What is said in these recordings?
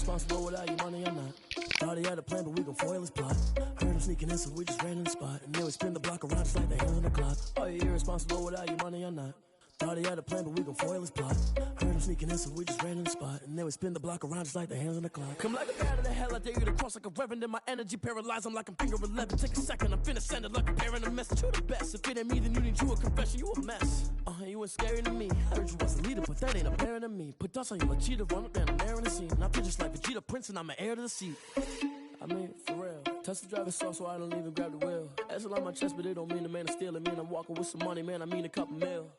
irresponsible without your money or not. Thought he had a plan, but we gon' foil his plot. Heard him sneaking in, so we just ran in the spot. And then we spin the block around just like the hands on the clock. Are you irresponsible without your money or not? Thought he had a plan, but we gon' foil his plot. Heard him sneaking in, so we just ran in the spot. And then we spin the block around just like the hands on the clock. Come like a bat of the hell, I dare you to cross like a reverend. In my energy paralyzed, I'm like I'm finger 11. Take a second, I'm finna send it like a parent a message. You the best, if it ain't me, then you need you a confession. You a mess, you ain't scary to me. Heard you was a leader, but that ain't apparent to me. Put dust on you like cheetah, run up down the air in the scene. And I feel just like Vegeta Prince, and I'm an heir to the seat. I mean, for real. Touch the driver's soft so I don't even grab the wheel. That's on my chest, but it don't mean the man is stealing. Man, I'm walking with some money, man, I mean a couple mil.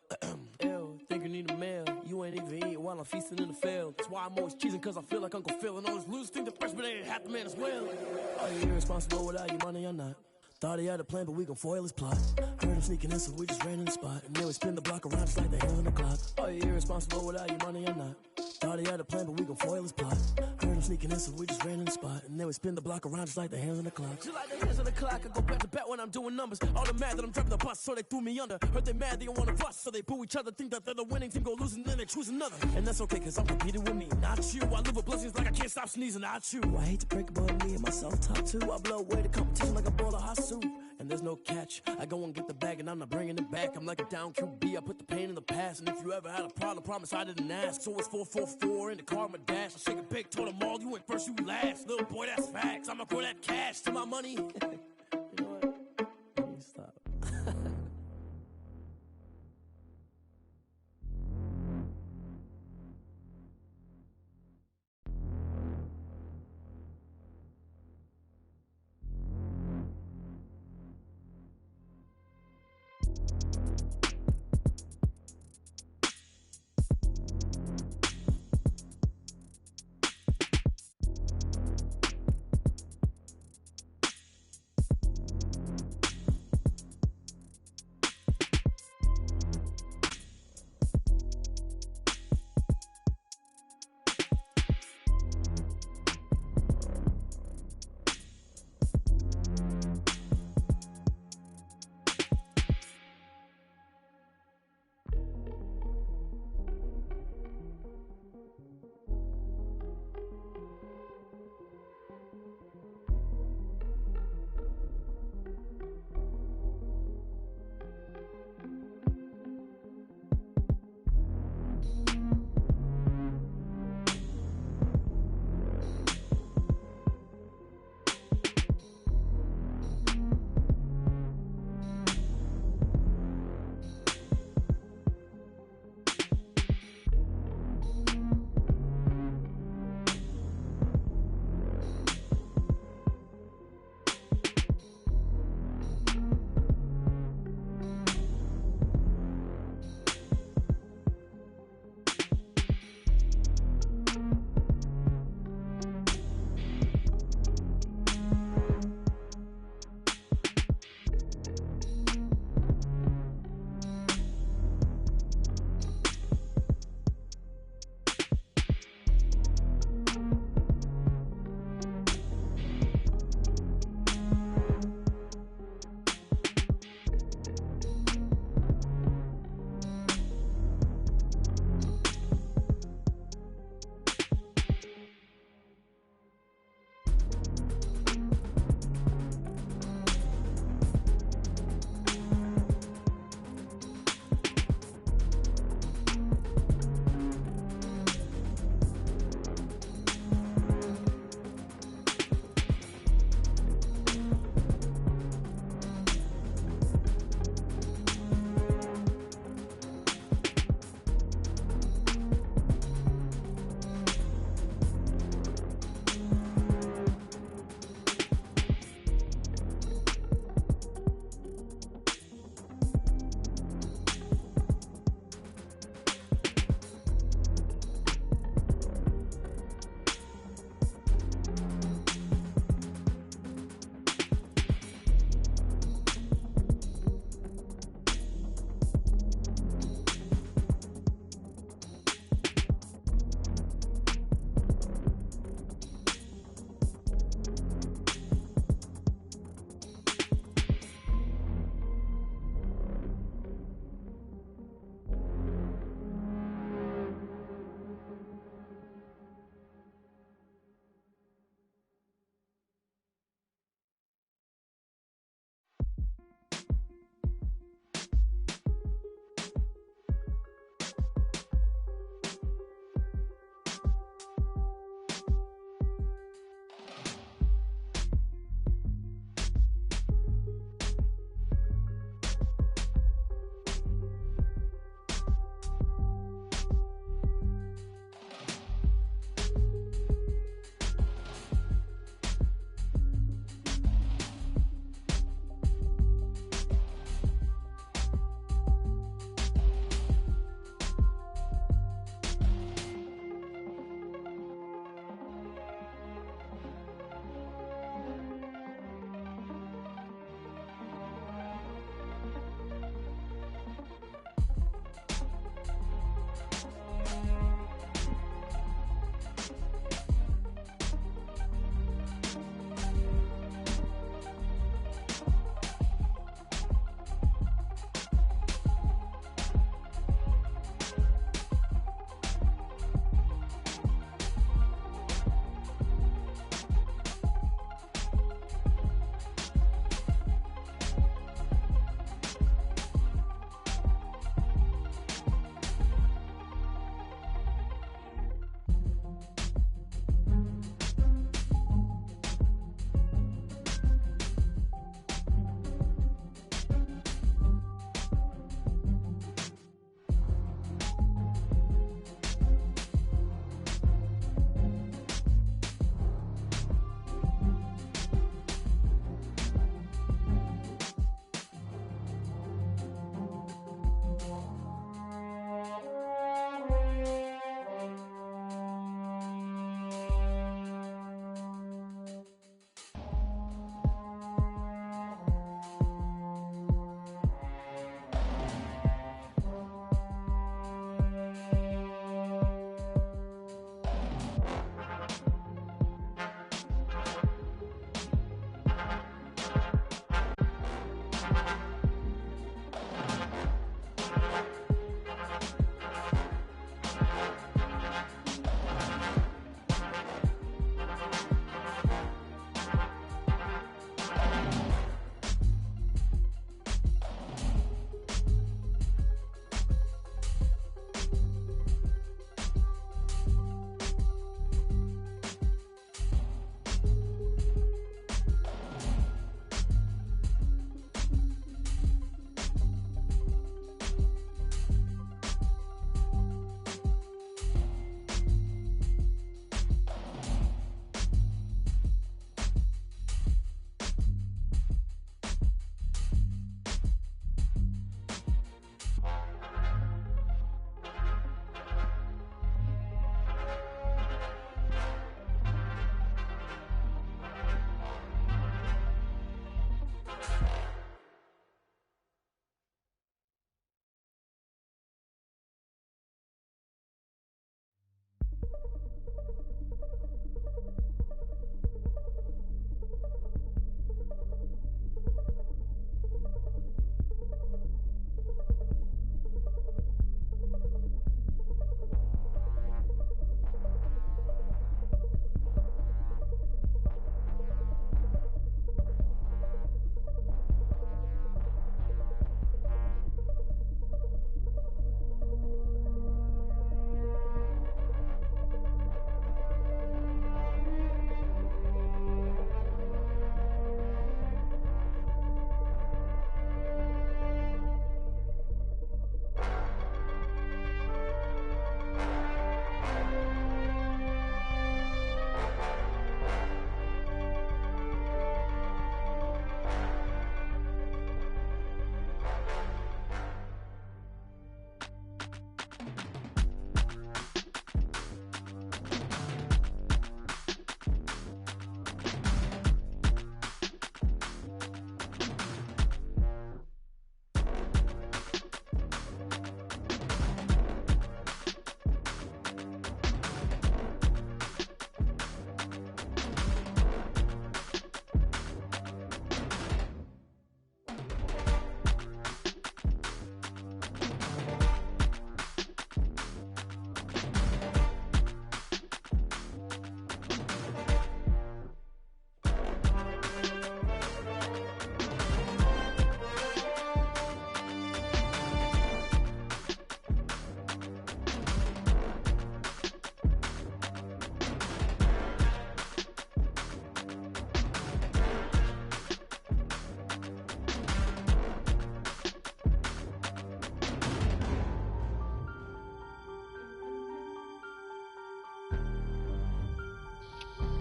Ew, think you need a meal. You ain't even eating while I'm feasting in the field. That's why I'm always cheesing, cause I feel like Uncle Phil. And all those losers think the freshman ain't half the man as well. Are you irresponsible without your money or not? Thought he had a plan, but we gon' foil his plot. Heard him sneaking in, so we just ran in the spot. And then we spin the block around just like the hands on the clock. Are you irresponsible without your money or not? Thought he had a plan, but we gon' foil his plot. Heard him sneaking in, so we just ran in the spot. And then we spin the block around just like the hands on the clock. Just like the hands on the clock, I go back to back when I'm doing numbers. All the mad that I'm driving the bus, so they threw me under. Heard they mad, they don't wanna bust, so they boo each other. Think that they're the winning team, go losing, then they choose another. And that's okay, cause I'm competing with me, not you. I live with blessings like I can't stop sneezing, not you. I hate to break it, but me and myself top two. I blow away the competition like a bowl of hot soup. And there's no catch, I go and get the bag and I'm not bringing it back. I'm like a down QB, I put the pain in the past. And if you ever had a problem, promise I didn't ask. So it's 444 in the car, my dash. I shake a big, told them all, you went first, you last. Little boy, that's facts, I'ma grow that cash to my money. You know what? Let me stop.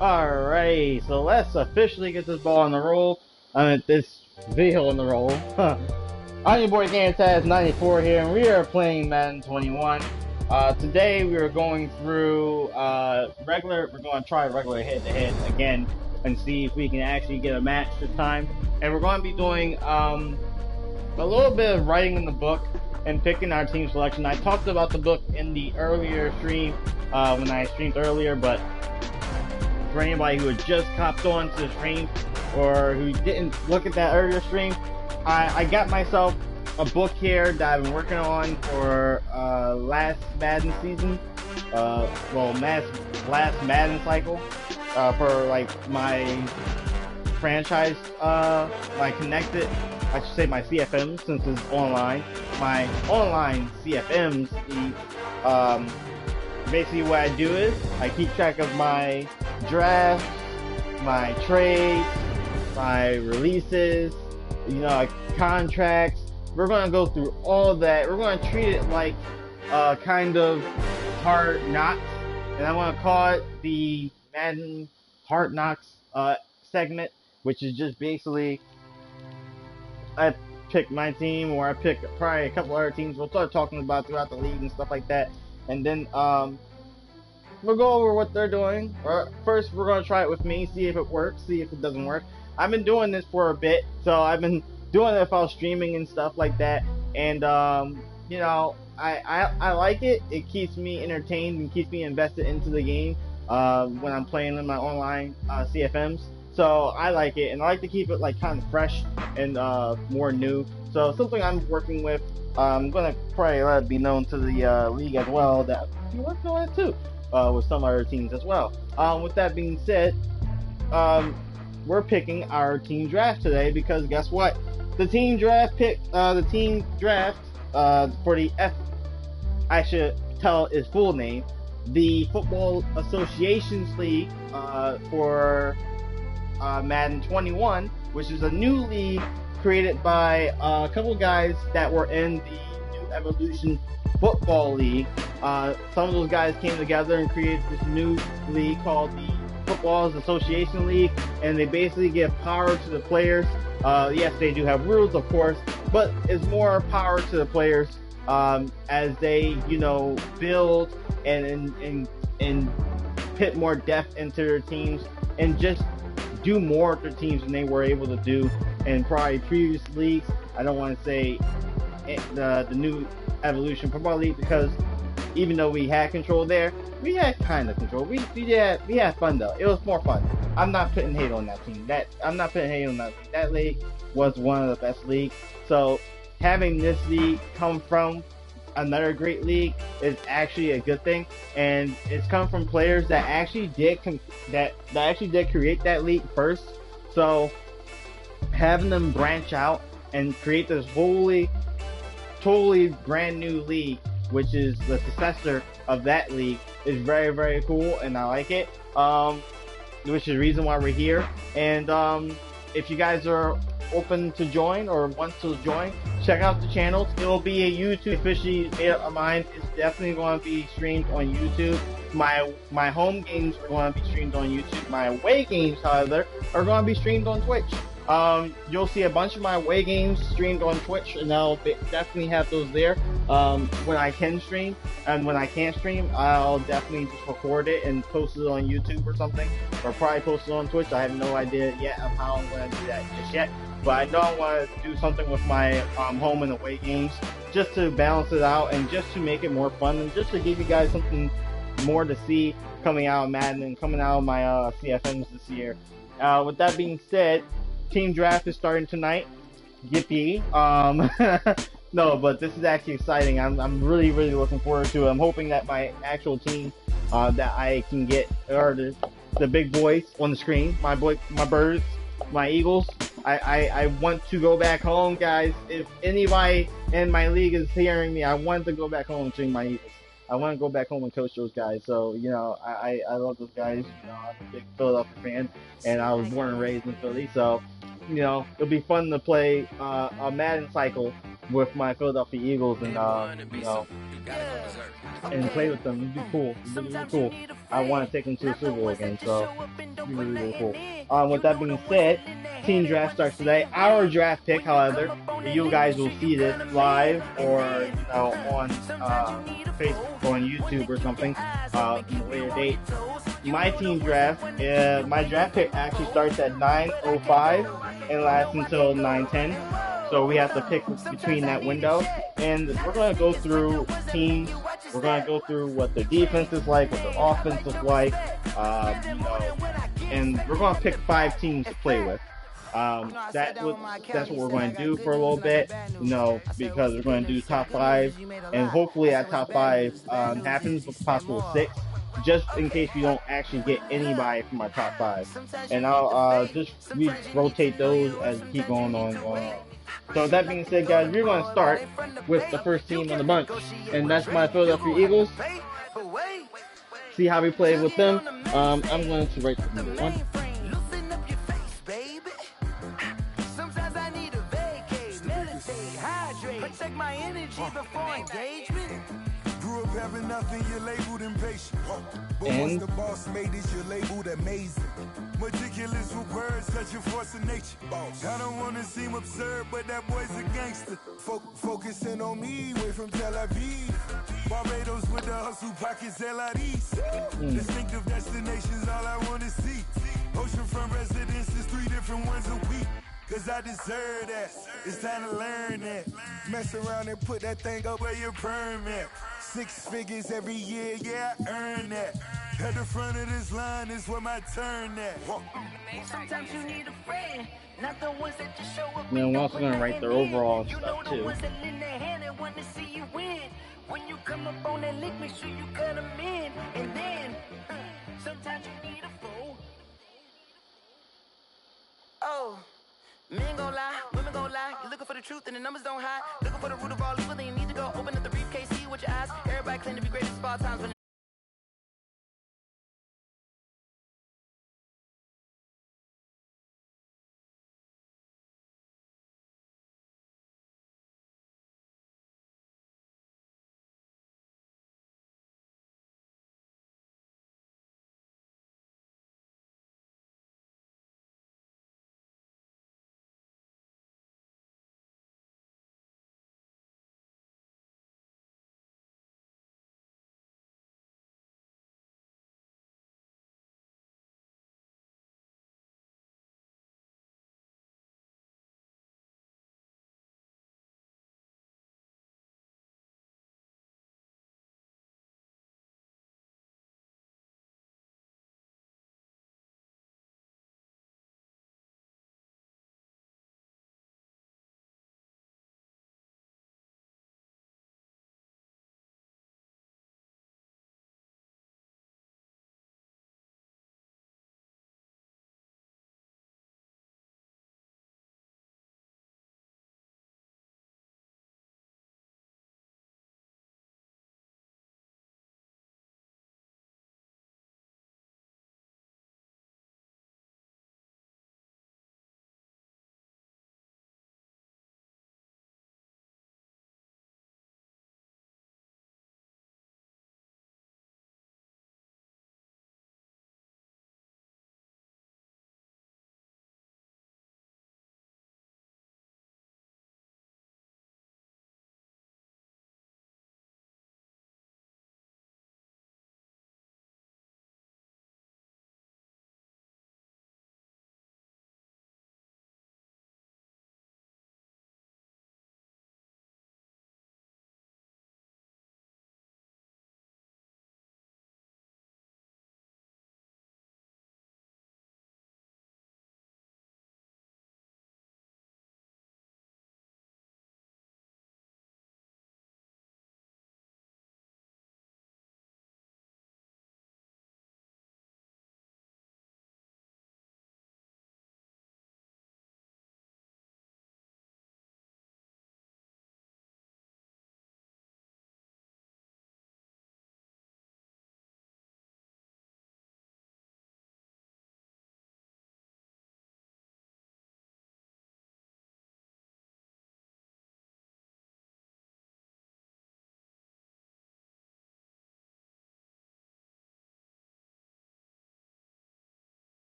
Alright, so let's officially get this ball on the roll. This video on the roll. I'm your boy GameTaz94 here, and we are playing Madden 21. Today we are going through we're going to try regular head-to-head again and see if we can actually get a match this time. And we're going to be doing a little bit of writing in the book and picking our team selection. I talked about the book in the earlier stream when I streamed earlier, but for anybody who had just hopped on to the stream or who didn't look at that earlier stream, I got myself a book here that I've been working on for last Madden season, last Madden cycle, for like my franchise, my connected, I should say my CFM since it's online, my online CFMs. Basically what I do is I keep track of my drafts, my trades, my releases, contracts. We're going to go through all that. We're going to treat it like kind of Hard Knocks, and I'm going to call it the Madden Hard Knocks segment, which is just basically I pick my team, or I pick probably a couple other teams. We'll start talking about throughout the league and stuff like that, and then we'll go over what they're doing. First, we're going to try it with me, see if it works, see if it doesn't work. I've been doing this for a bit, so I've been doing it while streaming and stuff like that. And, I like it. It keeps me entertained and keeps me invested into the game when I'm playing in my online CFMs. So I like it, and I like to keep it like kind of fresh and more new. So something I'm working with. I'm going to probably let it be known to the league as well that I'm working on it too. With some other teams as well. With that being said, we're picking our team draft today because guess what? The team draft for the I should tell its full name, the Football Associations League for Madden 21, which is a new league created by a couple of guys that were in the New Evolution Football League. Some of those guys came together and created this new league called the Football Association League, and they basically give power to the players. Yes, they do have rules, of course, but it's more power to the players as they, build and put more depth into their teams and just do more with their teams than they were able to do in probably previous leagues. I don't want to say the New Evolution Football League, because even though we had control there, we had kind of control. We had fun though. It was more fun. I'm not putting hate on that team. That league was one of the best leagues. So having this league come from another great league is actually a good thing, and it's come from players that actually did create that league first. So having them branch out and create this totally brand new league, which is the successor of that league, is very, very cool, and I like it. Which is the reason why we're here. And if you guys are open to join or want to join, check out the channels. It will be a YouTube. Officially made up my mind. It's definitely going to be streamed on YouTube. My home games are going to be streamed on YouTube. My away games, however, are going to be streamed on Twitch. You'll see a bunch of my away games streamed on Twitch, and I'll definitely have those there when I can stream. And when I can't stream, I'll definitely just record it and post it on YouTube or something, or probably post it on Twitch. I have no idea yet of how I'm going to do that just yet, but I know I want to do something with my home and away games just to balance it out and just to make it more fun and just to give you guys something more to see coming out of Madden and coming out of my CFMs this year. With that being said, team draft is starting tonight. Yippee. No, but this is actually exciting. I'm really, really looking forward to it. I'm hoping that my actual team that I can get are the big boys on the screen. My birds, my Eagles. I want to go back home, guys. If anybody in my league is hearing me, I want to go back home and train my Eagles. I want to go back home and coach those guys. So, I love those guys. I'm a big Philadelphia fan, and I was born and raised in Philly. So, it'll be fun to play a Madden cycle with my Philadelphia Eagles and and play with them. It'd be cool. It'd be really cool. I want to take them to the Super Bowl again, so it'd be really, really cool. With that being said, team draft starts today. Our draft pick, however, you guys will see this live or on Facebook or on YouTube or something in a later date. My team draft, my draft pick actually starts at 9:05 and lasts until 9:10. So we have to pick between that window, and we're going to go through teams. We're going to go through what their defense is like, what their offense is like, and we're going to pick 5 teams to play with. That's what we're going to do for a little bit, because we're going to do top 5, and hopefully that top 5 happens with a possible 6, just in case we don't actually get anybody from our top 5. And I'll just rotate those as we keep going on, going on. So with that being said, guys, we're going to start with the first team on the bunch, and that's my Philadelphia Eagles. See how we play with them. I'm going to write the number 1. Protect my energy before engagement. Grew up having nothing, you're labeled impatient. But once the boss made it, you're labeled amazing. Meticulous with words, such a force of nature. I don't want to seem absurd, but that boy's a gangster. Focusing on me, way from Tel Aviv. Barbados with the hustle pockets, LIDs. Distinctive destinations, all I want to see. Oceanfront residences, 3 different ones a week. Cause I deserve that, it's time to learn that. Mess around and put that thing up where your permit. 6 figures every year, yeah, I earn that. At the front of this line is where my turn at. Sometimes you need a friend, not the ones that just show up. I'm also going to write their overall stuff too. When you come up on that lick, make sure you cut them in. And then, sometimes you need a fool. Oh. Men gon' lie, women gon' lie. You're looking for the truth and the numbers don't hide. Looking for the root of all evil, then you need to go open up the briefcase, see with your eyes. Everybody claim to be great at all times, but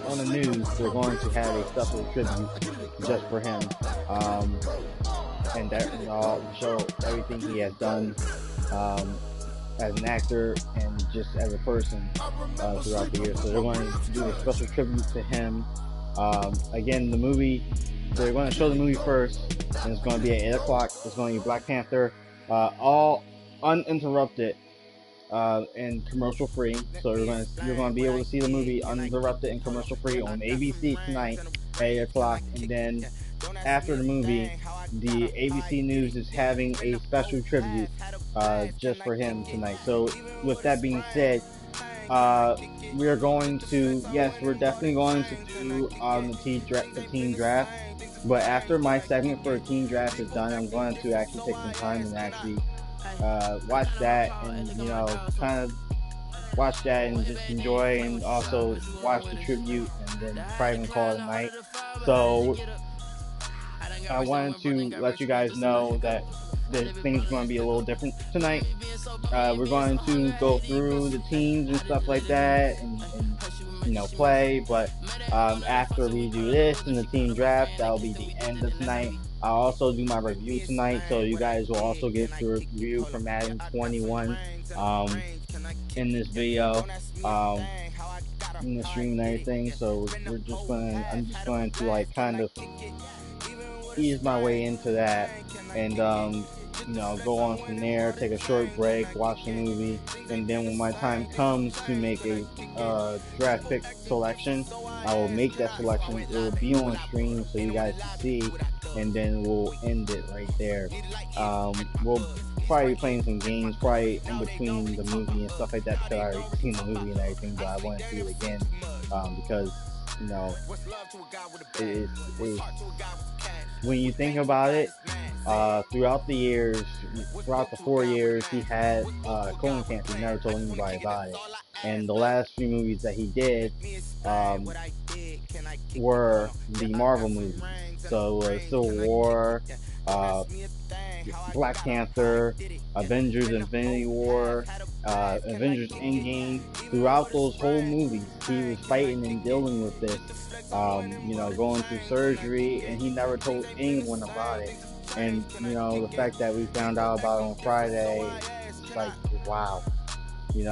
on the news, they're going to have a special tribute just for him, and that show everything he has done as an actor and just as a person throughout the year. So they're going to do a special tribute to him. Again, the movie, they're going to show the movie first, and it's going to be at 8 o'clock. It's going to be Black Panther, all uninterrupted and commercial free. So you're going to be able to see the movie uninterrupted and commercial free on ABC tonight at 8 o'clock. And then after the movie, the ABC News is having a special tribute just for him tonight. So with that being said, we are going to, yes, we're definitely going to do the team draft. But after my segment for the team draft is done, I'm going to actually take some time and actually watch that, and kind of watch that and just enjoy, and also watch the tribute, and then probably call it a night. So I wanted to let you guys know that things are going to be a little different tonight. We're going to go through the teams and stuff like that, and play. But after we do this and the team draft, that'll be the end of tonight. I'll also do my review tonight, so you guys will also get the review for Madden 21 in this video, in the stream and everything. So I'm just going to like kind of ease my way into that, and go on from there, take a short break, watch the movie, and then when my time comes to make a draft pick selection, I will make that selection. It will be on stream so you guys can see, and then we'll end it right there. We'll probably be playing some games probably in between the movie and stuff like that, because I already seen the movie and everything, but I want to see it again because it is when you think about it, throughout the 4 years he had colon cancer. He never told anybody about it, and the last few movies that he did were the Marvel movies. So Civil War, Black Panther, Avengers Infinity War, Avengers Endgame. Throughout those whole movies, he was fighting and dealing with this, going through surgery, and he never told anyone about it. And the fact that we found out about it on Friday, it's like, wow, he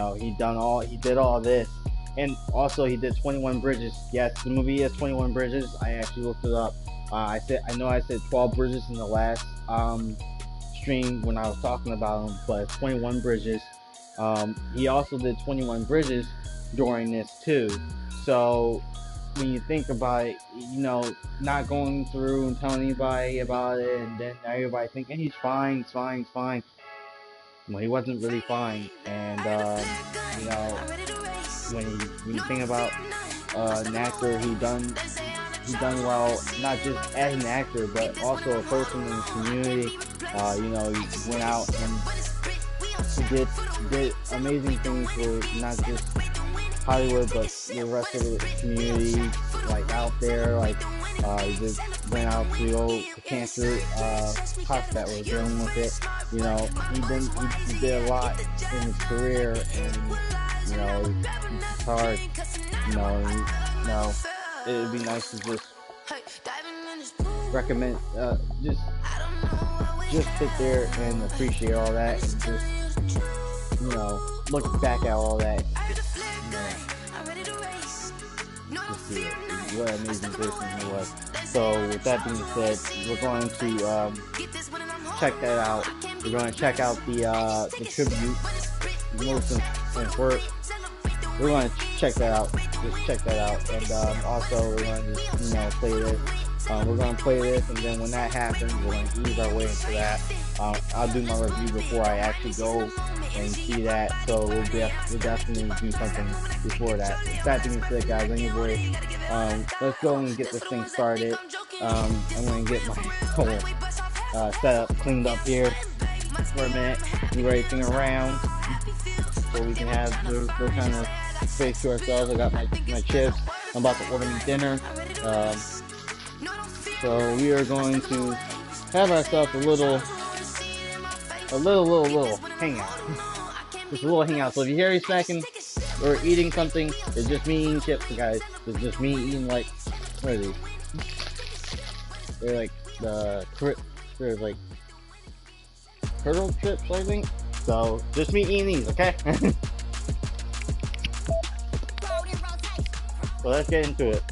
did all this. And also he did 21 Bridges. Yes, the movie is 21 Bridges. I actually looked it up. I said 12 Bridges in the last stream when I was talking about him, but it's 21 Bridges. He also did 21 Bridges during this too. So when you think about it, not going through and telling anybody about it, and then everybody thinking he's fine. Well, he wasn't really fine. And when you think about an actor, he done well, not just as an actor, but also a person in the community. He went out and he did amazing things for not just Hollywood, but the rest of the community, like out there. Like he just went out to the cancer cops that were dealing with it. He did a lot in his career, and it's hard. It would be nice to just recommend, just sit there and appreciate all that, and just look back at all that. Just see what an amazing person he was. So with that being said, we're going to check that out. We're going to check out the tribute. We're going to check that out. Just check that out, and also we're going to play this. We're going to play this, and then when that happens, we're going to ease our way into that. I'll do my review before I actually go and see that, so we'll definitely do something before that. With that being said, guys, anyway, let's go and get this thing started. I'm going to get my whole setup cleaned up here for a minute, move everything around, so we can have those kind of space to ourselves. I got my chips. I'm about to order me dinner. So we are going to have ourselves a little hangout. Just a little hangout. So if you hear me smacking or eating something. It's just me eating chips, guys. It's just me eating like, what are these? They're like they're like turtle chips, I think. So just me eating these, okay? So let's get into it.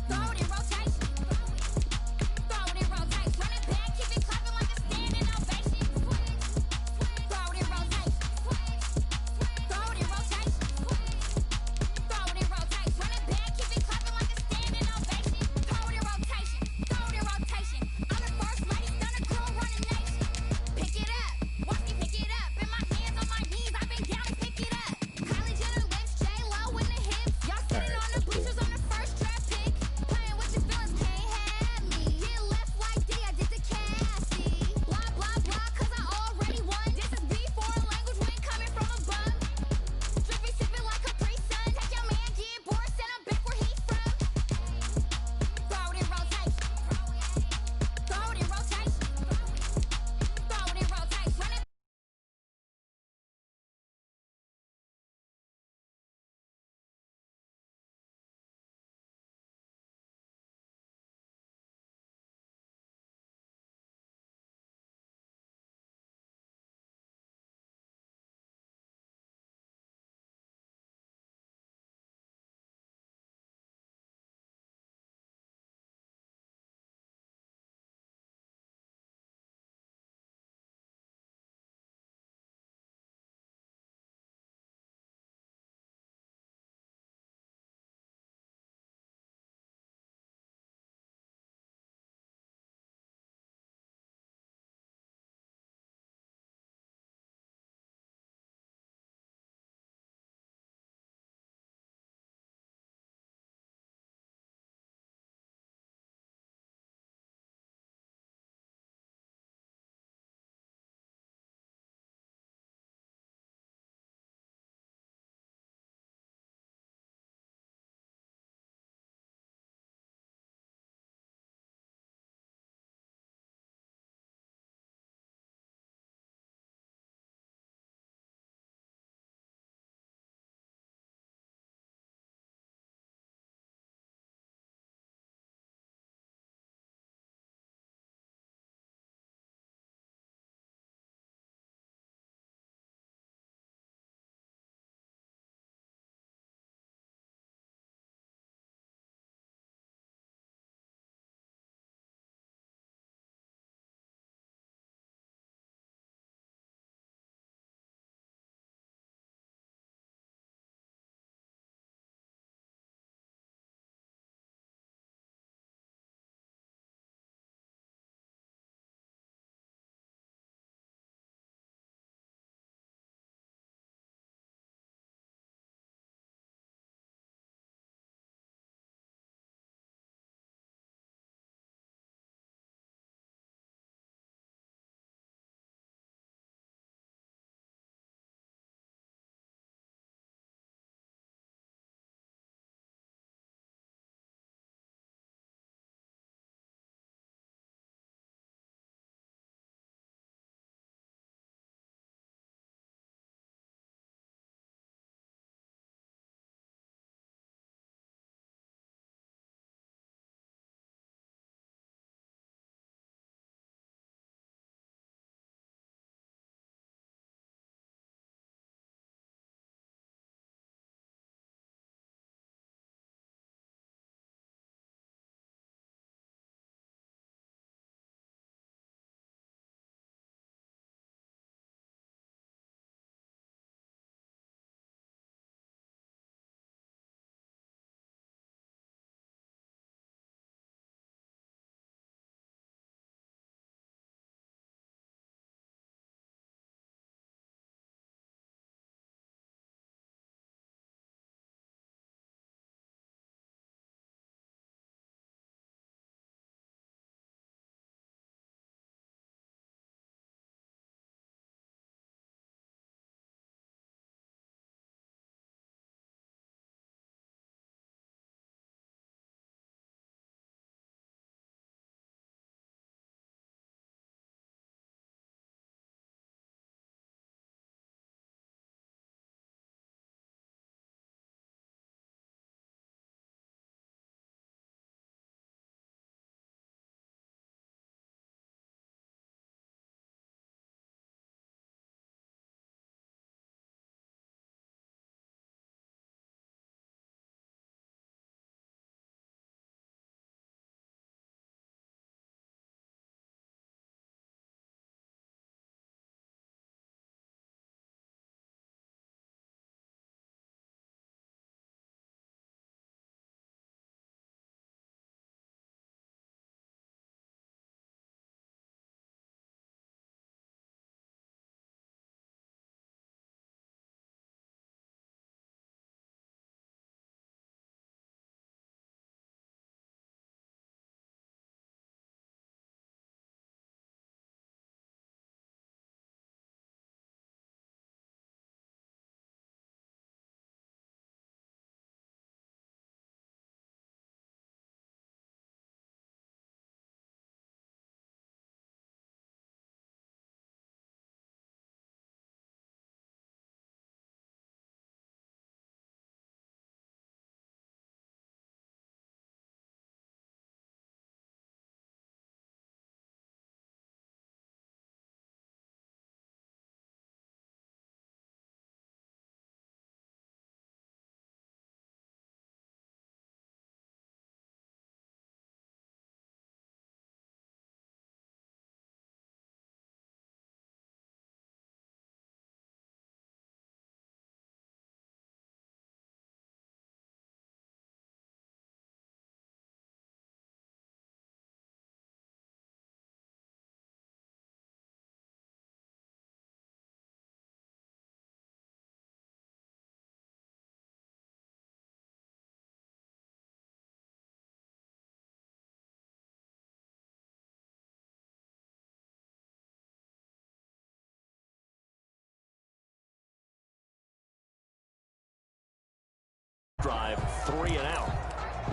drive 3 and out.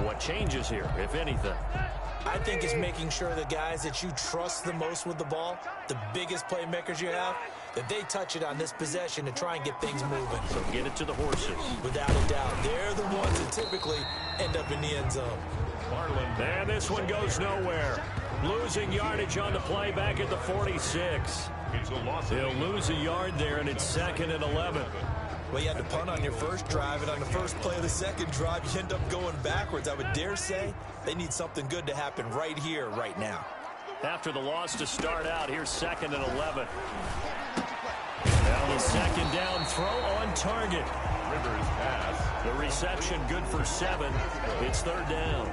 What changes here, if anything? I think it's making sure the guys that you trust the most with the ball, the biggest playmakers you have, that they touch it on this possession to try and get things moving. So get it to the horses. Without a doubt. They're the ones that typically end up in the end zone. And this one goes nowhere. Losing yardage on the play back at the 46. They'll lose a yard there, and it's 2nd and 11. Well, you had to punt on your first drive, and on the first play of the second drive, you end up going backwards. I would dare say they need something good to happen right here, right now. After the loss to start out, here's 2nd and 11. Now the second down throw on target. Rivers pass. The reception good for 7. It's 3rd down.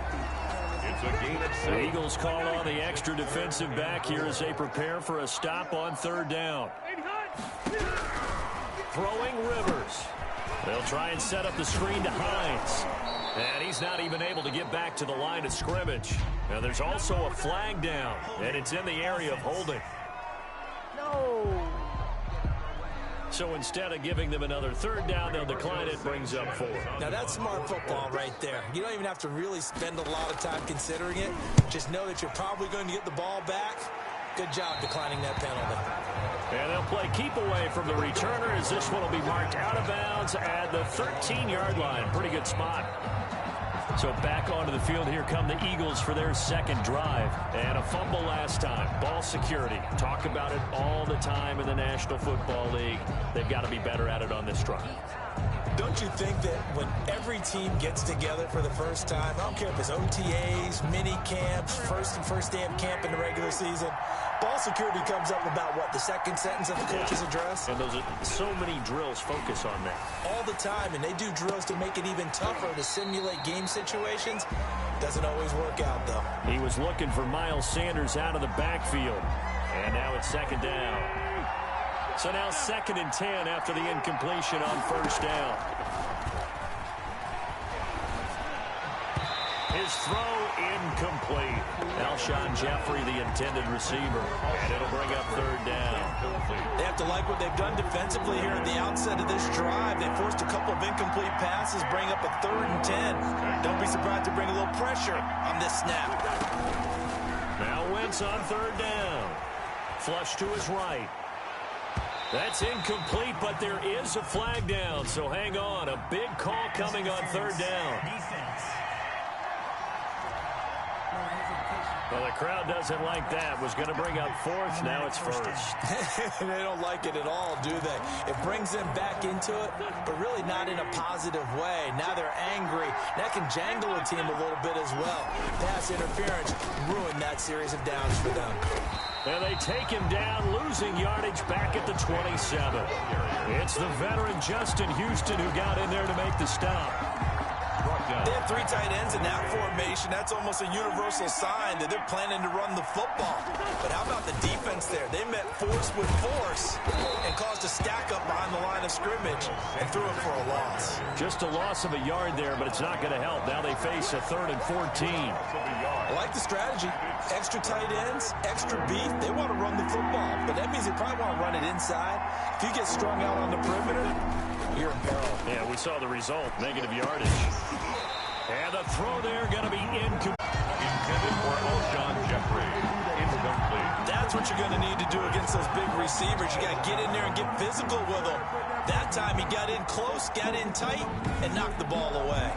It's a gain of 6. The Eagles call on the extra defensive back here as they prepare for a stop on 3rd down. Throwing Rivers. They'll try and set up the screen to Hines. And he's not even able to get back to the line of scrimmage. Now there's also a flag down, and it's in the area of holding. No. So instead of giving them another 3rd down, they'll decline it, brings up 4. Now that's smart football right there. You don't even have to really spend a lot of time considering it. Just know that you're probably going to get the ball back. Good job declining that penalty. And they'll play keep away from the returner as this one will be marked out of bounds at the 13-yard line. Pretty good spot. So back onto the field, here come the Eagles for their 2nd drive. And a fumble last time. Ball security. Talk about it all the time in the National Football League. They've got to be better at it on this drive. Don't you think that when every team gets together for the first time, I don't care if it's OTAs, mini camps, first day of camp in the regular season, ball security comes up about, what, the second sentence of the coach's address? And those are so many drills focus on that. All the time, and they do drills to make it even tougher to simulate game situations. Doesn't always work out, though. He was looking for Miles Sanders out of the backfield. And now it's 2nd down. So now 2nd and 10 after the incompletion on 1st down. His throw incomplete. Alshon Jeffrey, the intended receiver. And it'll bring up 3rd down. They have to like what they've done defensively here at the outset of this drive. They forced a couple of incomplete passes, bring up a 3rd and 10. Don't be surprised to bring a little pressure on this snap. Now Wentz on 3rd down. Flush to his right. That's incomplete, but there is a flag down, so hang on. A big call coming on 3rd down. Well, the crowd doesn't like that. Was going to bring up 4th, now it's 1st. They don't like it at all, do they? It brings them back into it, but really not in a positive way. Now they're angry. That can jangle a team a little bit as well. Pass interference ruined that series of downs for them. And they take him down, losing yardage back at the 27. It's the veteran Justin Houston who got in there to make the stop. They have 3 tight ends in that formation. That's almost a universal sign that they're planning to run the football. But how about the defense there? They met force with force and caused a stack up behind the line of scrimmage and threw it for a loss. Just a loss of a yard there, but it's not going to help. Now they face a 3rd and 14. I like the strategy. Extra tight ends, extra beef. They want to run the football, but that means they probably want to run it inside. If you get strung out on the perimeter, you're in peril. Yeah, we saw the result, negative yardage. And the throw there going to be incomplete. Intended for Alshon Jeffrey. Incomplete. That's what you're going to need to do against those big receivers. You got to get in there and get physical with them. That time he got in close, got in tight, and knocked the ball away.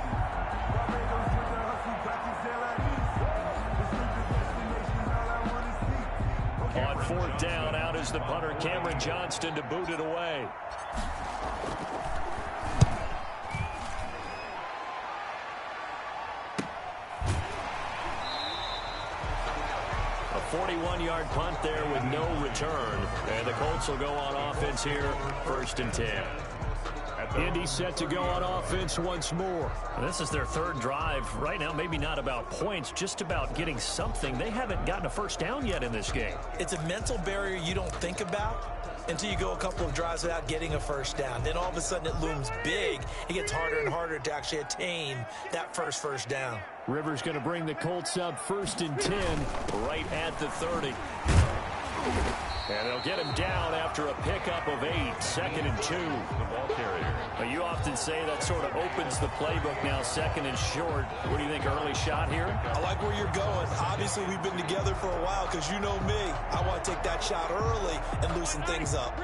On 4th down, out is the punter, Cameron Johnston, to boot it away. A 41-yard punt there with no return. And the Colts will go on offense here, 1st and 10. Indy set to go on offense once more. This is their 3rd drive. Right now, maybe not about points, just about getting something. They haven't gotten a 1st down yet in this game. It's a mental barrier you don't think about until you go a couple of drives without getting a 1st down. Then all of a sudden it looms big. It gets harder and harder to actually attain that first down. Rivers going to bring the Colts up 1st and 10 right at the 30. And they'll get him down after a pickup of 8, 2nd and 2. The ball carrier. Well, you often say that sort of opens the playbook now, second and short. What do you think, early shot here? I like where you're going. Obviously, we've been together for a while because you know me. I want to take that shot early and loosen things up.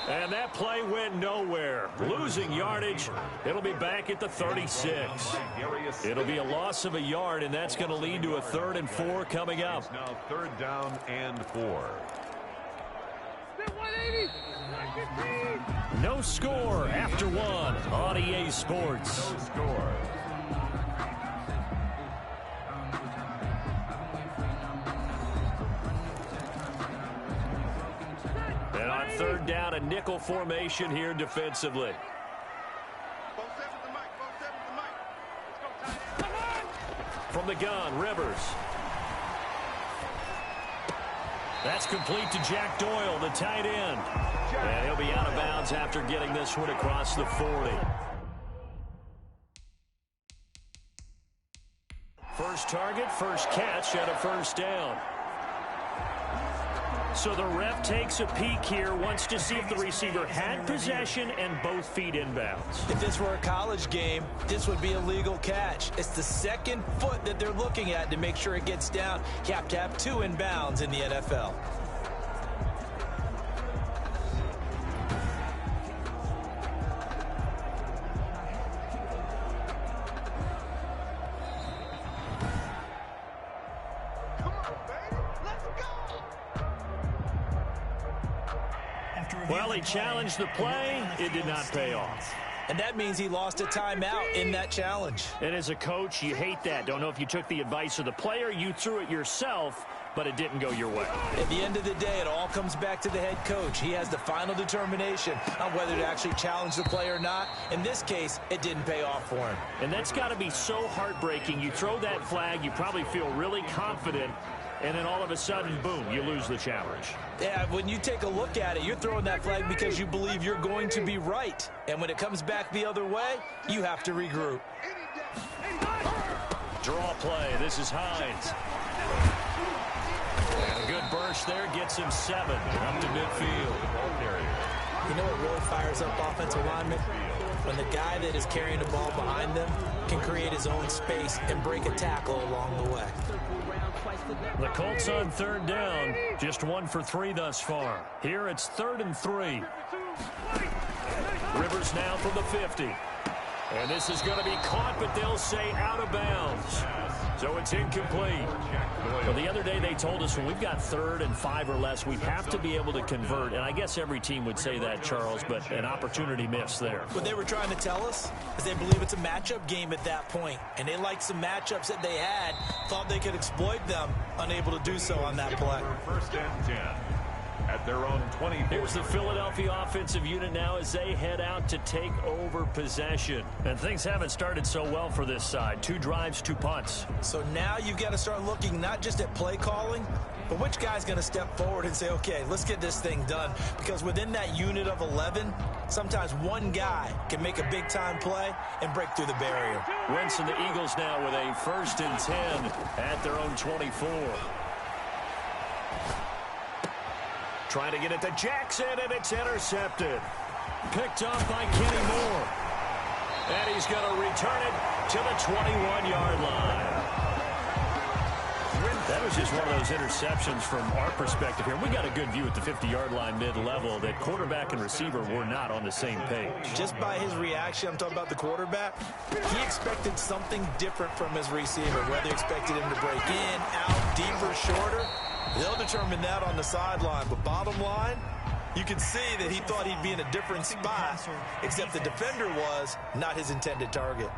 And that play went nowhere. Losing yardage. It'll be back at the 36. It'll be a loss of a yard, and that's going to lead to a 3rd and 4 coming up. Now 3rd down and 4. No score after 1 on EA Sports. No score. And on 3rd down, a nickel formation here defensively. From the gun, Rivers. That's complete to Jack Doyle, the tight end. And he'll be out of bounds after getting this one across the 40. First target, first catch, and a 1st down. So the ref takes a peek here, wants to see if the receiver had possession and both feet inbounds. If this were a college game, this would be a legal catch. It's the 2nd foot that they're looking at to make sure it gets down. You have to have 2 inbounds in the NFL. Well, he challenged the play. It did not pay off. And that means he lost a timeout in that challenge. And as a coach, you hate that. Don't know if you took the advice of the player, you threw it yourself, but it didn't go your way. At the end of the day, it all comes back to the head coach. He has the final determination on whether to actually challenge the play or not. In this case, it didn't pay off for him. And that's got to be so heartbreaking. You throw that flag, you probably feel really confident, and then all of a sudden, boom, you lose the challenge. Yeah, when you take a look at it, you're throwing that flag because you believe you're going to be right. And when it comes back the other way, you have to regroup. Draw play. This is Hines. And a good burst there gets him 7 up to midfield. You know what really fires up offensive linemen? When the guy that is carrying the ball behind them can create his own space and break a tackle along the way. The Colts on 3rd down, just 1 for 3 thus far. Here it's 3rd and 3. Rivers now from the 50. And this is going to be caught, but they'll say out of bounds. So it's incomplete. Well, the other day they told us when we've got 3rd and 5 or less, we have to be able to convert. And I guess every team would say that, Charles, but an opportunity missed there. What they were trying to tell us is they believe it's a matchup game at that point. And they liked some matchups that they had, thought they could exploit them, unable to do so on that play. 1st and 10. At their own 20. Here's the Philadelphia offensive unit now as they head out to take over possession. And things haven't started so well for this side. 2 drives, 2 punts. So now you've got to start looking not just at play calling, but which guy's going to step forward and say, okay, let's get this thing done. Because within that unit of 11, sometimes one guy can make a big-time play and break through the barrier. Wentz and the Eagles now with a 1st and 10 at their own 24. Trying to get it to Jackson, and it's intercepted. Picked up by Kenny Moore. And he's going to return it to the 21-yard line. That was just one of those interceptions from our perspective here. We got a good view at the 50-yard line mid-level that quarterback and receiver were not on the same page. Just by his reaction, I'm talking about the quarterback, he expected something different from his receiver, whether he expected him to break in, out, deeper, shorter. They'll determine that on the sideline. But bottom line, you can see that he thought he'd be in a different spot, except the defender was not his intended target.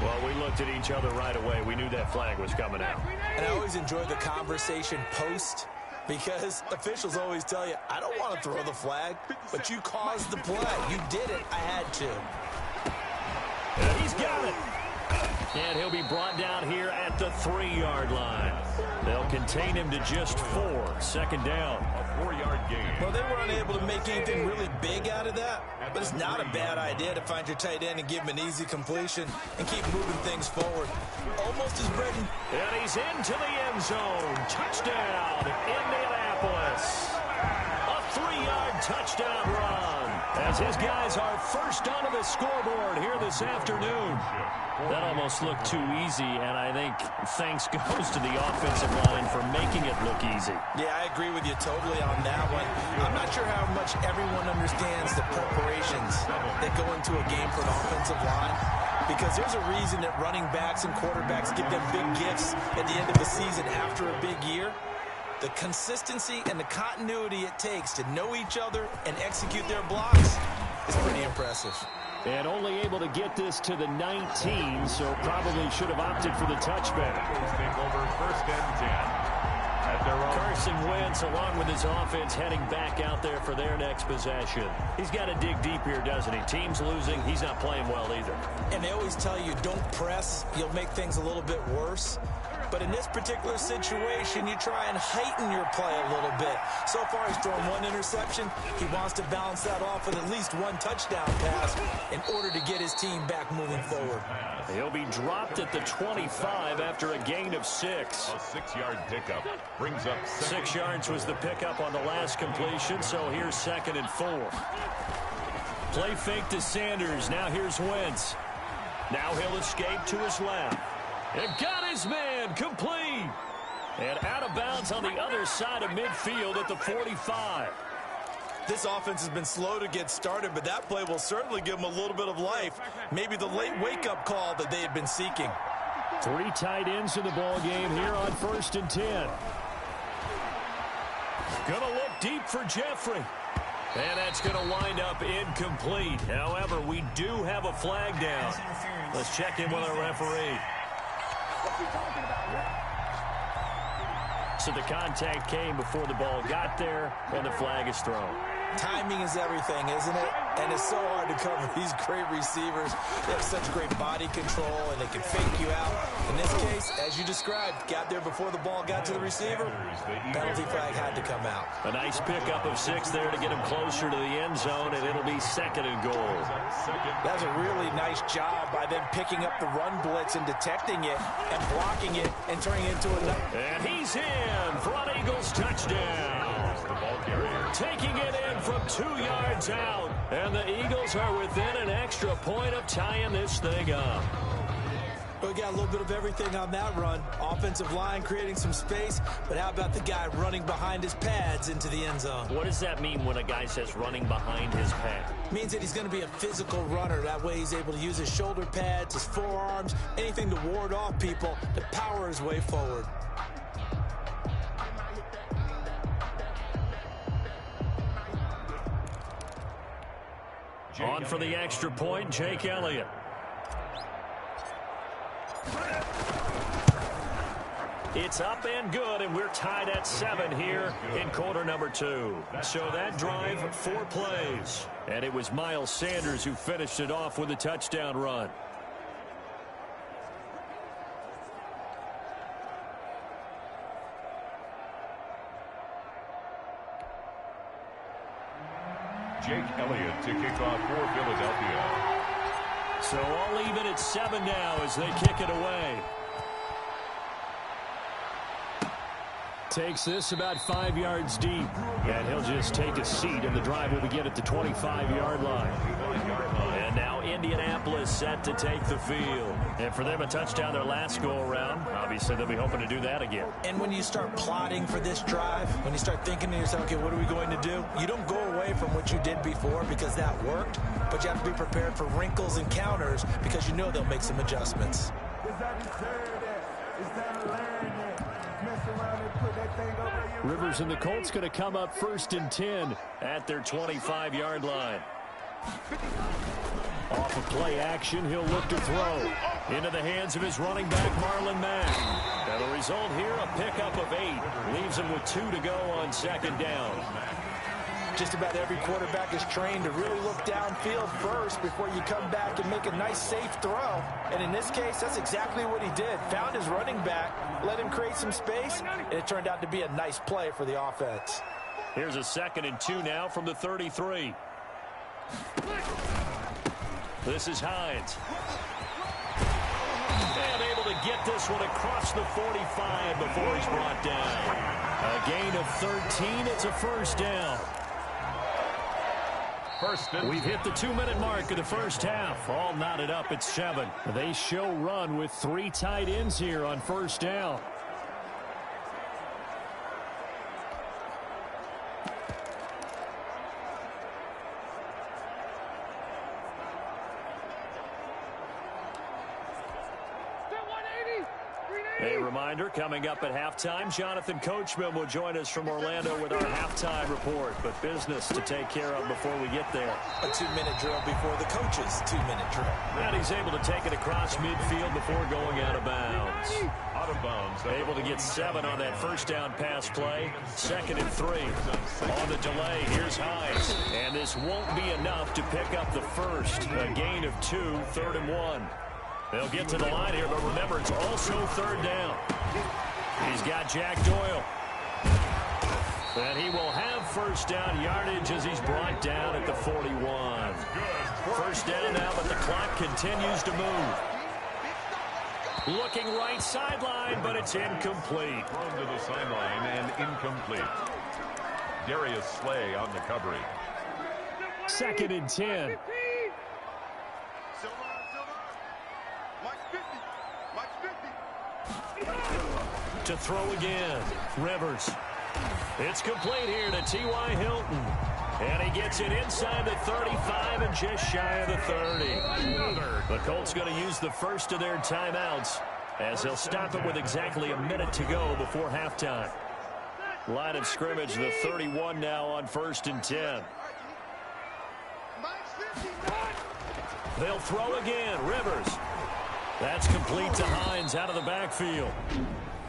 Well, we looked at each other right away. We knew that flag was coming out. And I always enjoy the conversation post, because officials always tell you, I don't want to throw the flag, but you caused the play. You did it. I had to. And he's got it. And he'll be brought down here at the 3-yard line. They'll contain him to just 4. 2nd down. A 4-yard gain. Well, they were unable to make anything really big out of that, but it's not a bad idea to find your tight end and give him an easy completion and keep moving things forward. Almost just as bread and... And he's into the end zone. Touchdown, Indianapolis. A 3-yard touchdown run as his guys are first onto the scoreboard here this afternoon. That almost looked too easy, and I think thanks goes to the offensive line for making it look easy. Yeah, I agree with you totally on that one. I'm not sure how much everyone understands the preparations that go into a game for an offensive line, because there's a reason that running backs and quarterbacks get them big gifts at the end of the season after a big year. The consistency and the continuity it takes to know each other and execute their blocks is pretty impressive. And only able to get this to the 19, so probably should have opted for the touchback. Take over first and 10 at their own. Carson Wentz, along with his offense, heading back out there for their next possession. He's got to dig deep here, doesn't he? Team's losing. He's not playing well either. And they always tell you, don't press. You'll make things a little bit worse. But in this particular situation, you try and heighten your play a little bit. So far, he's thrown one interception. He wants to balance that off with at least one touchdown pass in order to get his team back moving forward. He'll be dropped at the 25 after a gain of 6. A 6-yard pickup brings up 6 yards was the pickup on the last completion, so here's 2nd and 4. Play fake to Sanders. Now here's Wentz. Now he'll escape to his left. And got his man complete. And out of bounds on the other side of midfield at the 45. This offense has been slow to get started, but that play will certainly give them a little bit of life. Maybe the late wake-up call that they had been seeking. 3 tight ends in the ball game here on 1st and 10. Gonna look deep for Jeffrey. And that's going to wind up incomplete. However, we do have a flag down. Let's check in with our referee. So the contact came before the ball got there, and the flag is thrown. Timing is everything, isn't it? And it's so hard to cover these great receivers. They have such great body control, and they can fake you out. In this case, as you described, got there before the ball got to the receiver. Penalty flag had to come out. A nice pickup of 6 there to get him closer to the end zone, and it'll be 2nd and goal. That's a really nice job by them picking up the run blitz and detecting it and blocking it and turning it into a... And he's in. Front Eagles touchdown. Taking it in from 2 yards out. And the Eagles are within an extra point of tying this thing up. We got a little bit of everything on that run. Offensive line creating some space, but how about the guy running behind his pads into the end zone? What does that mean when a guy says running behind his pad? Means that he's going to be a physical runner. That way he's able to use his shoulder pads, his forearms, anything to ward off people to power his way forward. On for the extra point, Jake Elliott. It's up and good, and we're tied at 7 here in quarter number 2. So that drive, 4 plays. And it was Miles Sanders who finished it off with a touchdown run. Jake Elliott to kick off for Philadelphia. So all even at 7 now as they kick it away. Takes this about 5 yards deep. And he'll just take a seat, and the drive will begin at the 25-yard line. And now Indianapolis set to take the field. And for them, a touchdown their last go-around. Obviously, they'll be hoping to do that again. And when you start plotting for this drive, when you start thinking to yourself, okay, what are we going to do? You don't go away from what you did before because that worked, but you have to be prepared for wrinkles and counters because you know they'll make some adjustments. Rivers and the Colts going to come up 1st and 10 at their 25-yard line. Off of play action, he'll look to throw. Into the hands of his running back, Marlon Mack. And the result here, a pickup of 8. Leaves him with 2 to go on 2nd down. Just about every quarterback is trained to really look downfield first before you come back and make a nice, safe throw. And in this case, that's exactly what he did. Found his running back, let him create some space, and it turned out to be a nice play for the offense. Here's a 2nd and 2 now from the 33. This is Hines. And able to get this one across the 45 before he's brought down. A gain of 13. It's a first down. We've hit the 2-minute mark of the first half. All knotted up at 7. They show run with 3 tight ends here on first down. A reminder, coming up at halftime, Jonathan Coachman will join us from Orlando with our halftime report. But business to take care of before we get there. A 2-minute drill before the coach's 2-minute drill. And he's able to take it across midfield before going out of bounds. Out of bounds. Able to get 7 on that first down pass play. 2nd and 3. On the delay, here's Hines. And this won't be enough to pick up the first. A gain of 2, 3rd and 1. They'll get to the line here, but remember, it's also 3rd down. He's got Jack Doyle. And he will have first down yardage as he's brought down at the 41. First down now, but the clock continues to move. Looking right sideline, but it's incomplete. Thrown to the sideline and incomplete. Darius Slay on the coverage. 2nd and 10. To throw again, Rivers. It's complete here to T.Y. Hilton. And he gets it inside the 35 and just shy of the 30. The Colts going to use the first of their timeouts as they'll stop it with exactly a minute to go before halftime. Line of scrimmage, the 31 now on 1st and 10. They'll throw again, Rivers. That's complete to Hines out of the backfield.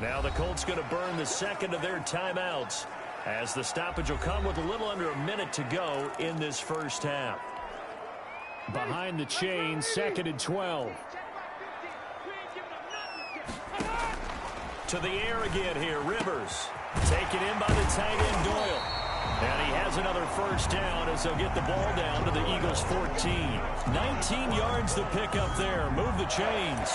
Now the Colts going to burn the 2nd of their timeouts as the stoppage will come with a little under a minute to go in this first half. Behind the chain, 2nd and 12. To the air again here, Rivers. Taken in by the tight end Doyle. And he has another first down as they'll get the ball down to the Eagles' 14. 19 yards to pick up there. Move the chains.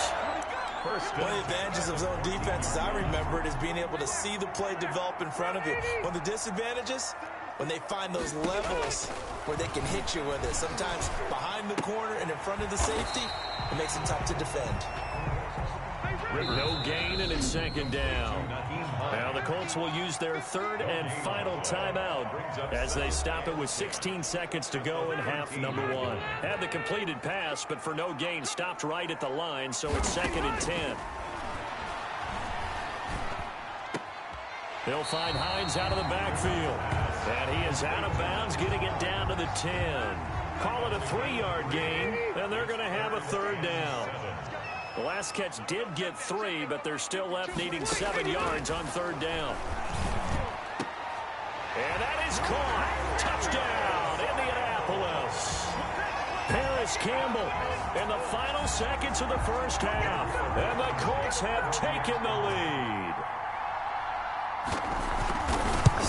One of the advantages of zone defense, as I remember it, is being able to see the play develop in front of you. One of the disadvantages, when they find those levels where they can hit you with it. Sometimes behind the corner and in front of the safety, it makes it tough to defend. No gain, and it's 2nd down. Now the Colts will use their 3rd and final timeout as they stop it with 16 seconds to go in half number 1. Had the completed pass, but for no gain, stopped right at the line, so it's 2nd and 10. They'll find Hines out of the backfield. And he is out of bounds, getting it down to the 10. Call it a 3-yard gain, and they're going to have a 3rd down. The last catch did get 3, but they're still left needing 7 yards on 3rd down. And that is caught. Touchdown, Indianapolis. Paris Campbell in the final seconds of the first half. And the Colts have taken the lead.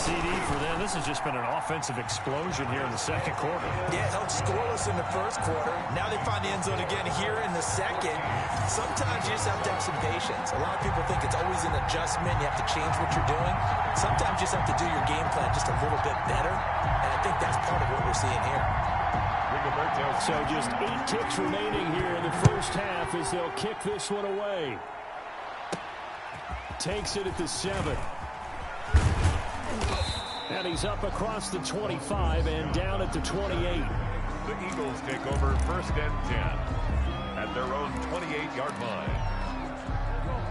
CD for them. This has just been an offensive explosion here in the 2nd quarter. Yeah, held scoreless in the 1st quarter. Now they find the end zone again here in the 2nd. Sometimes you just have to have some patience. A lot of people think it's always an adjustment. You have to change what you're doing. Sometimes you just have to do your game plan just a little bit better. And I think that's part of what we're seeing here. So just 8 kicks remaining here in the first half as they'll kick this one away. Takes it at the 7. And he's up across the 25 and down at the 28. The Eagles take over 1st and 10 at their own 28-yard line.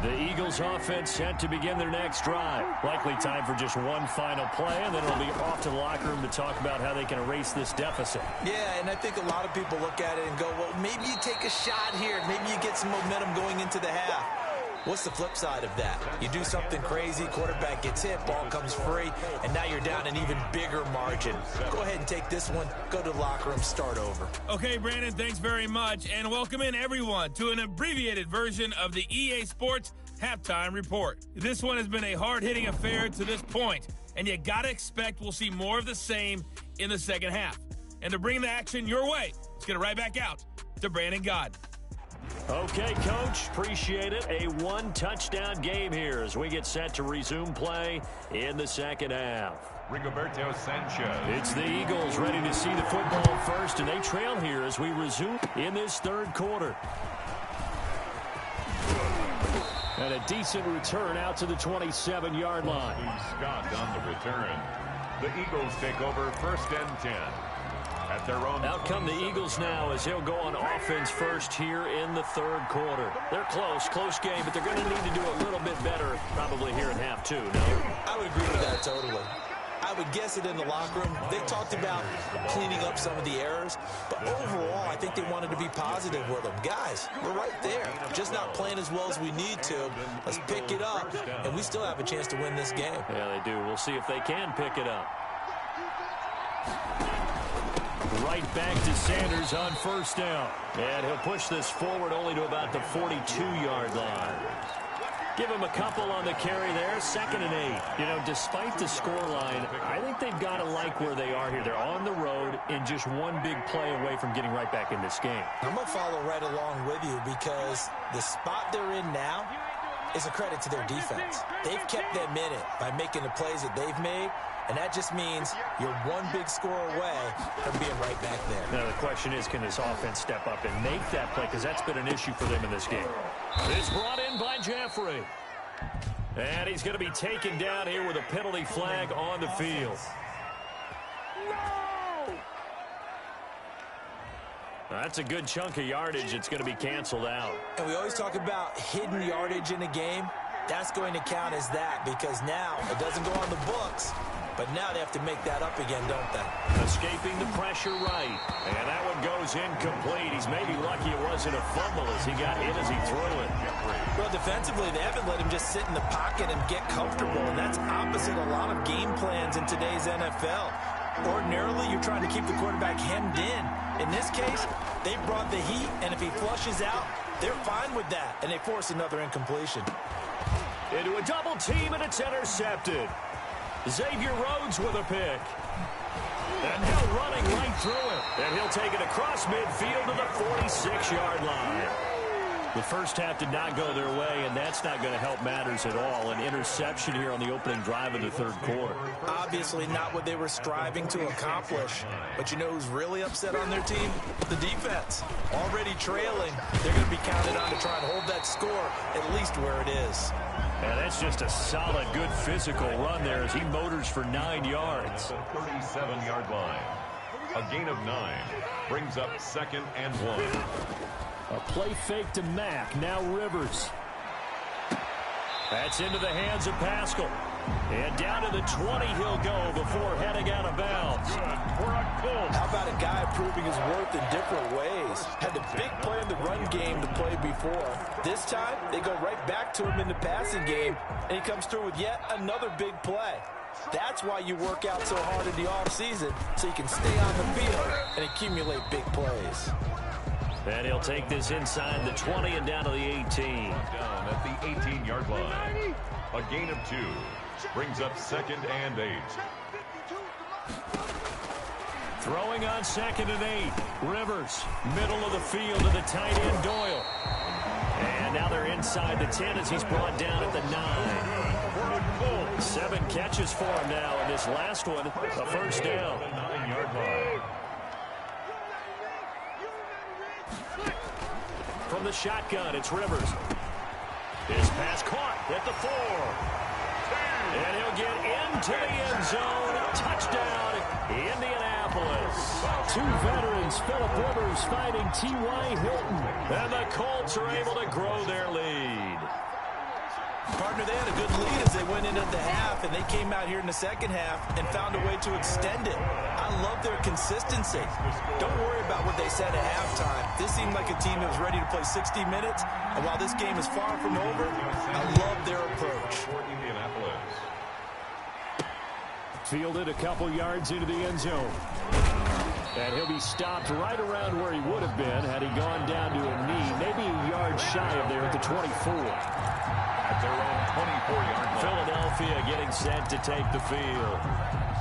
The Eagles offense set to begin their next drive. Likely time for just one final play, and then it'll be off to the locker room to talk about how they can erase this deficit. Yeah, and I think a lot of people look at it and go, well, maybe you take a shot here. Maybe you get some momentum going into the half. What's the flip side of that? You do something crazy, quarterback gets hit, ball comes free, and now you're down an even bigger margin. Go ahead and take this one, go to the locker room, start over. Okay, Brandon, thanks very much, and welcome in everyone to an abbreviated version of the EA Sports Halftime Report. This one has been a hard-hitting affair to this point, and you gotta expect we'll see more of the same in the second half. And to bring the action your way, let's get it right back out to Brandon Gaudin. Okay, Coach, appreciate it. A one-touchdown game here as we get set to resume play in the second half. Rigoberto Sanchez. It's the Eagles ready to see the football first, and they trail here as we resume in this third quarter. And a decent return out to the 27-yard line. Scott on the return. The Eagles take over first and 10. At their own. Out come the Eagles now as they'll go on offense first here in the third quarter. They're close game, but they're going to need to do a little bit better probably here in half two, no? I would agree with that totally. I would guess it in the locker room. They talked about cleaning up some of the errors, but overall, I think they wanted to be positive with them. Guys, we're right there. Just not playing as well as we need to. Let's pick it up, and we still have a chance to win this game. Yeah, they do. We'll see if they can pick it up. Right back to Sanders on first down. And he'll push this forward only to about the 42-yard line. Give him a couple on the carry there, 2nd and 8. You know, despite the scoreline, I think they've got to like where they are here. They're on the road and just one big play away from getting right back in this game. I'm going to follow right along with you because the spot they're in now is a credit to their defense. They've kept them in it by making the plays that they've made, and that just means you're one big score away from being right back there. Now, the question is, can this offense step up and make that play? Because that's been an issue for them in this game. It's brought in by Jeffrey. And he's going to be taken down here with a penalty flag on the field. That's a good chunk of yardage. It's going to be canceled out. And we always talk about hidden yardage in a game. That's going to count as that because now it doesn't go on the books, but now they have to make that up again, don't they? Escaping the pressure right. And that one goes incomplete. He's maybe lucky it wasn't a fumble as he got hit as he threw it. Well, defensively, they haven't let him just sit in the pocket and get comfortable, and that's opposite a lot of game plans in today's NFL. Ordinarily, you're trying to keep the quarterback hemmed in. In this case, they brought the heat, and if he flushes out, they're fine with that, and they force another incompletion. Into a double team, and it's intercepted. Xavier Rhodes with a pick. And now running right through it. And he'll take it across midfield to the 46-yard line. The first half did not go their way, and that's not going to help matters at all. An interception here on the opening drive of the third quarter. Obviously not what they were striving to accomplish. But you know who's really upset on their team? The defense. Already trailing. They're going to be counted on to try and hold that score at least where it is. And that's just a solid, good physical run there as he motors for 9 yards. The 37-yard line. A gain of 9 brings up 2nd and 1. A play fake to Mack. Now Rivers. That's into the hands of Pascal. And down to the 20 he'll go before heading out of bounds. How about a guy proving his worth in different ways? Had the big play in the run game to play before. This time, they go right back to him in the passing game, and he comes through with yet another big play. That's why you work out so hard in the offseason, so you can stay on the field and accumulate big plays. And he'll take this inside the 20 and down to the 18. Down at the 18-yard line. A gain of 2 brings up 2nd and 8. Throwing on 2nd and 8. Rivers, middle of the field to the tight end Doyle. And now they're inside the 10 as he's brought down at the 9. 7 catches for him now, and this last one, a first down. 9-yard line. From the shotgun, it's Rivers. His pass caught at the 4. And he'll get into the end zone. Touchdown, Indianapolis. 2 veterans, Phillip Rivers fighting T.Y. Hilton. And the Colts are able to grow their lead. Partner, they had a good lead as they went into the half, and they came out here in the second half and found a way to extend it. I love their consistency. Don't worry about what they said at halftime. This seemed like a team that was ready to play 60 minutes, and while this game is far from over, I love their approach. Fielded a couple yards into the end zone. And he'll be stopped right around where he would have been had he gone down to a knee, maybe a yard shy of there at the 24. At their own 24-yard line. Philadelphia getting set to take the field.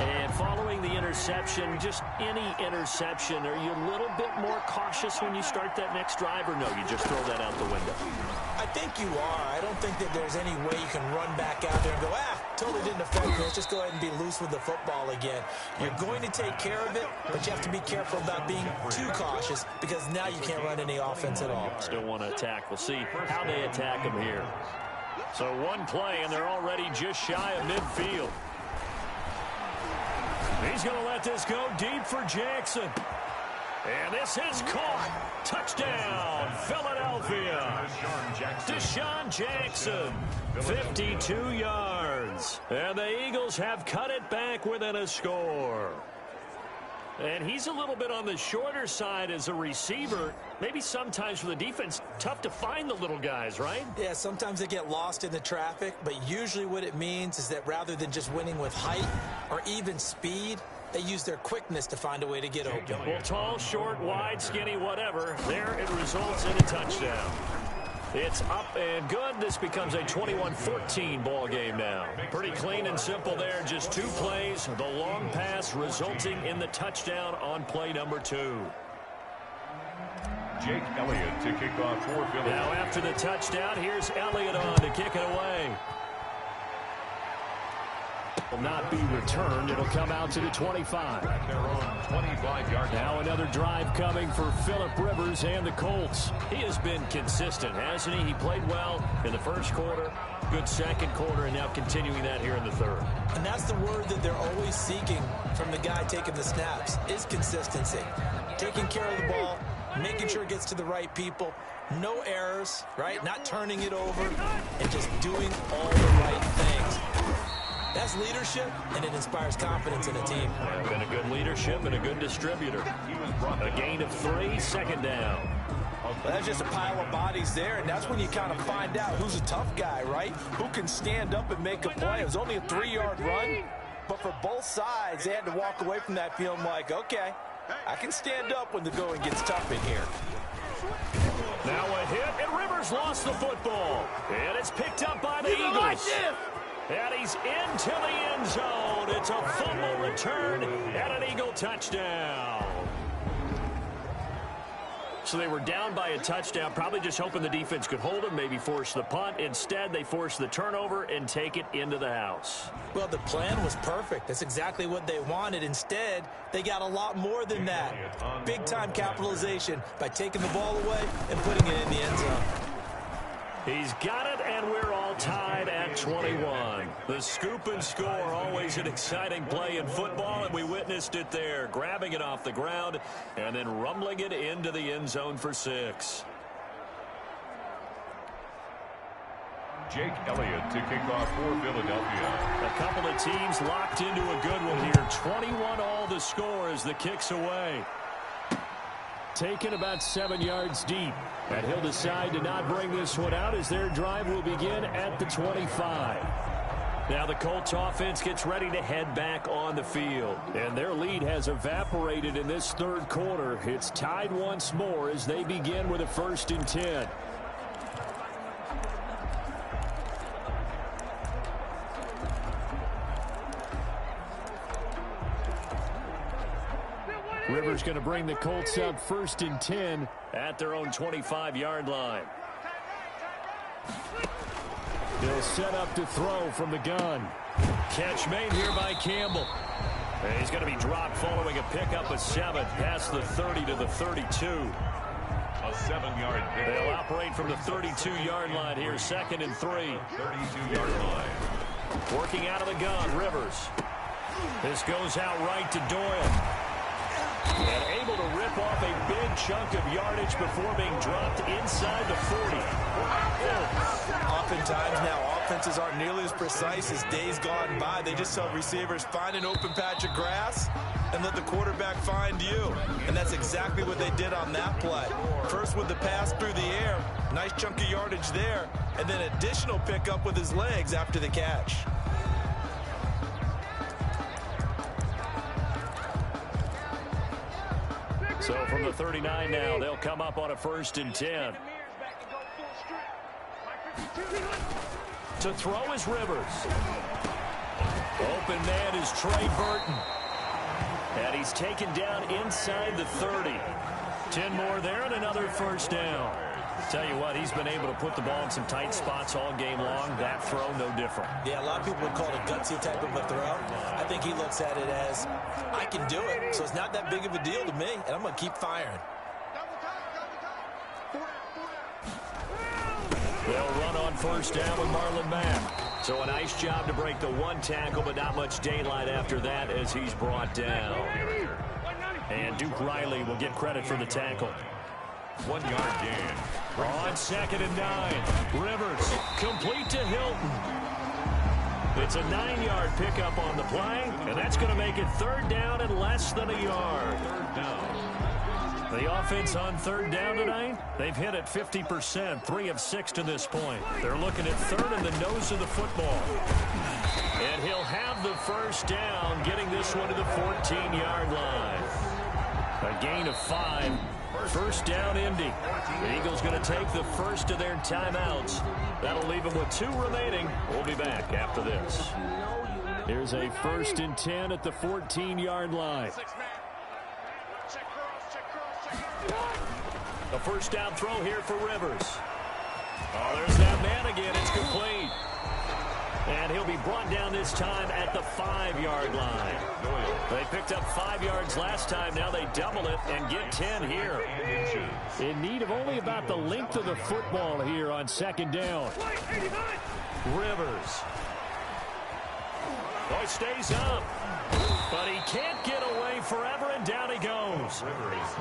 And following the interception, just any interception, are you a little bit more cautious when you start that next drive, or no, you just throw that out the window? I think you are. I don't think that there's any way you can run back out there and go, totally didn't affect me. Let's just go ahead and be loose with the football again. You're going to take care of it, but you have to be careful about being too cautious because now you can't run any offense at all. Still want to attack. We'll see how they attack him here. So one play, and they're already just shy of midfield. He's going to let this go deep for Jackson. And this is caught. Touchdown, Philadelphia. Deshaun Jackson, 52 yards. And the Eagles have cut it back within a score. And he's a little bit on the shorter side as a receiver. Maybe sometimes for the defense, tough to find the little guys, right? Yeah, sometimes they get lost in the traffic, but usually what it means is that rather than just winning with height or even speed, they use their quickness to find a way to get open. Well, tall, short, wide, skinny, whatever. There it results in a touchdown. It's up and good. This becomes a 21-14 ball game now. Pretty clean and simple there. Just two plays. The long pass resulting in the touchdown on play number 2. Jake Elliott to kick off for Philly. Now after the touchdown, here's Elliott on to kick it away. Will not be returned. It'll come out to the 25. At their own 25-yard line. Now another drive coming for Phillip Rivers and the Colts. He has been consistent, hasn't he? He played well in the first quarter, good second quarter, and now continuing that here in the third. And that's the word that they're always seeking from the guy taking the snaps, is consistency. Taking care of the ball, making sure it gets to the right people, no errors, right? Not turning it over, and just doing all the right things. That's leadership, and it inspires confidence in a team. Been a good leadership and a good distributor. A gain of 3, second down. Well, that's just a pile of bodies there, and that's when you kind of find out who's a tough guy, right? Who can stand up and make a play. It was only a 3-yard run, but for both sides, they had to walk away from that feeling like, okay, I can stand up when the going gets tough in here. Now a hit, and Rivers lost the football. And it's picked up by the Eagles. And he's into the end zone. It's a fumble return and an Eagle touchdown. So they were down by a touchdown, probably just hoping the defense could hold them, maybe force the punt. Instead, they force the turnover and take it into the house. Well, the plan was perfect. That's exactly what they wanted. Instead, they got a lot more than that. Big-time capitalization by taking the ball away and putting it in the end zone. He's got it, and we're all tied at 21. The scoop and score, always an exciting play in football, and we witnessed it there, grabbing it off the ground and then rumbling it into the end zone for 6. Jake Elliott to kick off for Philadelphia. A couple of teams locked into a good one here. 21 all the score as the kick's away. Taken about 7 yards deep. And he'll decide to not bring this one out as their drive will begin at the 25. Now the Colts offense gets ready to head back on the field. And their lead has evaporated in this third quarter. It's tied once more as they begin with a 1st and 10. Rivers going to bring the Colts out 1st and 10 at their own 25-yard line. He'll set up to throw from the gun. Catch made here by Campbell. And he's going to be dropped following a pickup of 7 past the 30 to the 32. A 7-yard pick. They'll operate from the 32-yard line here, 2nd and 3. 32-yard line. Working out of the gun, Rivers. This goes out right to Doyle. And able to rip off a big chunk of yardage before being dropped inside the 40. Oftentimes now, offenses aren't nearly as precise as days gone by. They just tell receivers, find an open patch of grass and let the quarterback find you. And that's exactly what they did on that play. First with the pass through the air, nice chunk of yardage there, and then additional pickup with his legs after the catch. So from the 39 now, they'll come up on a 1st and 10. To throw is Rivers. Open man is Trey Burton. And he's taken down inside the 30. 10 more there and another first down. Tell you what, he's been able to put the ball in some tight spots all game long. That throw, no different. Yeah, a lot of people would call it a gutsy type of a throw. I think he looks at it as, I can do it, so it's not that big of a deal to me, and I'm going to keep firing. They'll run on first down with Marlon Mack. So a nice job to break the one tackle, but not much daylight after that as he's brought down. And Duke Riley will get credit for the tackle. 1 yard gain. On 2nd and 9. Rivers complete to Hilton. It's a 9-yard pickup on the play, and that's going to make it 3rd down and less than a yard. 3rd down. The offense on 3rd down tonight, they've hit it 50%, 3 of 6 to this point. They're looking at 3rd in the nose of the football. And he'll have the first down, getting this one to the 14-yard line. A gain of 5. First down, Indy. The Eagles going to take the first of their timeouts. That'll leave them with 2 remaining. We'll be back after this. Here's a 1st and 10 at the 14-yard line. The first down throw here for Rivers. Oh, there's that man again. It's complete. And he'll be brought down this time at the 5-yard line. They picked up 5 yards last time. Now they double it and get 10 here. In need of only about the length of the football here on 2nd down. Rivers. Oh, he stays up. But he can't get away forever, and down he goes.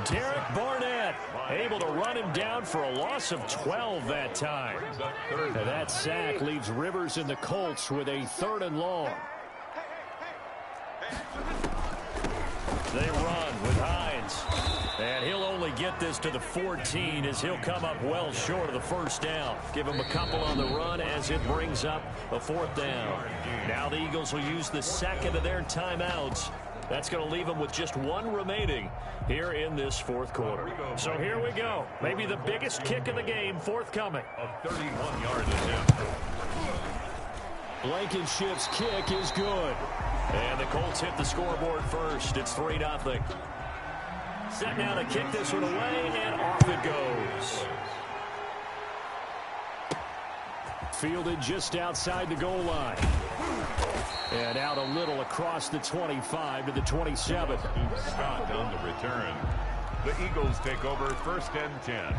Derek Barnett able to run him down for a loss of 12 that time. And that sack leaves Rivers and the Colts with a 3rd and long. They run with Hines. And he'll only get this to the 14 as he'll come up well short of the first down. Give him a couple on the run as it brings up a 4th down. Now the Eagles will use the 2nd of their timeouts. That's going to leave them with just 1 remaining here in this 4th quarter. So here we go. Maybe the biggest kick of the game forthcoming. A 31-yard attempt. Blankenship's kick is good. And the Colts hit the scoreboard first. It's 3-0. Set now to kick this one away, and off it goes. Fielded just outside the goal line. And out a little across the 25 to the 27. Scott on the return. The Eagles take over 1st and 10.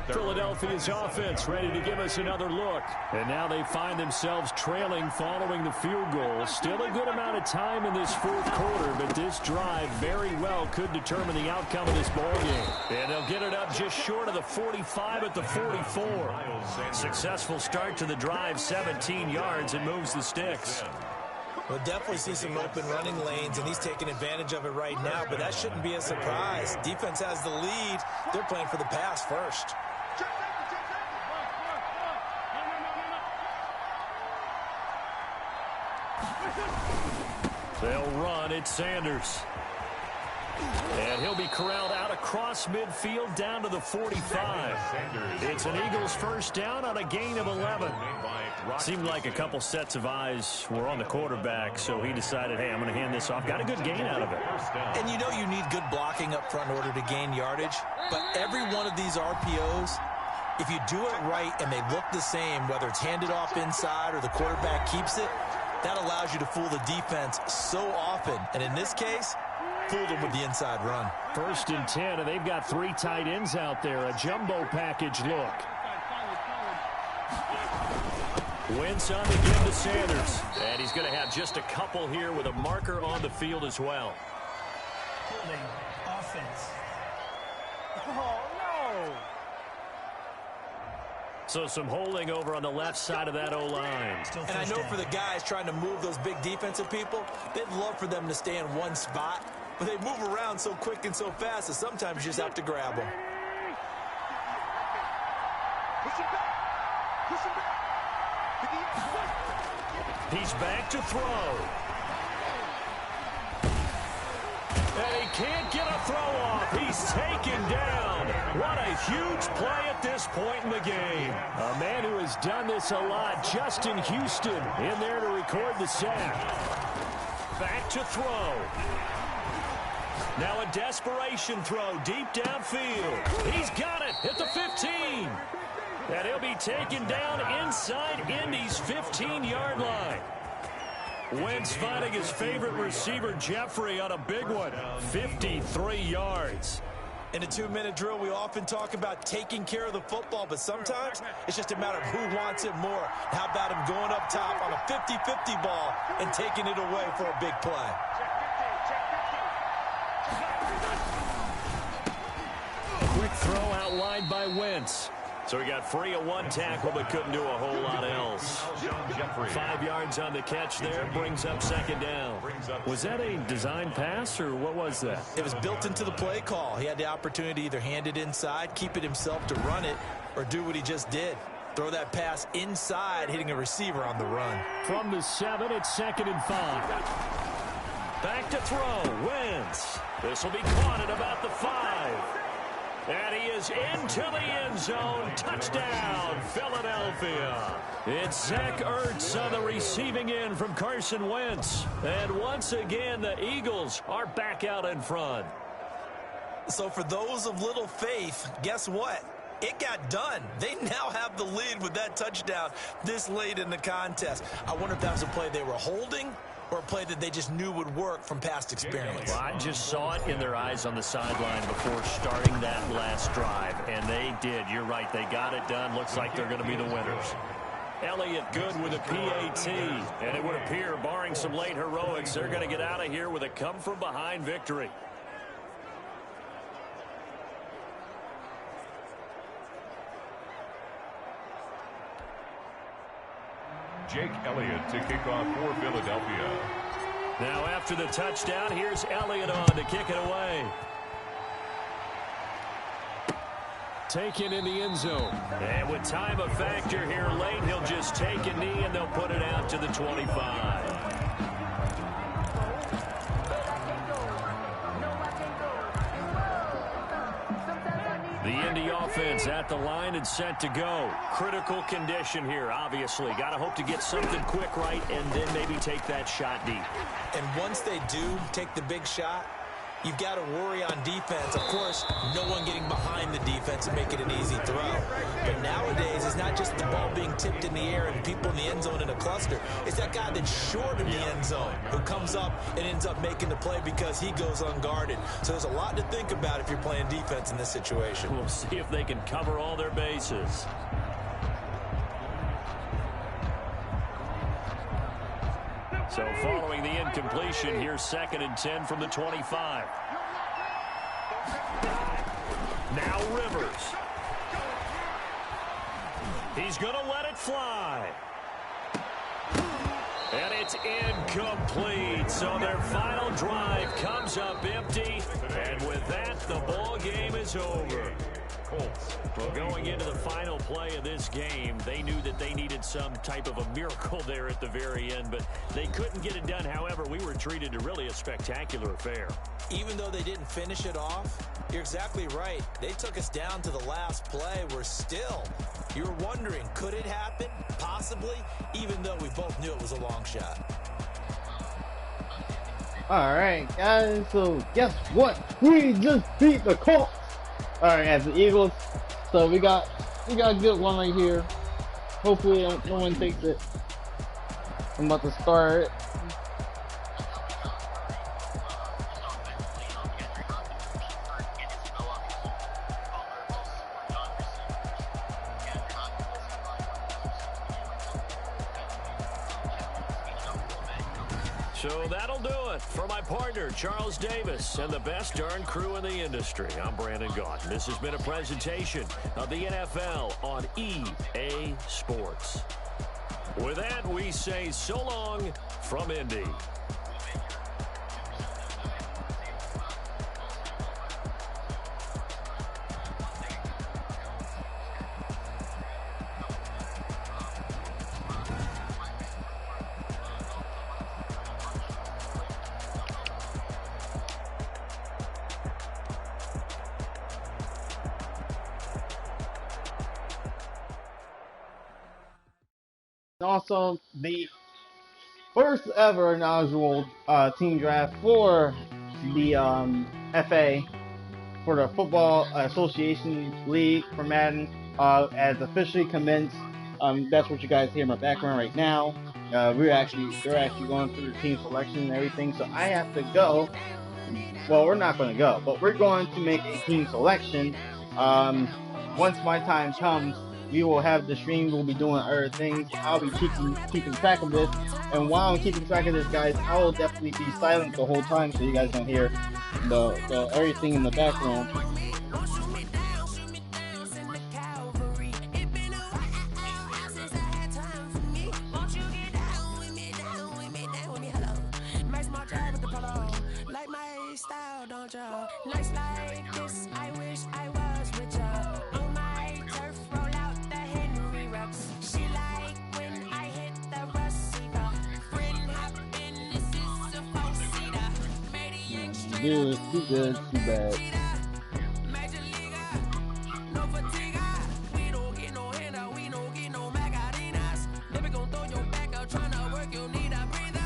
Philadelphia's offense ready to give us another look. And now they find themselves trailing following the field goal. Still a good amount of time in this 4th quarter, but this drive very well could determine the outcome of this ballgame. And they'll get it up just short of the 45 at the 44. Successful start to the drive, 17 yards, and moves the sticks. We'll definitely see some open running lanes, and he's taking advantage of it right now, but that shouldn't be a surprise. Defense has the lead. They're playing for the pass first. They'll run. It's Sanders. And he'll be corralled out across midfield down to the 45. It's an Eagles first down on a gain of 11. Seemed like a couple sets of eyes were on the quarterback, so he decided, hey, I'm going to hand this off. Got a good gain out of it. And you know you need good blocking up front in order to gain yardage, but every one of these RPOs, if you do it right and they look the same, whether it's handed off inside or the quarterback keeps it, that allows you to fool the defense so often. And in this case, fooled them with the inside run. 1st and 10, and they've got 3 tight ends out there. A jumbo package look. Wentz on the give to Sanders. And he's going to have just a couple here with a marker on the field as well. Holding offense. Oh, no. So some holding over on the left side of that O-line. And I know for the guys trying to move those big defensive people, they'd love for them to stay in one spot. But they move around so quick and so fast that sometimes you just have to grab them. He's back to throw. And he can't get a throw off. He's taken down. What a huge play at this point in the game. A man who has done this a lot, Justin Houston, in there to record the sack. Back to throw. Now a desperation throw deep downfield. He's got it at the 15. And he'll be taken down inside Indy's 15-yard line. Wentz finding his favorite receiver, Jeffrey, on a big one. 53 yards. In a 2-minute drill, we often talk about taking care of the football, but sometimes it's just a matter of who wants it more. How about him going up top on a 50-50 ball and taking it away for a big play? Quick throw outlined by Wentz. So he got free of one tackle, but couldn't do a whole lot else. 5 yards on the catch there, brings up second down. Was that a design pass, or what was that? It was built into the play call. He had the opportunity to either hand it inside, keep it himself to run it, or do what he just did. Throw that pass inside, hitting a receiver on the run. From the 7, it's 2nd and 5. Back to throw, Wentz. This will be caught at about the 5. And he is into the end zone. Touchdown, Philadelphia. It's Zach Ertz on the receiving end from Carson Wentz. And once again, the Eagles are back out in front. So for those of little faith, guess what? It got done. They now have the lead with that touchdown this late in the contest. I wonder if that was a play they were holding or a play that they just knew would work from past experience. Well, I just saw it in their eyes on the sideline before starting that last drive, and they did. You're right. They got it done. Looks like they're going to be the winners. Elliott good with a PAT, and it would appear, barring some late heroics, they're going to get out of here with a come-from-behind victory. Jake Elliott to kick off for Philadelphia. Now after the touchdown, here's Elliott on to kick it away. Taken in the end zone. And with time a factor here late, he'll just take a knee and they'll put it out to the 25. The Indy offense at the line and set to go. Critical condition here, obviously. Got to hope to get something quick right and then maybe take that shot deep. And once they do take the big shot, you've got to worry on defense. Of course, no one getting behind the defense and make it an easy throw. But nowadays, it's not just the ball being tipped in the air and people in the end zone in a cluster. It's that guy that's short of the end zone who comes up and ends up making the play because he goes unguarded. So there's a lot to think about if you're playing defense in this situation. We'll see if they can cover all their bases. So following the incompletion, here's 2nd and 10 from the 25. Now Rivers. He's going to let it fly. And it's incomplete. So their final drive comes up empty. And with that, the ball game is over. Well, going into the final play of this game, they knew that they needed some type of a miracle there at the very end, but they couldn't get it done. However, we were treated to really a spectacular affair. Even though they didn't finish it off, you're exactly right. They took us down to the last play. We're still, you're wondering, could it happen? Possibly, even though we both knew it was a long shot. All right, guys. So guess what? We just beat the Colts. All right, as the Eagles. So we got a good one right here. Hopefully, no one takes it. I'm about to start. So that'll do it for my partner, Charles Davis, and the best darn crew in the industry. I'm Brandon Gaughan. This has been a presentation of the NFL on EA Sports. With that, we say so long from Indy. Also, the first ever inaugural team draft for the FA, for the Football Association League for Madden, has officially commenced. That's what you guys hear in my background right now. They're actually going through the team selection and everything. So I have to go. Well, we're not going to go, but we're going to make a team selection. Once my time comes, we will have the stream. We'll be doing other things. I'll be keeping track of this. And while I'm keeping track of this, guys, I will definitely be silent the whole time so you guys don't hear the everything in the background. Nights like this, I wish I was with ya. On my turf, roll out the Henry rocks. She like when I hit the receiver. Friend hop in, this is a four-seater. Good, too good, too bad. Major leaguer, no fatigue. We don't get no handout, we don't get no Macarinas. Never gon' throw your back out, tryna work, you need a breather.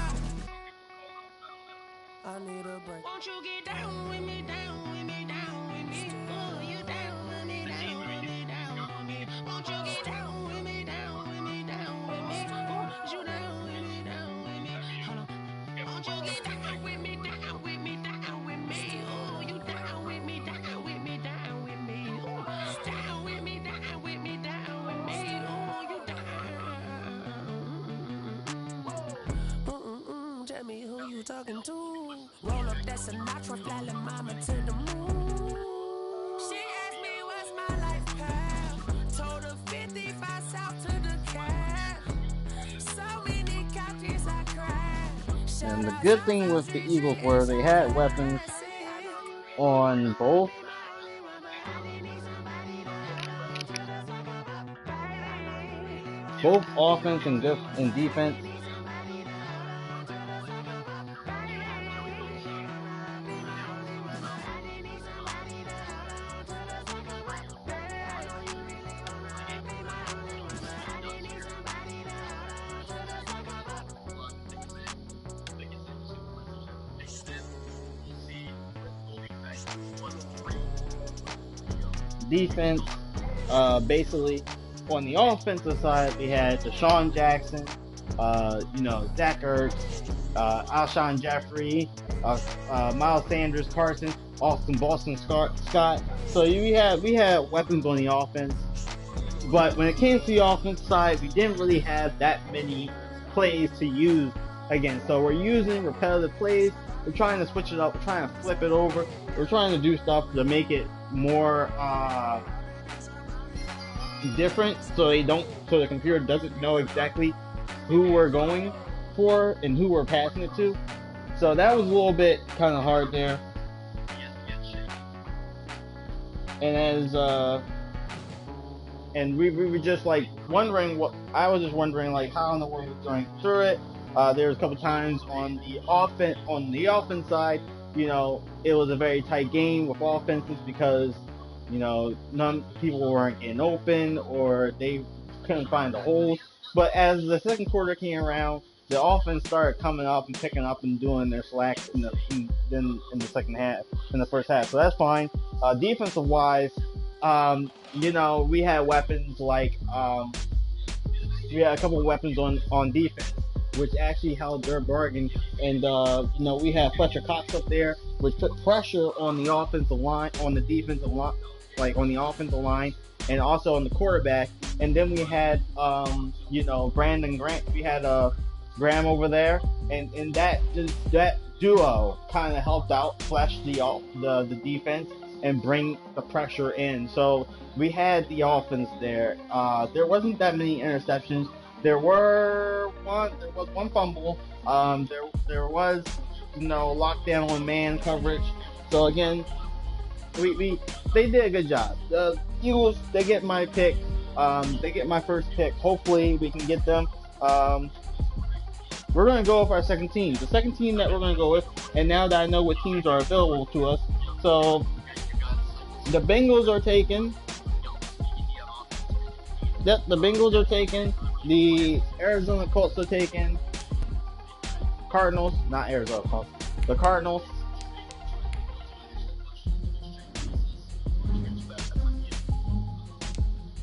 I need a break. Won't you get down with me, down with me, down with me? Oh, you down with me, down with me, down with me? Won't you get down with me, down with me, down with me? Oh, you down with me, down with me? Hold on. Won't you get down with me, down with me, down with me? Oh, you down with me, down with me, down with me? Oh, down with me, down with me, down with me? Oh, you down. Tell me who you talking to. Roll up that Sinatra, fly la mama to the moon. She asked me what's my life path. Told her 55 south to the cab. So many couches I cried. And the good thing with the Eagles were they had weapons on both offense and defense. Defense, basically, on the offensive side, we had Deshaun Jackson, Zach Ertz, Alshon Jeffrey, Miles Sanders, Carson, Boston Scott. So we had weapons on the offense, but when it came to the offense side, we didn't really have that many plays to use again. So we're using repetitive plays. We're trying to switch it up. We're trying to flip it over. We're trying to do stuff to make it more different, so the computer doesn't know exactly who we're going for and who we're passing it to. So that was a little bit kind of hard there. And we were just like wondering I was just wondering like how in the world we're going through it. There was a couple times on the offense side, it was a very tight game with offenses because, people weren't getting open or they couldn't find the holes. But as the second quarter came around, the offense started coming up and picking up and doing their slacks in the second half, in the first half. So that's fine. Defensive wise, we had weapons like we had a couple of weapons on defense, which actually held their bargain. And we had Fletcher Cox up there, which put pressure on the offensive line, on the defensive line, like on the offensive line, and also on the quarterback. And then we had Brandon Grant. We had Graham over there, and that duo kind of helped out flesh the defense and bring the pressure in. So we had the offense there. There wasn't that many interceptions. There was one fumble. There was lockdown on man coverage. So again, they did a good job. The Eagles, they get my pick. They get my first pick. Hopefully we can get them. We're going to go with our second team. The second team that we're going to go with, and now that I know what teams are available to us, so the Bengals are taken. Yep, the Bengals are taken. The Arizona Colts are taking Cardinals, not Arizona Colts. The Cardinals.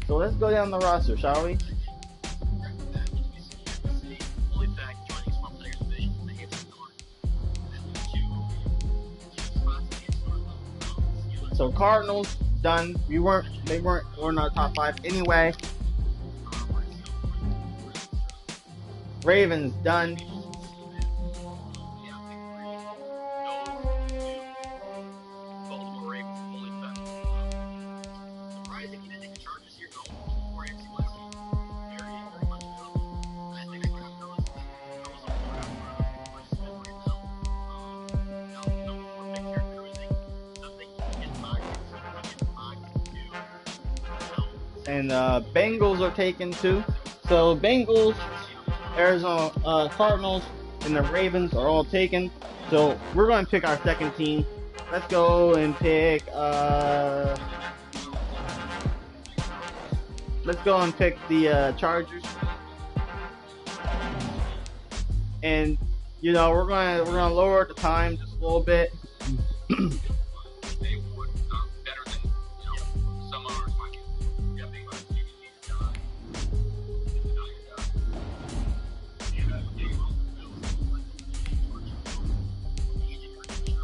So let's go down the roster, shall we? So Cardinals done. They weren't in our top 5 anyway. Ravens done. And Bengals are taken too. So Bengals, Arizona Cardinals, and the Ravens are all taken. So we're going to pick our second team. Let's go and pick. Let's go and pick the Chargers. And you know we're gonna lower the time just a little bit.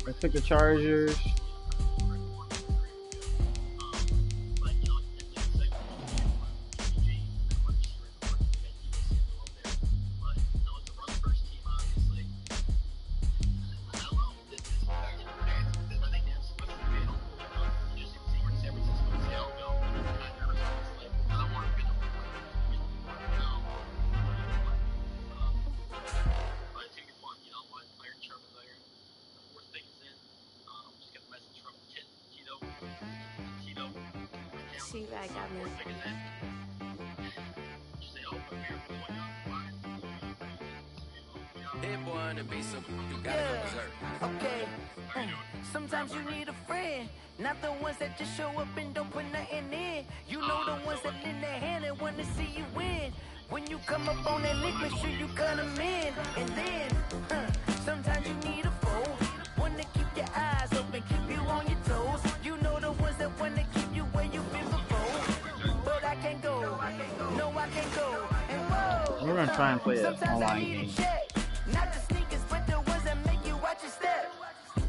Let's pick the Chargers. Okay. Sometimes you need a friend, not the ones that just show up and don't put nothing in. You know the ones that lend their hand and want to see you win. When you come up on that lick, make sure you cut them in. And then, sometimes you need a foe, one to keep your eyes open, keep you on your toes. You know the ones that want to keep you where you've been before. But I can't go, no I can't go. And whoa, We're gonna try and play an sometimes I online need game. a check, not the sneakers, but the ones that make you watch your step.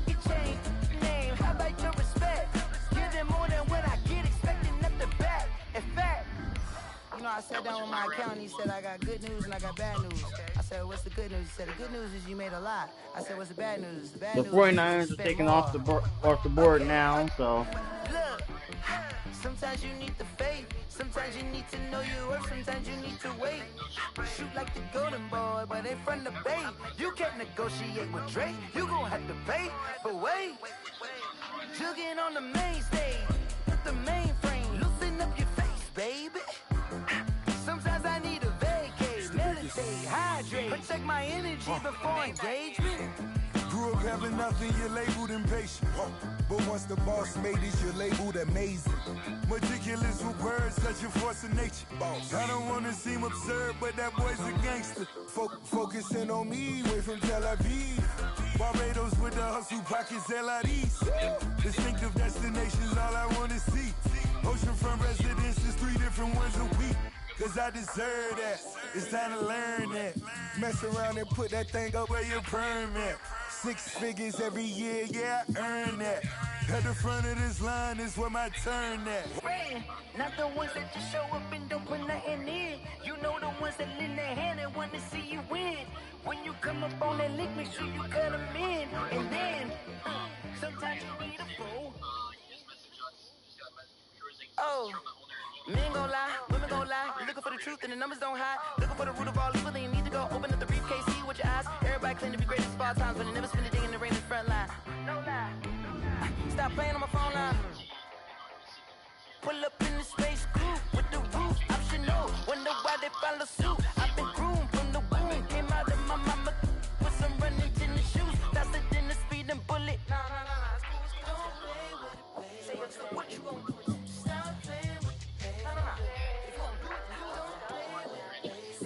You change name, how about your respect? Give them more than what I get, expecting up the back. In fact, you know, I sat down with my accountant, he said I got good news and I got bad news. I said, what's the good news? He said, the good news is you made a lot. I said, what's the bad news? The bad The news 49ers is you are spent taking more. off the board now, so Look, sometimes you need the faith, sometimes you need to know your worth, sometimes you need to wait. Shoot like the golden boy, but they from the bay. You can't negotiate with Drake, you gon' have to pay. But wait, jugging on the main stage, put the mainframe, loosen up your face, baby. Sometimes I need a vacate, meditate, hydrate, protect my energy before engagement. Grew up having nothing, you're labeled impatient. But once the boss made it, you're labeled amazing. Meticulous with words, such a force of nature. I don't wanna seem absurd, but that boy's a gangster. Focusing on me, way from Tel Aviv. Barbados with the hustle pockets, LIDs. Distinctive destinations, all I wanna see. Oceanfront residences, 3 different ones a week. Cause I deserve that, it's time to learn that. Mess around and put that thing up where your permit. 6 figures every year, yeah, I earn that. At the front of this line is where my turn at. Friend, not the ones that just show up and don't put nothing in. You know the ones that lend their hand and want to see you win. When you come up on that lick, make sure you cut them in. And then, sometimes you need a fool. Oh, men gon' lie, women gon' lie. You're looking for the truth and the numbers don't hide. Looking for the root of all evil, then you need to go open up the briefcase, see with your eyes. Everybody claim to be greatest of all times, but they never spend a day in the rain in the front line. No lie. Stop playing on my phone line. Pull up in the space coupe with the roof optional. Wonder why they follow suit. I've been groomed from the womb. Came out of my mama with some running tennis shoes. Faster than the speeding bullet. Nah. Don't play with it, baby. What you gon' do? Stop playing with it. Nah. If you gon' do it, don't play with it.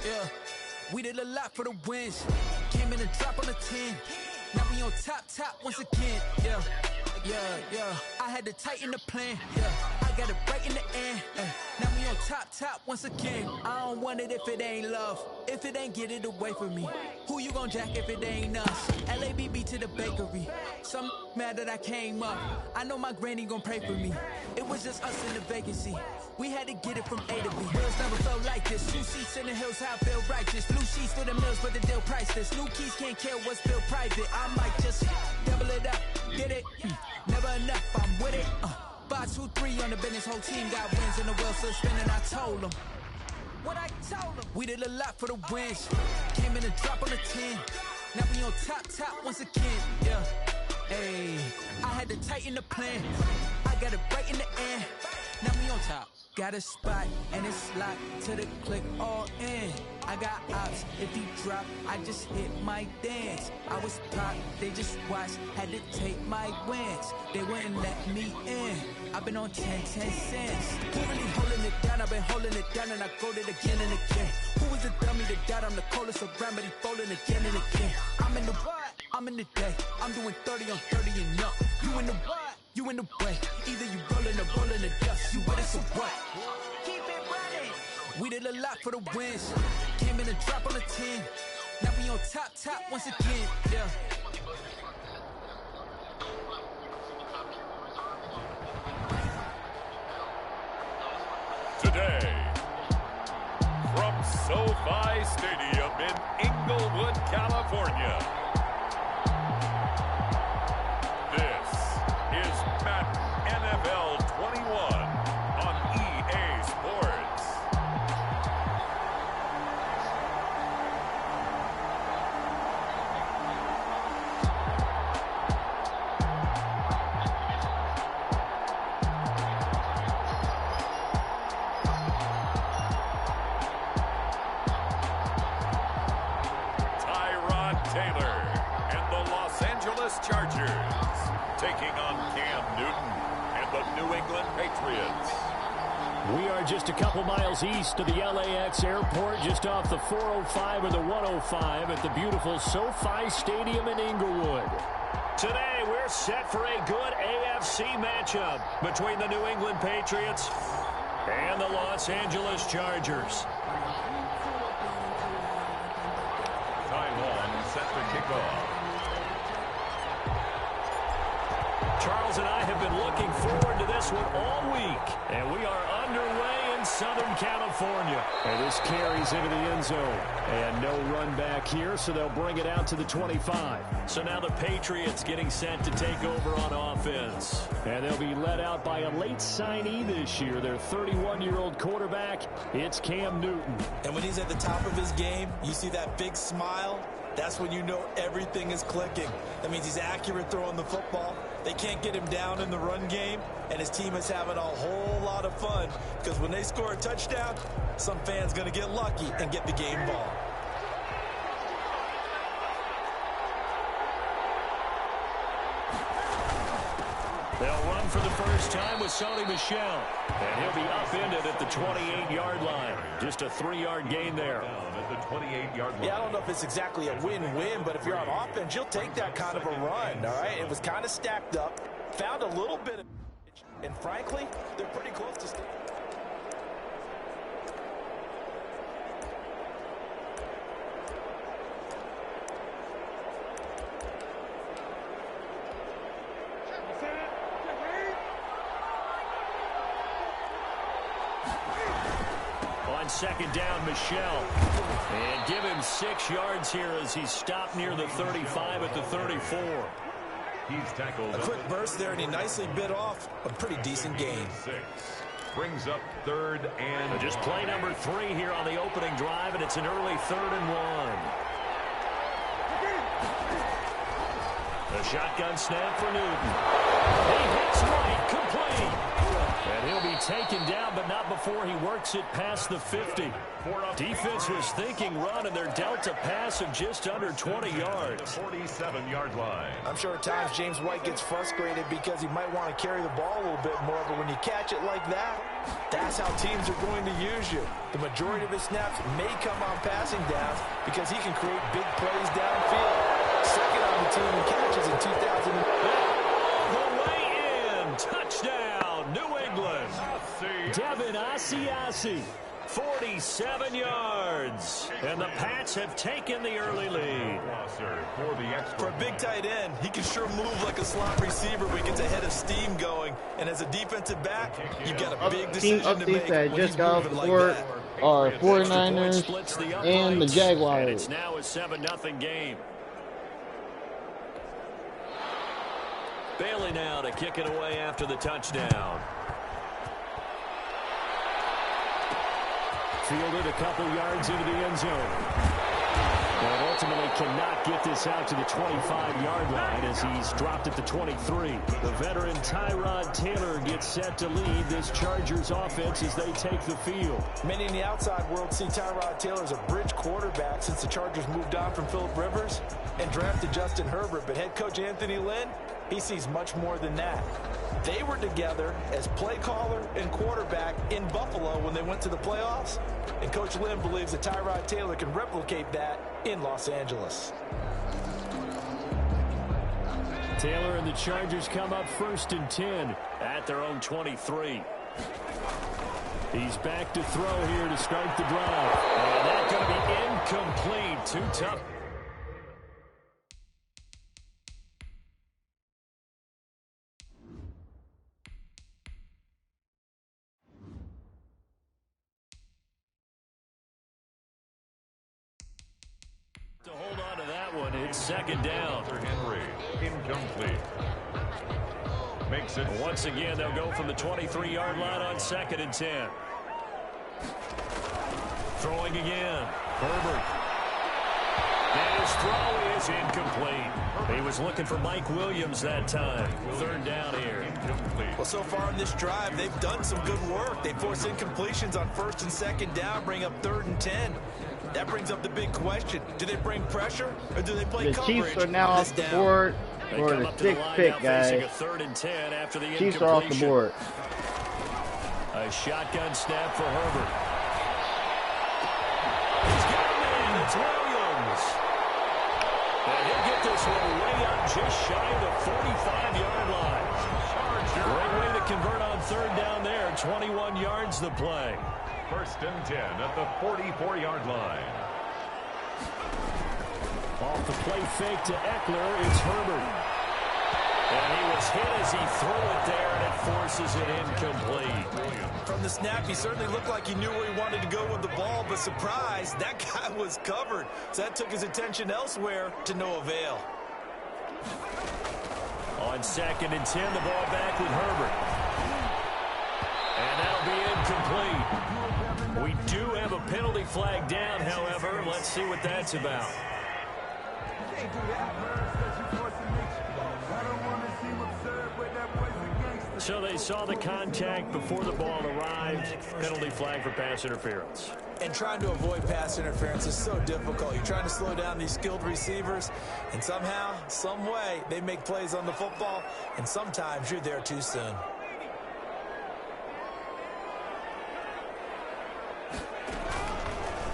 Yeah, we did a lot for the wins. Came in and drop on the 10. Now we on top once again. Yeah. I had to tighten the plan. Yeah, I got it right in the end. Now we on top once again. I don't want it if it ain't love. If it ain't, get it away from me. Who you gon' jack if it ain't us? LABB to the bakery. Some mad that I came up. I know my granny gon' pray for me. It was just us in the vacancy. We had to get it from A to B. Bills never felt like this. Two seats in the hills, how I feel righteous. Blue sheets for the mills, but the deal priceless. New keys can't care what's built private. I might just double it up, get it. Never enough, I'm with it. 5, 2, 3 on the business. Whole team got wins and the wheel still spinning. I told them what I told them. We did a lot for the wins. Came in and drop on the 10. Now we on top once again. Yeah, hey, I had to tighten the plan. I got it right in the end. Now we on top. Got a spot and it's locked to the click all in. I got ops, if he drop, I just hit my dance. I was pop, they just watched, had to take my wins. They wouldn't let me in. I've been on 10 cents. Who really holding it down? I've been holding it down and I go it again and again. Who was the dummy that doubt? I'm the coldest around, but he folding again and again. I'm in the what? I'm in the day. I'm doing 30 on 30 and up. You in the what? You in the way. Either you rolling or rolling the dust. You with us or what? Keep it running. We did a lot for the wins. Came in and drop on the 10. Now we on top once again. Yeah. Today, from SoFi Stadium in Inglewood, California, this is Madden NFL 21 on EA Sports. Taylor and the Los Angeles Chargers taking on Cam Newton and the New England Patriots. We are just a couple miles east of the LAX airport, just off the 405 or the 105 at the beautiful SoFi Stadium in Inglewood. Today, we're set for a good AFC matchup between the New England Patriots and the Los Angeles Chargers. Set to kick off. Charles and I have been looking forward to this one all week, and we are underway in Southern California. And this carries into the end zone. And no run back here, so they'll bring it out to the 25. So now the Patriots getting set to take over on offense. And they'll be led out by a late signee this year, their 31-year-old quarterback. It's Cam Newton. And when he's at the top of his game, you see that big smile. That's when you know everything is clicking. That means he's accurate throwing the football. They can't get him down in the run game, and his team is having a whole lot of fun because when they score a touchdown, some fan's going to get lucky and get the game ball. They'll run for the first time with Sony Michel. And he'll be upended at the 28-yard line. Just a 3-yard gain there. At the 28-yard line. Yeah, I don't know if it's exactly a win-win, but if you're on offense, you'll take that kind of a run, all right? It was kind of stacked up, found a little bit of, and frankly, they're pretty close to staying. Second down, Michel. And give him 6 yards here as he stopped near the 35 at the 34. He's tackled. A quick burst there, and he nicely bit off a pretty decent gain. 6 brings up 3rd and just play number 3 here on the opening drive, and it's an early 3rd and 1. A shotgun snap for Newton. He hits right, complete. And he'll be taken down but not before he works it past the 50. Defense was thinking run, and they're dealt a pass of just under 20 yards. 47-yard line. I'm sure at times James White gets frustrated because he might want to carry the ball a little bit more, but when you catch it like that, that's how teams are going to use you. The majority of his snaps may come on passing downs because he can create big plays downfield. Second on the team in catches in 2000. The way in. Touchdown, New England. Devin Asiasi. 47 yards. And the Pats have taken the early lead. For a big tight end, he can sure move like a slot receiver when he gets a head of steam going. And as a defensive back, you've got a big decision to make that when just he's got moving like for that. are 49ers and the Jaguars. And it's now a 7-0 game. Bailey now to kick it away after the touchdown. Fielded a couple yards into the end zone. But ultimately cannot get this out to the 25-yard line as he's dropped at the 23. The veteran Tyrod Taylor gets set to lead this Chargers offense as they take the field. Many in the outside world see Tyrod Taylor as a bridge quarterback since the Chargers moved on from Phillip Rivers and drafted Justin Herbert. But head coach Anthony Lynn, he sees much more than that. They were together as play caller and quarterback in Buffalo when they went to the playoffs. And Coach Lynn believes that Tyrod Taylor can replicate that in Los Angeles. Taylor and the Chargers come up 1st and 10 at their own 23. He's back to throw here to start the drive. And that's going to be incomplete. Too tough. To hold on to that one, it's 2nd down. Henry, incomplete. Makes it. Once again, they'll go from the 23-yard line on 2nd and 10. Throwing again. Herbert. And his throw is incomplete. He was looking for Mike Williams that time. 3rd down here. Well, so far in this drive, they've done some good work. They force incompletions on 1st and 2nd down, bring up 3rd and 10. That brings up the big question. Do they bring pressure or do they play coverage? The Chiefs are now off the board for the 6th pick, guys. 3rd and 10 after the Chiefs are off the board. A shotgun snap for Herbert. He's got a man. It's Williams. And he'll get this one way up just shy of the 45-yard line. Great way to convert on 3rd down there. 21 yards the play. 1st and 10 at the 44-yard line. Off the play fake to Eckler, it's Herbert. And he was hit as he threw it there, and it forces it incomplete. From the snap, he certainly looked like he knew where he wanted to go with the ball, but surprise, that guy was covered. So that took his attention elsewhere to no avail. On 2nd and 10, the ball back with Herbert. And that'll be incomplete. We do have a penalty flag down, however. Let's see what that's about. So they saw the contact before the ball arrived. Penalty flag for pass interference. And trying to avoid pass interference is so difficult. You're trying to slow down these skilled receivers, and somehow, some way, they make plays on the football, and sometimes you're there too soon.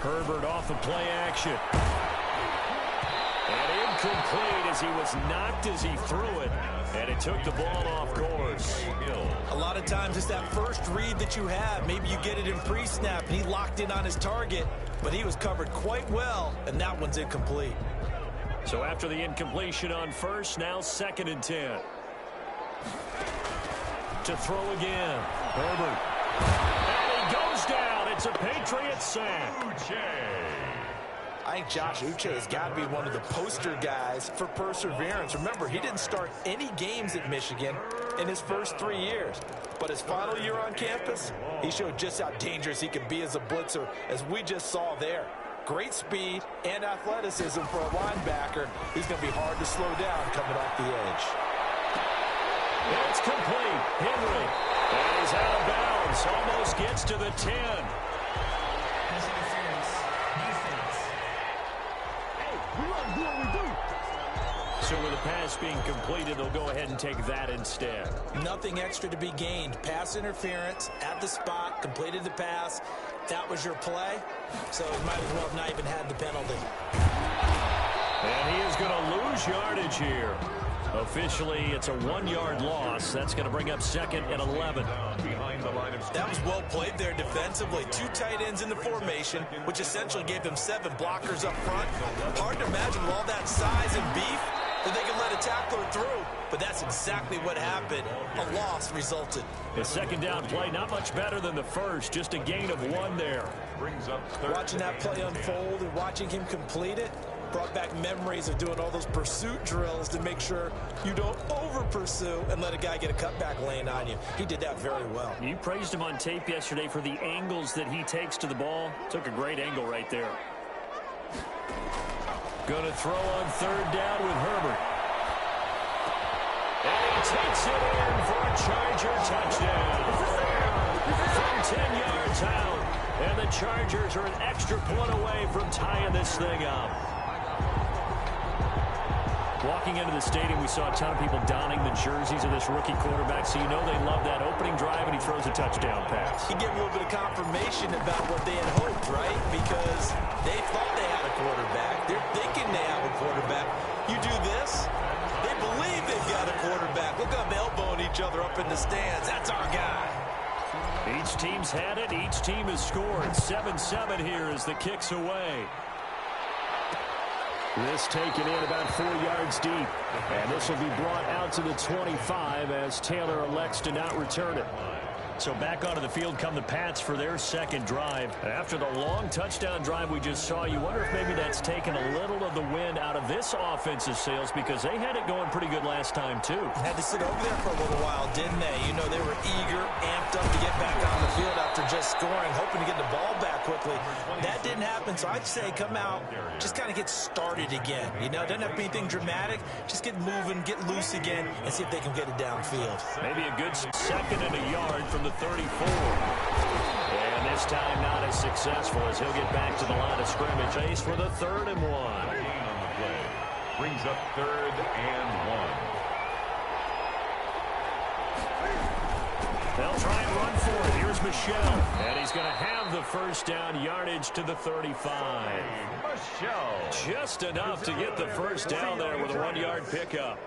Herbert off the play action. And incomplete as he was knocked as he threw it. And it took the ball off course. A lot of times it's that first read that you have. Maybe you get it in pre-snap and he locked in on his target, but he was covered quite well, and that one's incomplete. So after the incompletion on 1st, now 2nd and 10. To throw again. Herbert. And he goes down. It's a Patriot sack. I think Josh Uche has got to be one of the poster guys for perseverance. Remember, he didn't start any games at Michigan in his first 3 years. But his final year on campus, he showed just how dangerous he can be as a blitzer, as we just saw there. Great speed and athleticism for a linebacker. He's going to be hard to slow down coming off the edge. It's complete. Henry is out of bounds. downs. Almost gets to the 10. So with the pass being completed, they'll go ahead and take that instead. Nothing extra to be gained. Pass interference at the spot, completed the pass. That was your play, so you might as well have not even had the penalty. And he is going to lose yardage here. Officially, it's a 1-yard loss. That's going to bring up 2nd and 11. That was well played there defensively. 2 tight ends in the formation, which essentially gave them 7 blockers up front. Hard to imagine with all that size and beef that they can let a tackler through. But that's exactly what happened. A loss resulted. The 2nd down play, not much better than the first. Just a gain of 1 there. Watching that play unfold and watching him complete it brought back memories of doing all those pursuit drills to make sure you don't over-pursue and let a guy get a cutback lane on you. He did that very well. You praised him on tape yesterday for the angles that he takes to the ball. Took a great angle right there. Going to throw on 3rd down with Herbert. And he takes it in for a Charger touchdown. From 10 yards out. And the Chargers are an extra point away from tying this thing up. Walking into the stadium, we saw a ton of people donning the jerseys of this rookie quarterback, so you know they love that opening drive, and he throws a touchdown pass. He gave a little bit of confirmation about what they had hoped, right? Because they thought they had a quarterback. They're thinking they have a quarterback. You do this, they believe they've got a quarterback. Look at them elbowing each other up in the stands. That's our guy. Each team's had it. Each team has scored. 7-7 here as the kick's away. This taken in about 4 yards deep. And this will be brought out to the 25 as Taylor elects to not return it. So back onto the field come the Pats for their 2nd drive. After the long touchdown drive we just saw, you wonder if maybe that's taken a little of the wind out of this offensive sails, because they had it going pretty good last time too. Had to sit over there for a little while, didn't they? You know, they were eager, amped up to get back on the field after just scoring, hoping to get the ball back quickly. That didn't happen, so I'd say come out, just kind of get started again. You know, it doesn't have to be anything dramatic. Just get moving, get loose again, and see if they can get it downfield. Maybe a good 2nd and a yard from the 34. And this time not as successful as he'll get back to the line of scrimmage. Ace for the 3rd and 1. On the play. Brings up 3rd and 1. They'll try and run for it. Here's Michelle. And he's going to have the 1st down, yardage to the 35. Michelle. Just enough to get the 1st down there with a 1-yard pickup.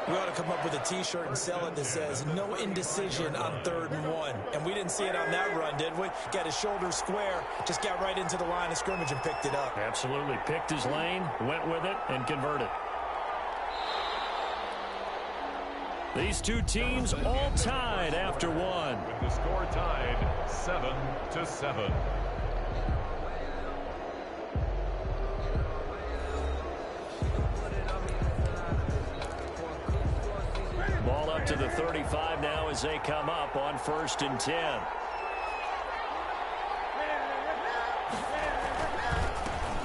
We ought to come up with a T-shirt and sell it that says no indecision on 3rd and 1. And we didn't see it on that run, did we? Got his shoulder square, just got right into the line of scrimmage and picked it up. Absolutely. Picked his lane, went with it, and converted. These two teams all tied after 1. With the score tied 7-7. Ball up to the 35 now as they come up on 1st and 10.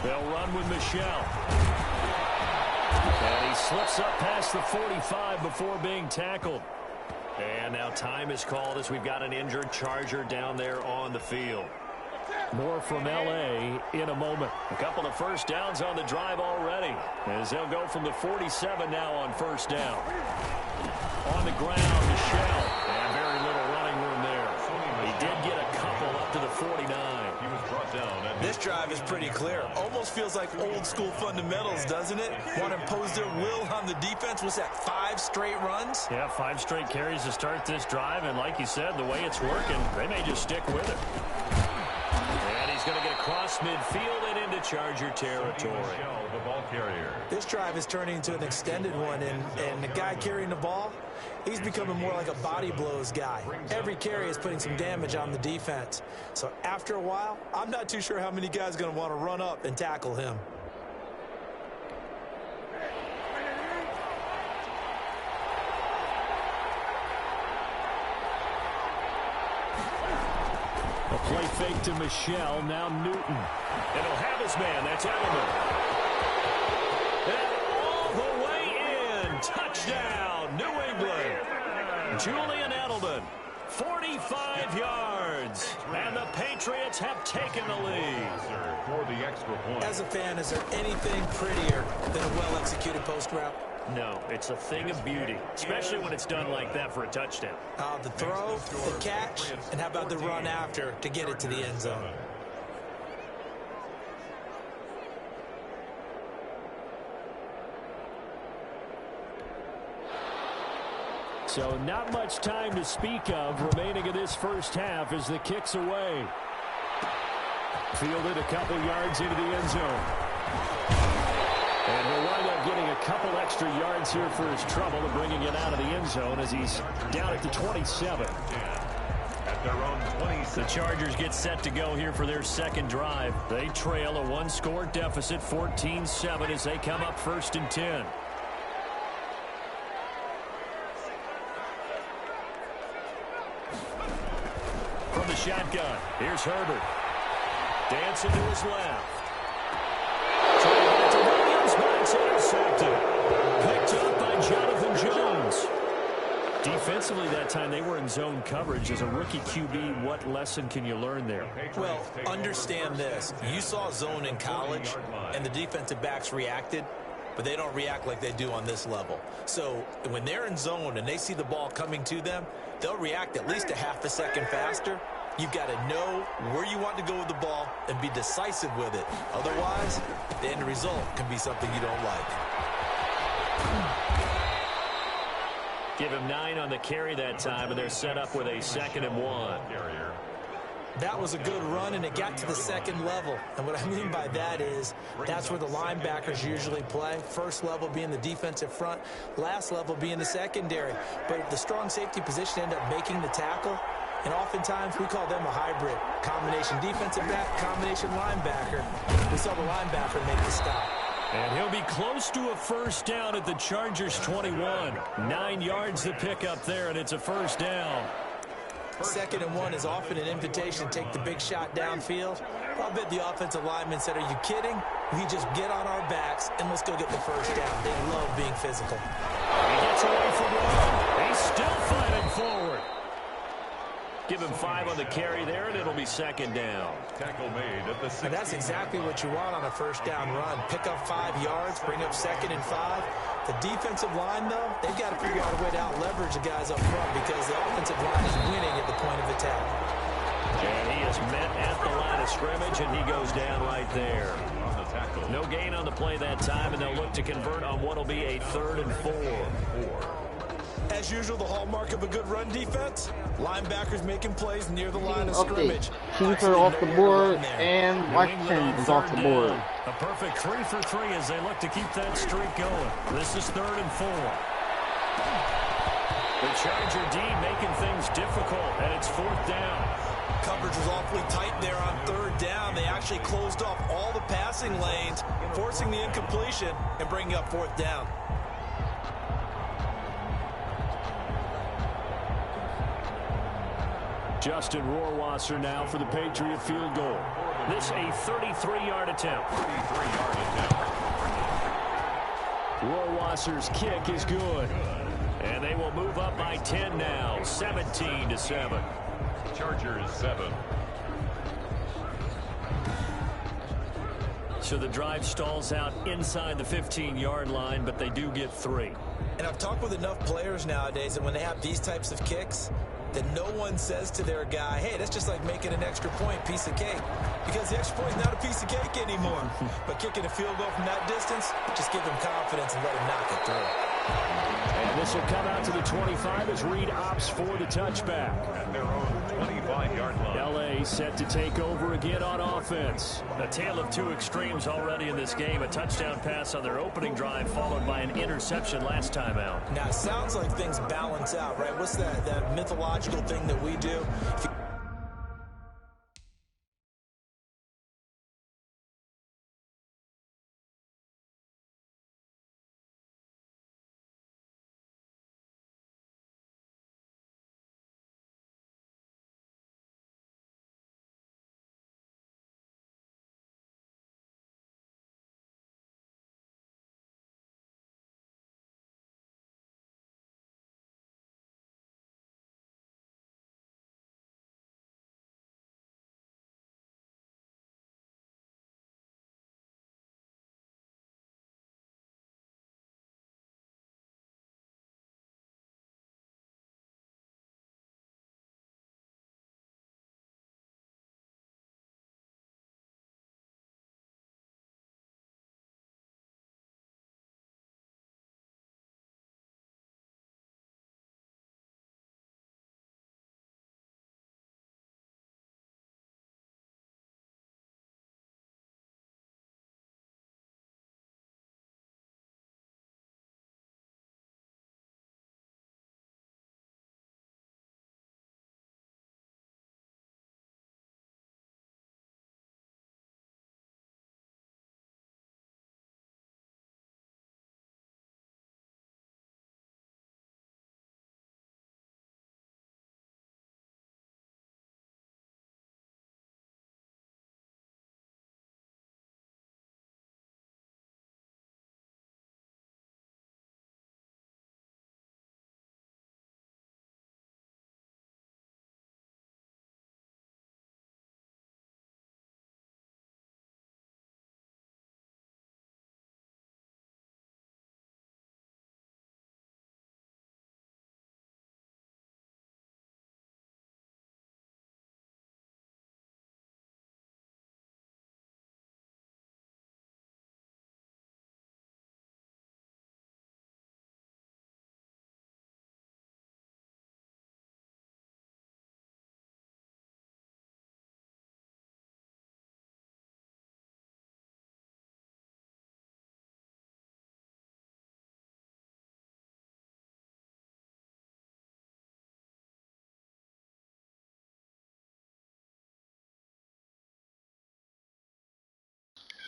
They'll run with Michelle. And he slips up past the 45 before being tackled. And now time is called as we've got an injured Charger down there on the field. More from L.A. in a moment. A couple of 1st downs on the drive already, as they'll go from the 47 now on 1st down. On the ground, Michelle. And very little running room there. He did get a couple up to the 49. He was brought down. This drive is pretty clear. Almost feels like old school fundamentals, doesn't it? Want to impose their will on the defense. Was that 5 straight runs? Yeah, 5 straight carries to start this drive. And like you said, the way it's working, they may just stick with it. And he's going to get across midfield and into Charger territory. The ball carrier. This drive is turning into an extended one, and the guy carrying the ball, he's becoming more like a body blows guy. Every carry is putting some damage on the defense. So after a while, I'm not too sure how many guys are going to want to run up and tackle him. A play fake to Michelle, now Newton. And he'll have his man, that's Edelman. And all the way in, touchdown, New England. Julian Edelman, 45 yards. yards. And the Patriots have taken the lead. For the extra point. As a fan, is there anything prettier than a well-executed post route? No, it's a thing of beauty, especially when it's done like that for a touchdown. The throw, the catch, and how about the run after to get it to the end zone? So not much time to speak of remaining in this first half as the kick's away. Fielded a couple yards into the end zone. And he'll wind up getting a couple extra yards here for his trouble and bringing it out of the end zone as he's down at the 27. At their own 27. The Chargers get set to go here for their second drive. They trail a one-score deficit, 14-7, as they come up 1st and 10. From the shotgun, here's Herbert. Dancing to his left. Trying to get to Williams, but it's intercepted. Picked up by Jonathan Jones. Defensively that time, they were in zone coverage. As a rookie QB, what lesson can you learn there? Well, understand this. You saw zone in college, and the defensive backs reacted, but they don't react like they do on this level. So when they're in zone and they see the ball coming to them, they'll react at least a half a second faster. You've got to know where you want to go with the ball and be decisive with it. Otherwise, the end result can be something you don't like. Give him 9 on the carry that time, and they're set up with a 2nd and 1. That was a good run, and it got to the second level. And what I mean by that is that's where the linebackers usually play. First level being the defensive front, last level being the secondary. But the strong safety position ended up making the tackle. And oftentimes we call them a hybrid. Combination defensive back, combination linebacker. We saw the linebacker make the stop. And he'll be close to a first down at the Chargers 21. 9 yards to pick up there, and it's a first down. 2nd and 1 is often an invitation to take the big shot downfield. I'll bet the offensive lineman said, are you kidding? We just get on our backs and let's go get the first down. They love being physical. He gets away from one. He's still fighting forward. Give him 5 on the carry there, and it'll be 2nd down. Tackle made at the 16. And that's exactly what you want on a first down run. Pick up 5 yards, bring up 2nd and 5. The defensive line, though, they've got to figure out a way to out-leverage the guys up front because the offensive line is winning at the point of attack. And he is met at the line of scrimmage, and he goes down right there. On the tackle. No gain on the play that time, and they'll look to convert on what will be a 3rd and 4. As usual, the hallmark of a good run defense, linebackers making plays near the line of scrimmage. Chiefs are off the board, and Washington is off the board. A perfect 3 for 3 as they look to keep that streak going. This is 3rd and 4. The Charger D making things difficult, and it's 4th down. Coverage was awfully tight there on 3rd down. They actually closed off all the passing lanes, forcing the incompletion and bringing up 4th down. Justin Rohrwasser now for the Patriot field goal. This a 33-yard attempt. 33-yard attempt. Rohrwasser's kick is good. And they will move up by 10 now, 17-7. Chargers 7. So the drive stalls out inside the 15-yard line, but they do get 3. And I've talked with enough players nowadays that when they have these types of kicks, that no one says to their guy, hey, that's just like making an extra point, piece of cake. Because the extra point is not a piece of cake anymore. But kicking a field goal from that distance, just give them confidence and let them knock it through. And this will come out to the 25 as Reed opts for the touchback. At their own 25-yard line. L.A. set to take over again on offense. A tale of 2 extremes already in this game. A touchdown pass on their opening drive followed by an interception last time out. Now, it sounds like things balance out, right? What's that mythological thing that we do? If you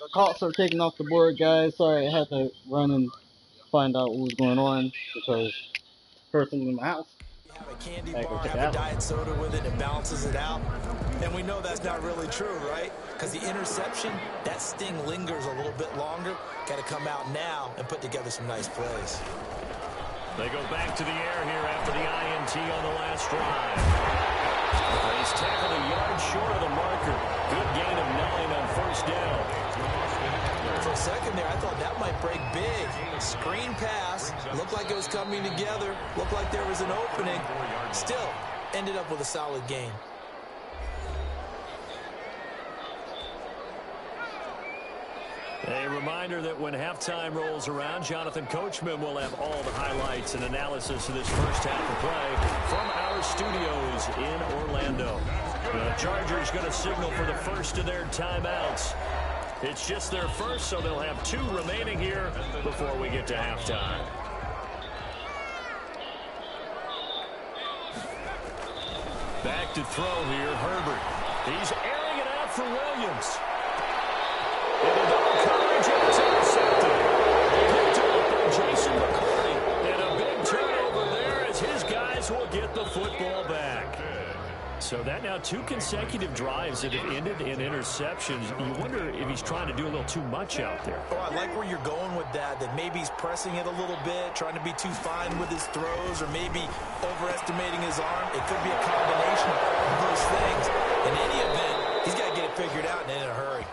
Calls are taken off the board, guys. Sorry, I had to run and find out what was going on because person in my house. You have a candy Go bar, check have it a out. diet soda with it, and balances it out. And we know that's not really true, right? Because the interception, that sting lingers a little bit longer. Got to come out now and put together some nice plays. They go back to the air here after the INT on the last drive. He's tackled a yard short of the marker. Good gain of 9 on first down. For a second there, I thought that might break big. Screen pass. Looked like it was coming together. Looked like there was an opening. Still, ended up with a solid gain. A reminder that when halftime rolls around, Jonathan Coachman will have all the highlights and analysis of this first half of play from our studios in Orlando. The Chargers going to signal for the first of their timeouts. It's just their first, so they'll have 2 remaining here before we get to halftime. Back to throw here, Herbert. He's airing it out for Williams. Into double coverage, and it's intercepted. Picked up by Jason McCourty. And a big turnover there as his guys will get the football back. So that now 2 consecutive drives that have ended in interceptions. You wonder if he's trying to do a little too much out there. Oh, I like where you're going with that maybe he's pressing it a little bit, trying to be too fine with his throws, or maybe overestimating his arm. It could be a combination of those things. In any event, he's got to get it figured out and in a hurry.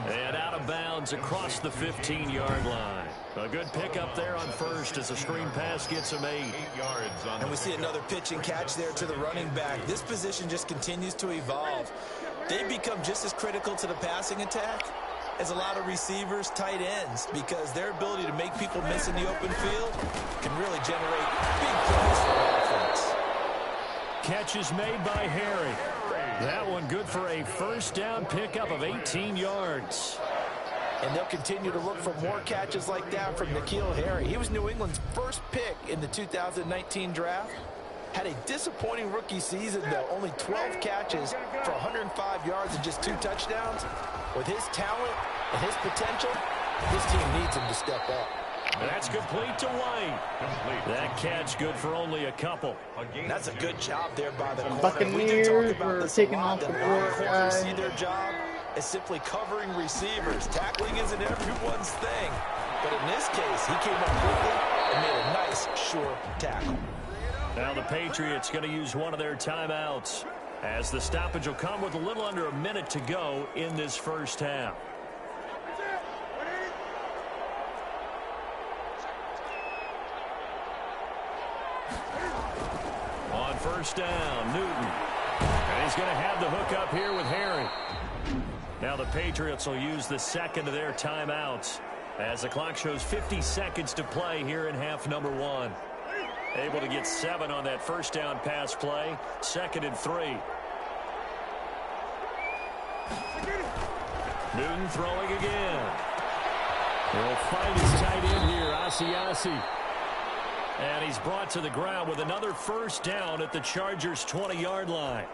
And out of bounds across the 15-yard line. A good pickup there on first as the screen pass gets him 8 yards. And we see another pitch and catch there to the running back. This position just continues to evolve. They become just as critical to the passing attack as a lot of receivers, tight ends, because their ability to make people miss in the open field can really generate big plays for offense. Catch is made by Harry. That one good for a first down pickup of 18 yards. And they'll continue to look for more catches like that from N'Keal Harry. He was New England's first pick in the 2019 draft. Had a disappointing rookie season, though. Only 12 catches for 105 yards and just 2 touchdowns. With his talent and his potential, this team needs him to step up. That's complete to White. That catch good for only a couple. That's a good job there by the corner. Buccaneers were taking off the board, guys. See their job is simply covering receivers. Tackling isn't everyone's thing. But in this case, he came up quickly and made a nice, short tackle. Now the Patriots going to use one of their timeouts, as the stoppage will come with a little under a minute to go in this first half. On first down, Newton. And he's going to have the hook up here with Harry. Now the Patriots will use the second of their timeouts as the clock shows 50 seconds to play here in half number 1. Able to get 7 on that first down pass play. 2nd and 3. Newton throwing again. He'll find his tight end here, Asiasi. And he's brought to the ground with another first down at the Chargers' 20-yard line.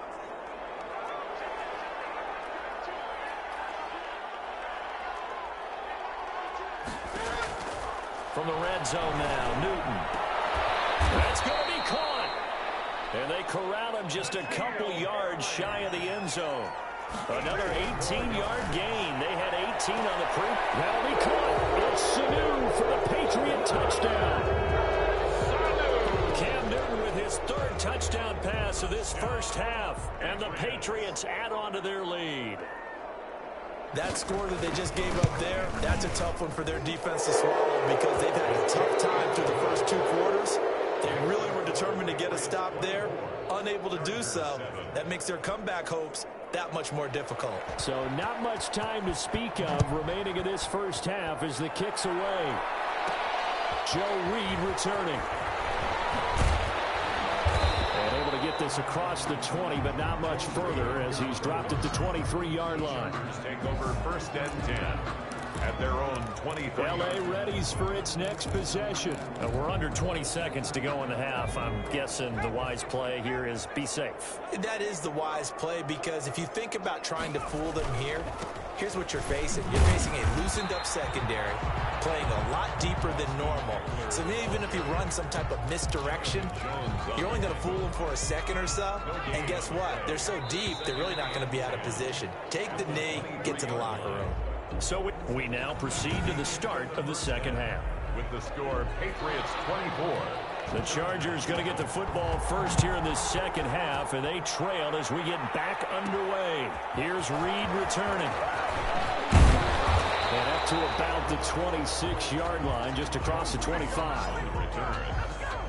From the red zone now, Newton. That's going to be caught. And they corral him just a couple yards shy of the end zone. Another 18-yard gain. They had 18 on the pre. That'll be caught. It's Sanu for the Patriot touchdown. Cam Newton with his 3rd touchdown pass of this first half. And the Patriots add on to their lead. That score that they just gave up there, that's a tough one for their defense to swallow because they've had a tough time through the first 2 quarters. They really were determined to get a stop there, unable to do so. That makes their comeback hopes that much more difficult. So not much time to speak of remaining in this first half as the kick's away. Joe Reed returning. And able to get this across the 20, but not much further as he's dropped at the 23-yard line. Take over 1st and 10. at their own 23. LA readies for its next possession. We're under 20 seconds to go in the half. I'm guessing the wise play here is be safe. That is the wise play, because if you think about trying to fool them here, here's what you're facing. You're facing a loosened up secondary, playing a lot deeper than normal. So even if you run some type of misdirection, you're only going to fool them for a second or so. And guess what? They're so deep, they're really not going to be out of position. Take the knee, get to the locker room. So we now proceed to the start of the second half. With the score, Patriots 24. The Chargers going to get the football first here in the second half, and they trail as we get back underway. Here's Reed returning. And up to about the 26-yard line, just across the 25. Return.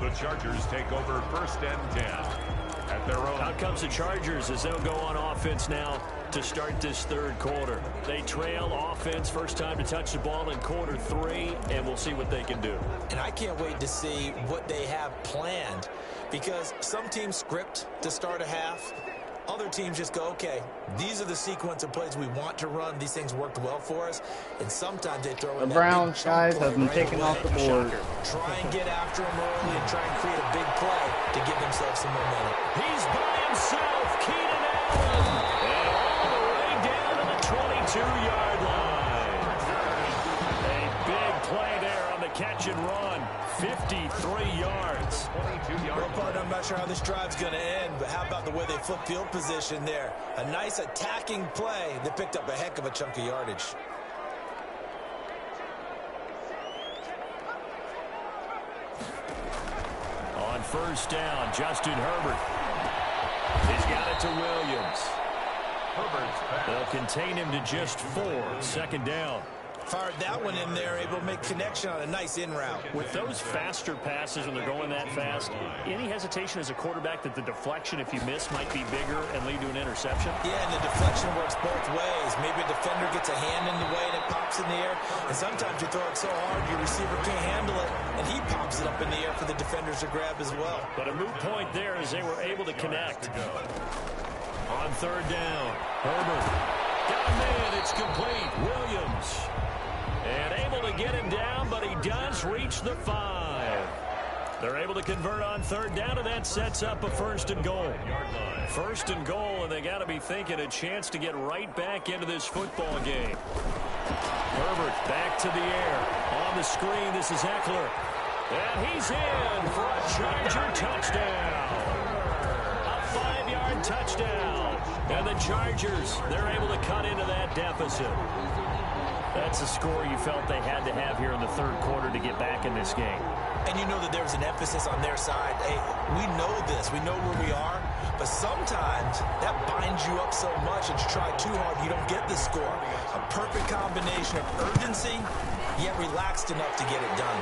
The Chargers take over first and 10 at their own. Out comes the Chargers as they'll go on offense now to start this third quarter. They trail offense, first time to touch the ball in quarter 3, and we'll see what they can do. And I can't wait to see what they have planned, because some teams script to start a half. Other teams just go, okay, these are the sequence of plays we want to run. These things worked well for us. And sometimes they throw in the Browns guys have been taken off the board. Try and get after them early and try and create a big play to give themselves some momentum. He's by himself, Keenan Allen. And all the way down to the 22-yard line. A big play there on the catch and run. 53 yards. 22 yards. Well, I'm not sure how this drive's going to end, but how about the way they flip field position there? A nice attacking play that picked up a heck of a chunk of yardage. On first down, Justin Herbert. He's got it to Williams. Herbert's pass. They'll contain him to just 4. Second down. Fired that one in there, able to make connection on a nice in route. With those faster passes when they're going that fast, any hesitation as a quarterback that the deflection, if you miss, might be bigger and lead to an interception? Yeah, and the deflection works both ways. Maybe a defender gets a hand in the way and it pops in the air. And sometimes you throw it so hard your receiver can't handle it, and he pops it up in the air for the defenders to grab as well. But a moot point there as they were able to connect. On third down, Herbert. Got a man, it's complete. Williams. And able to get him down, but he does reach the 5. They're able to convert on third down, and that sets up a first and goal. First and goal, and they got to be thinking a chance to get right back into this football game. Herbert back to the air. On the screen, this is Eckler. And he's in for a Charger touchdown. A 5-yard touchdown. And the Chargers, they're able to cut into that deficit. That's the score you felt they had to have here in the third quarter to get back in this game. And you know that there was an emphasis on their side. Hey, we know this. We know where we are. But sometimes that binds you up so much that you try too hard, you don't get the score. A perfect combination of urgency, yet relaxed enough to get it done.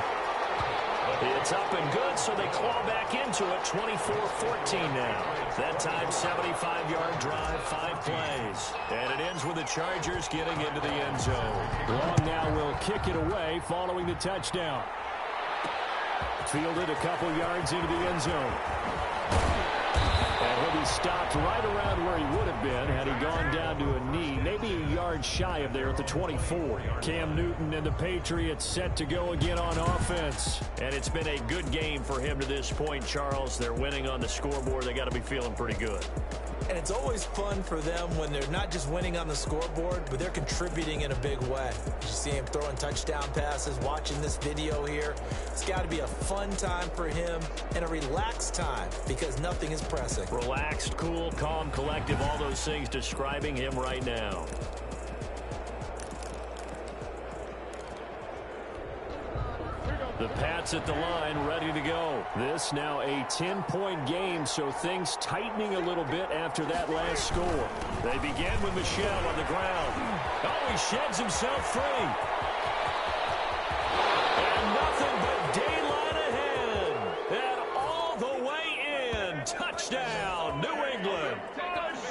It's up and good, so they claw back into it. 24-14 now. That time, 75-yard drive, 5 plays. And it ends with the Chargers getting into the end zone. Long now will kick it away following the touchdown. Fielded a couple yards into the end zone. And he'll be stopped right around where he would have been had he gone down to a knee, maybe a yard shy of there at the 24. Cam Newton and the Patriots set to go again on offense. And it's been a good game for him to this point, Charles. They're winning on the scoreboard. They got to be feeling pretty good. And it's always fun for them when they're not just winning on the scoreboard, but they're contributing in a big way. You see him throwing touchdown passes, watching this video here. It's got to be a fun time for him and a relaxed time because nothing is pressing. Relaxed, cool, calm, collective, all those things describing him right now. The Pats at the line, ready to go. This now a 10-point game, so things tightening a little bit after that last score. They begin with Michel on the ground. Oh, he sheds himself free. And nothing but daylight ahead. And all the way in. Touchdown, New England.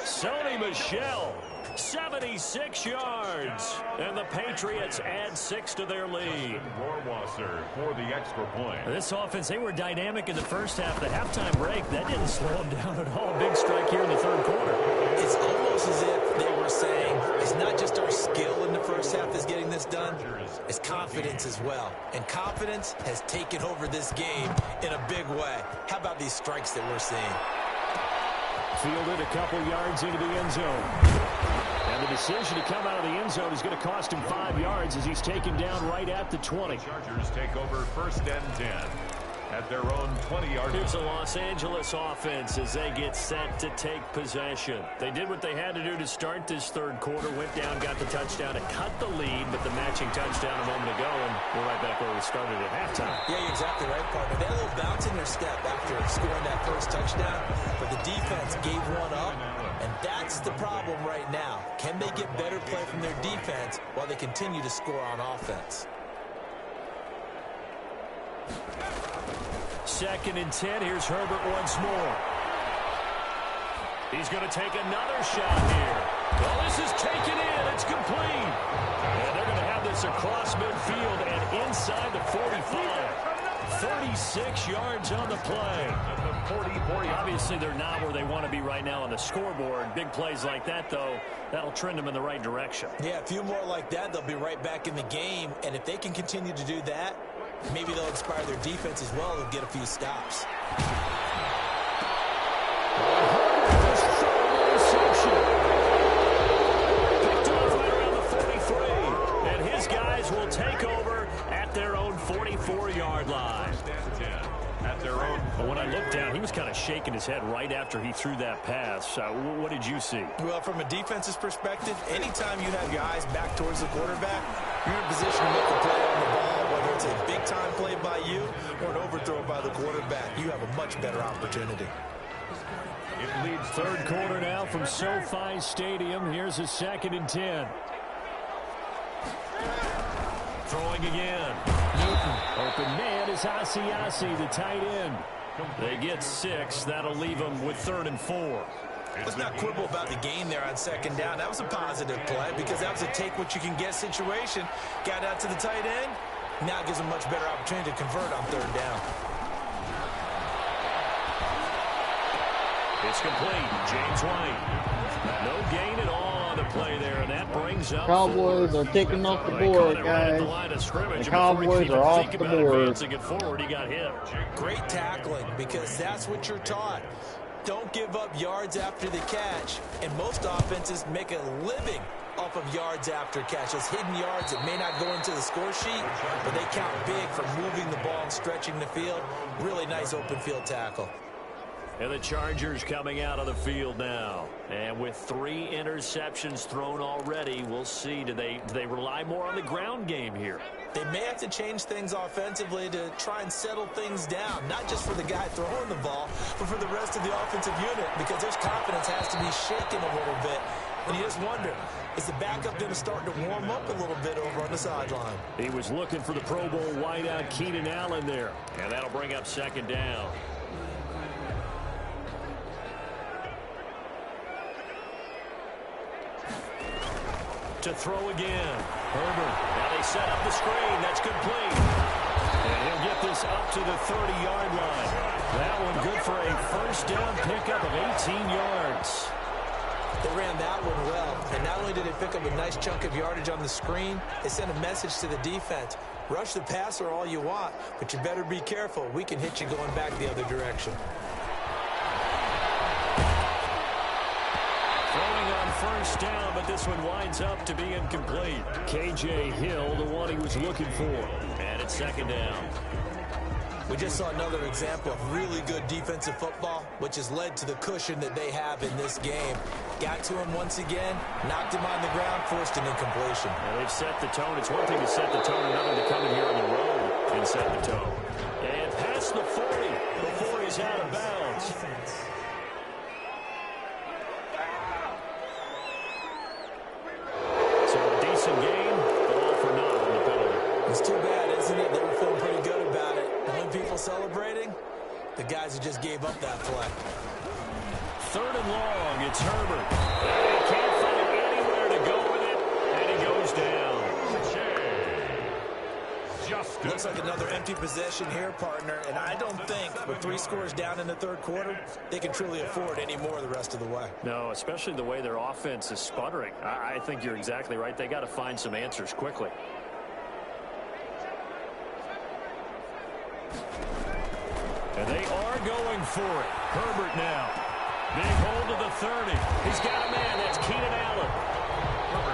Sony Michel. 76 yards, and the Patriots add 6 to their lead. Rohrwasser for the extra point. This offense, they were dynamic in the first half. The halftime break, that didn't slow them down at all. Big strike here in the third quarter. It's almost as if they were saying, it's not just our skill in the first half that's getting this done. as well. And confidence has taken over this game in a big way. How about these strikes that we're seeing? Fielded a couple yards into the end zone. And the decision to come out of the end zone is going to cost him 5 yards as he's taken down right at the 20. Chargers take over 1st and 10 at their own 20-yard line. Here's the Los Angeles offense as they get set to take possession. They did what they had to do to start this third quarter, went down, got the touchdown to cut the lead, but the matching touchdown a moment ago, and we're right back where we started at halftime. Yeah, you're exactly right, partner. They had a little bounce in their step after scoring that first touchdown, but the defense gave one up, and that's the problem right now. Can they get better play from their defense while they continue to score on offense? 2nd and 10. Here's Herbert once more. He's going to take another shot here. Well, this is taken in. It's complete. And they're going to have this across midfield and inside the 45. 36 yards on the play. Obviously, they're not where they want to be right now on the scoreboard. Big plays like that, though, that'll trend them in the right direction. Yeah, a few more like that, they'll be right back in the game. And if they can continue to do that, maybe they'll inspire their defense as well and get a few stops. Picked off right around the 43. And his guys will take over at their own 44-yard line. At their own. But when I looked down, he was kind of shaking his head right after he threw that pass. What did you see? Well, from a defense's perspective, anytime you have your eyes back towards the quarterback, you're in a position to make a play on the ball, whether it's a big-time play by you or an overthrow by the quarterback. You have a much better opportunity. It leads third quarter now from SoFi Stadium. Here's a 2nd and 10. Throwing again. Newton. Open man is Asiasi, the tight end. They get 6. That'll leave them with 3rd and 4. Let's not quibble about the gain there on 2nd down. That was a positive play because that was a take-what-you-can-get situation. Got out to the tight end. Now it gives them much better opportunity to convert on 3rd down. It's complete. James White. No gain at all on the play there, and that brings up Cowboys are taking off the board, guys. The Cowboys are off the board. Forward, he got hit. Great tackling because that's what you're taught. Don't give up yards after the catch, and most offenses make a living off of yards after catch. Those hidden yards that may not go into the score sheet, but they count big for moving the ball and stretching the field. Really nice open field tackle. And the Chargers coming out of the field now. And with 3 interceptions thrown already, we'll see. Do they rely more on the ground game here? They may have to change things offensively to try and settle things down, not just for the guy throwing the ball, but for the rest of the offensive unit, because their confidence has to be shaken a little bit. And you just wonder, is the backup going to start to warm up a little bit over on the sideline? He was looking for the Pro Bowl wideout Keenan Allen there. And that'll bring up 2nd down. To throw again. Herbert. Now they set up the screen. That's complete. And he'll get this up to the 30-yard line. That one good for a 1st down pickup of 18 yards. They ran that one well. And not only did they pick up a nice chunk of yardage on the screen, they sent a message to the defense. Rush the passer all you want, but you better be careful. We can hit you going back the other direction. Throwing on 1st down, but this one winds up to be incomplete. K.J. Hill, the one he was looking for. And it's 2nd down. We just saw another example of really good defensive football, which has led to the cushion that they have in this game. Got to him once again, knocked him on the ground, forced an incompletion. Well, they've set the tone. It's one thing to set the tone, another to come in here on the road and set the tone. And past the 40 before he's out of bounds. So a decent game, but all for naught on the penalty. It's too bad, isn't it? They were feeling pretty good about it. And when people celebrating, the guys who just gave up that play. 3rd and long, it's Herbert. He can't find anywhere to go with it, and he goes down. Looks like another empty possession here, partner, and I don't think with 3 scores down in the 3rd quarter, they can truly afford any more the rest of the way. No, especially the way their offense is sputtering. I think you're exactly right. They got to find some answers quickly. And they are going for it. Herbert now. Big hold of the 30. He's got a man. That's Keenan Allen.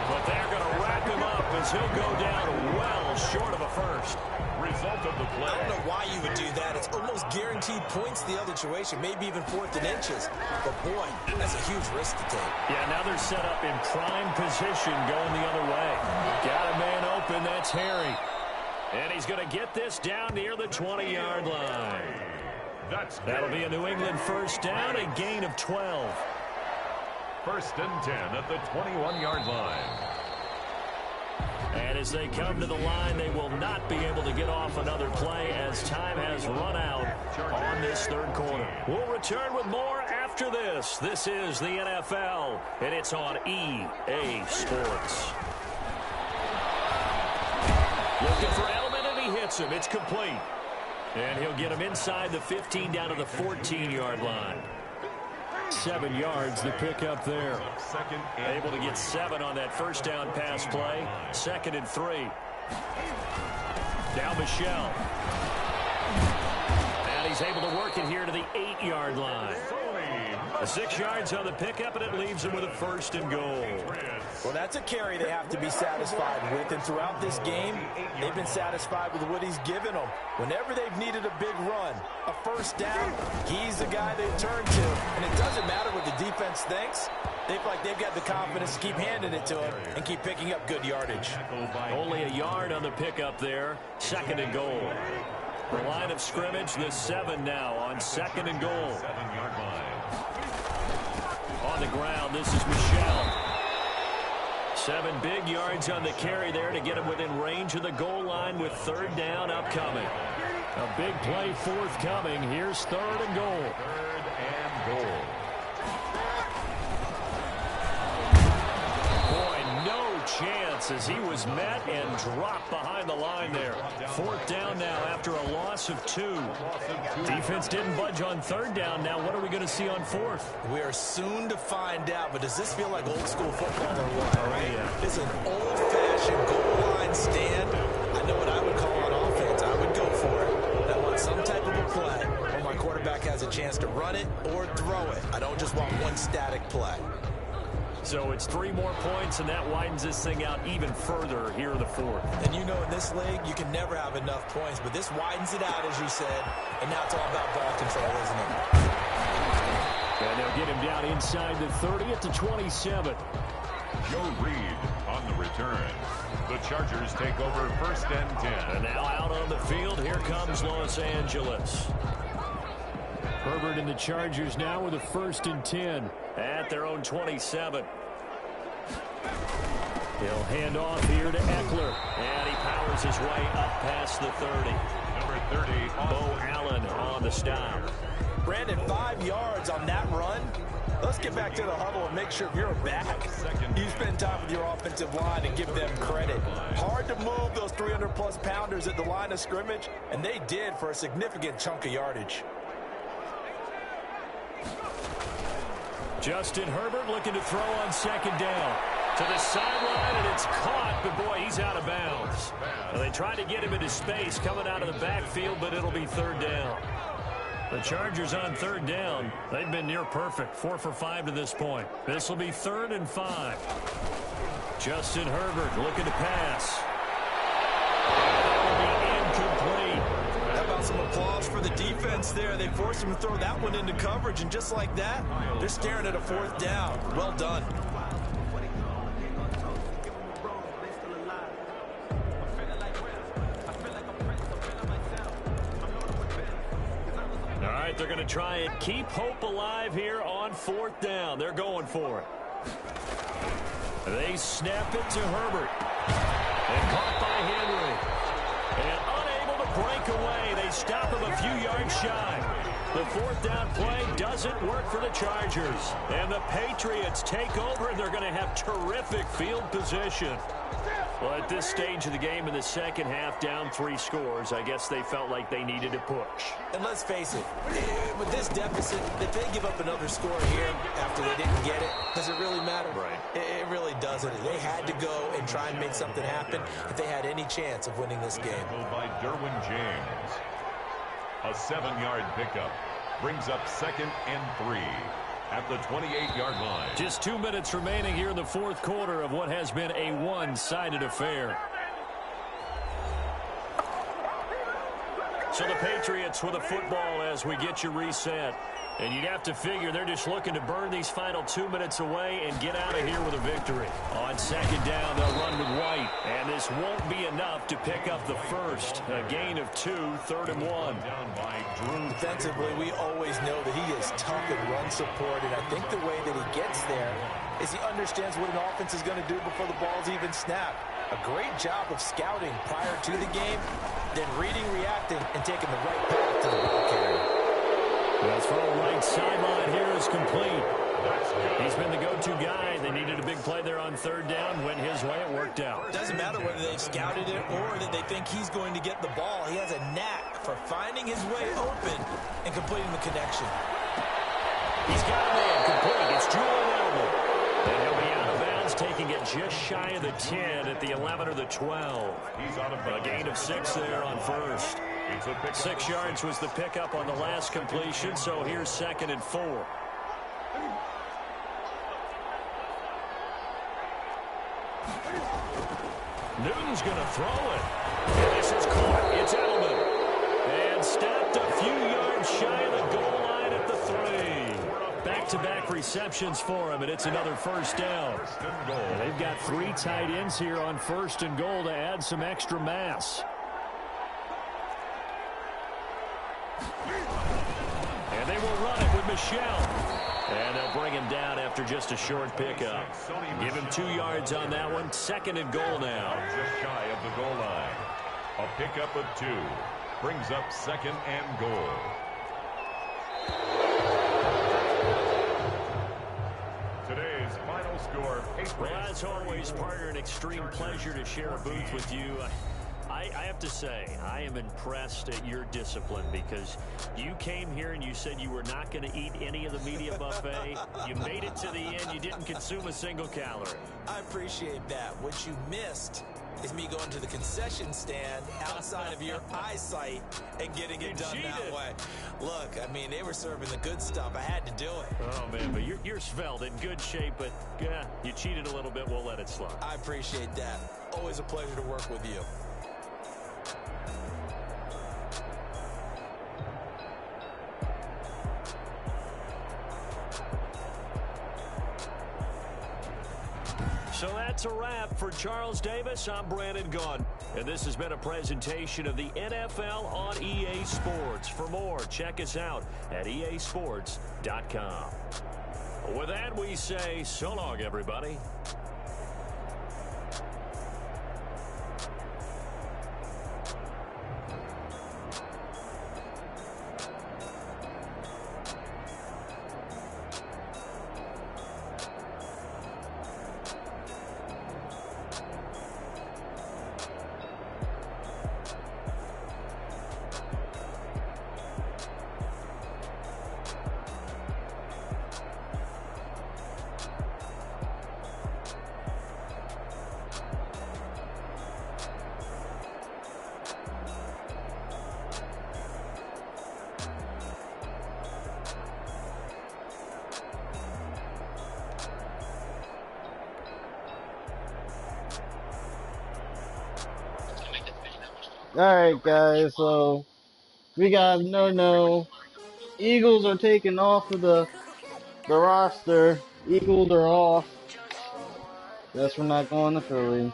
But they're going to wrap him up as he'll go down well short of a first. Result of the play. I don't know why you would do that. It's almost guaranteed points the other situation, maybe even 4th and inches. But, boy, that's a huge risk to take. Yeah, now they're set up in prime position going the other way. Got a man open. That's Harry. And he's going to get this down near the 20-yard line. That'll be a New England first down, a gain of 12. 1st and 10 at the 21-yard line. And as they come to the line, they will not be able to get off another play as time has run out on this 3rd quarter. We'll return with more after this. This is the NFL, and it's on EA Sports. Looking for Edelman, and he hits him. It's complete. And he'll get him inside the 15 down to the 14-yard line. 7 yards, the pickup there. Able to get 7 on that first down pass play. 2nd and 3. Now Michelle. And he's able to work it here to the 8-yard line. 6 yards on the pickup, and it leaves him with a 1st and goal. Well, that's a carry they have to be satisfied with. And throughout this game, they've been satisfied with what he's given them. Whenever they've needed a big run, a first down, he's the guy they turn to. And it doesn't matter what the defense thinks. They feel like they've got the confidence to keep handing it to him and keep picking up good yardage. Only a yard on the pickup there. 2nd and goal. The line of scrimmage, the 7 now on 2nd and goal. 7-yard line. On the ground, this is Michelle. 7 big yards on the carry there to get him within range of the goal line with 3rd down upcoming. A big play forthcoming. Here's 3rd and goal. 3rd and goal. Boy, no chance as he was met and dropped behind the line there. 4th down now after a loss of 2. Defense didn't budge on 3rd down. Now what are we going to see on 4th? We are soon to find out, but does this feel like old school football or what, right? Yeah. It's an old-fashioned goal line stand. I know what I would call on offense. I would go for it. I want some type of a play where my quarterback has a chance to run it or throw it. I don't just want one static play. So it's 3 more points, and that widens this thing out even further here in the 4th. And you know in this league, you can never have enough points, but this widens it out, as you said, and now it's all about ball control, isn't it? And they'll get him down inside the 30 at the 27. Joe Reed on the return. The Chargers take over 1st and 10. And now out on the field, here comes Los Angeles. Herbert and the Chargers now with a 1st and 10 at their own 27. He'll hand off here to Eckler, and he powers his way up past the 30. Number 30, Bo Allen on the stop. Brandon, 5 yards on that run. Let's get back to the huddle and make sure if you're back, you spend time with your offensive line and give them credit. Hard to move those 300-plus pounders at the line of scrimmage, and they did for a significant chunk of yardage. Justin Herbert looking to throw on 2nd down. To the sideline, and it's caught, but boy, he's out of bounds. Well, they tried to get him into space coming out of the backfield, but it'll be 3rd down. The Chargers on 3rd down. They've been near perfect, 4 for 5 to this point. This will be 3rd and 5. Justin Herbert looking to pass. How about some applause for the defense there? They forced him to throw that one into coverage, and just like that, they're staring at a 4th down. Well done. All right, they're going to try and keep hope alive here on 4th down. They're going for it. They snap it to Herbert. And caught by Henry. And unable to break away. They stop him a few yards shy. The 4th down play doesn't work for the Chargers. And the Patriots take over, and they're going to have terrific field position. Well, at this stage of the game in the second half, down 3 scores, I guess they felt like they needed to push. And let's face it, with this deficit, if they give up another score here after they didn't get it, does it really matter? Right. It really doesn't. They had to go and try and make something happen if they had any chance of winning this game. By Derwin James. A 7-yard pickup brings up 2nd and 3 at the 28-yard line. Just 2 minutes remaining here in the fourth quarter of what has been a one-sided affair. So the Patriots with a football as we get you reset. And you'd have to figure they're just looking to burn these final 2 minutes away and get out of here with a victory. On second down, they'll run with White. And this won't be enough to pick up the first. A gain of 2, 3rd and 1. Defensively, we always know that he is tough in run support. And I think the way that he gets there is he understands what an offense is going to do before the ball's even snapped. A great job of scouting prior to the game, then reading, reacting, and taking the right path to the ball carrier. As for the right sideline here is complete. He's been the go-to guy. They needed a big play there on 3rd down. Went his way. It worked out. Doesn't matter whether they've scouted it or that they think he's going to get the ball. He has a knack for finding his way open and completing the connection. He's got a man complete. It's Julian Edelman. And he'll be out of bounds, taking it just shy of the 10 at the 11 or the 12. A gain of 6 there on first. 6 yards was the pickup on the last completion, so here's 2nd and 4. Newton's going to throw it. And this is caught. It's Edelman. And stopped a few yards shy of the goal line at the 3. Back-to-back receptions for him, and it's another first down. And they've got 3 tight ends here on 1st and goal to add some extra mass. And they will run it with Michelle. And they'll bring him down after just a short pickup. Give him 2 yards on that one. 2nd and goal now. Just shy of the goal line. A pickup of 2 brings up 2nd and goal. Today's final score. Well, as always, partner, an extreme pleasure to share a booth with you. I have to say, I am impressed at your discipline because you came here and you said you were not going to eat any of the media buffet. You made it to the end. You didn't consume a single calorie. I appreciate that. What you missed is me going to the concession stand outside of your eyesight and getting it done that way. Look, I mean, they were serving the good stuff. I had to do it. Oh, man, but you're svelte, in good shape, but you cheated a little bit. We'll let it slide. I appreciate that. Always a pleasure to work with you. So that's a wrap for Charles Davis. I'm Brandon Gaudin, and this has been a presentation of the NFL on EA Sports. For more, check us out at easports.com. With that, we say so long, everybody. Alright guys, so we got no. Eagles are taken off of the roster. Eagles are off. Guess we're not going to Philly.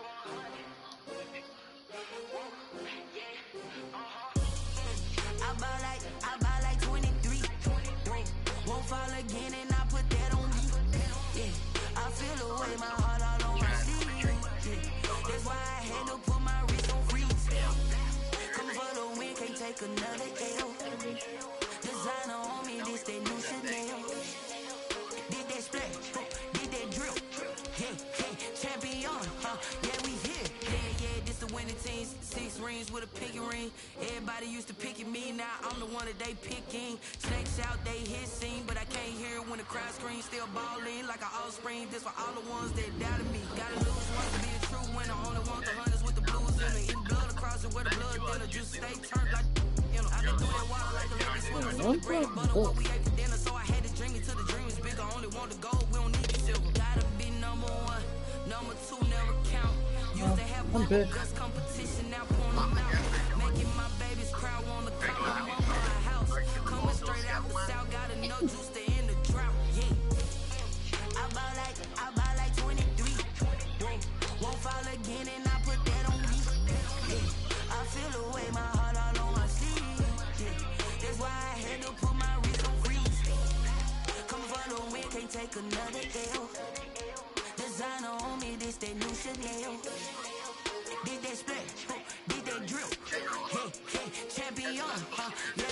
With a pinky ring, everybody used to pick at me. Now I'm the one that they picking. Snakes out, they hissing, but I can't hear when the crowd screams. Still balling like an offspring. This for all the ones that doubted me. Gotta lose once to be the true winner. Only want the hunters with the blues in it. Eating blood across it where the blood thinner. Just stay turned like, you know. Wading through that water like a living swimmer. Simply bread and butter, what we ate for dinner. So I had to dream it till the dream is bigger. Only want the gold, we don't need the silver. Gotta be number one, number two never count. Used to have guts competition, now pouring them out. Making my babies proud, wanna call my mama a house. Coming straight out the south, got enough juice to end the drought. Yeah. I bought like 23. Won't fall again and I put that on me. Yeah. I feel the way, my heart all on my sleeve. Yeah. That's why I had to put my wrist on freeze. Come for the win, can't take another L. Designer on me, this that new Chanel. Did that split, did that drill. Hey, champion, yeah,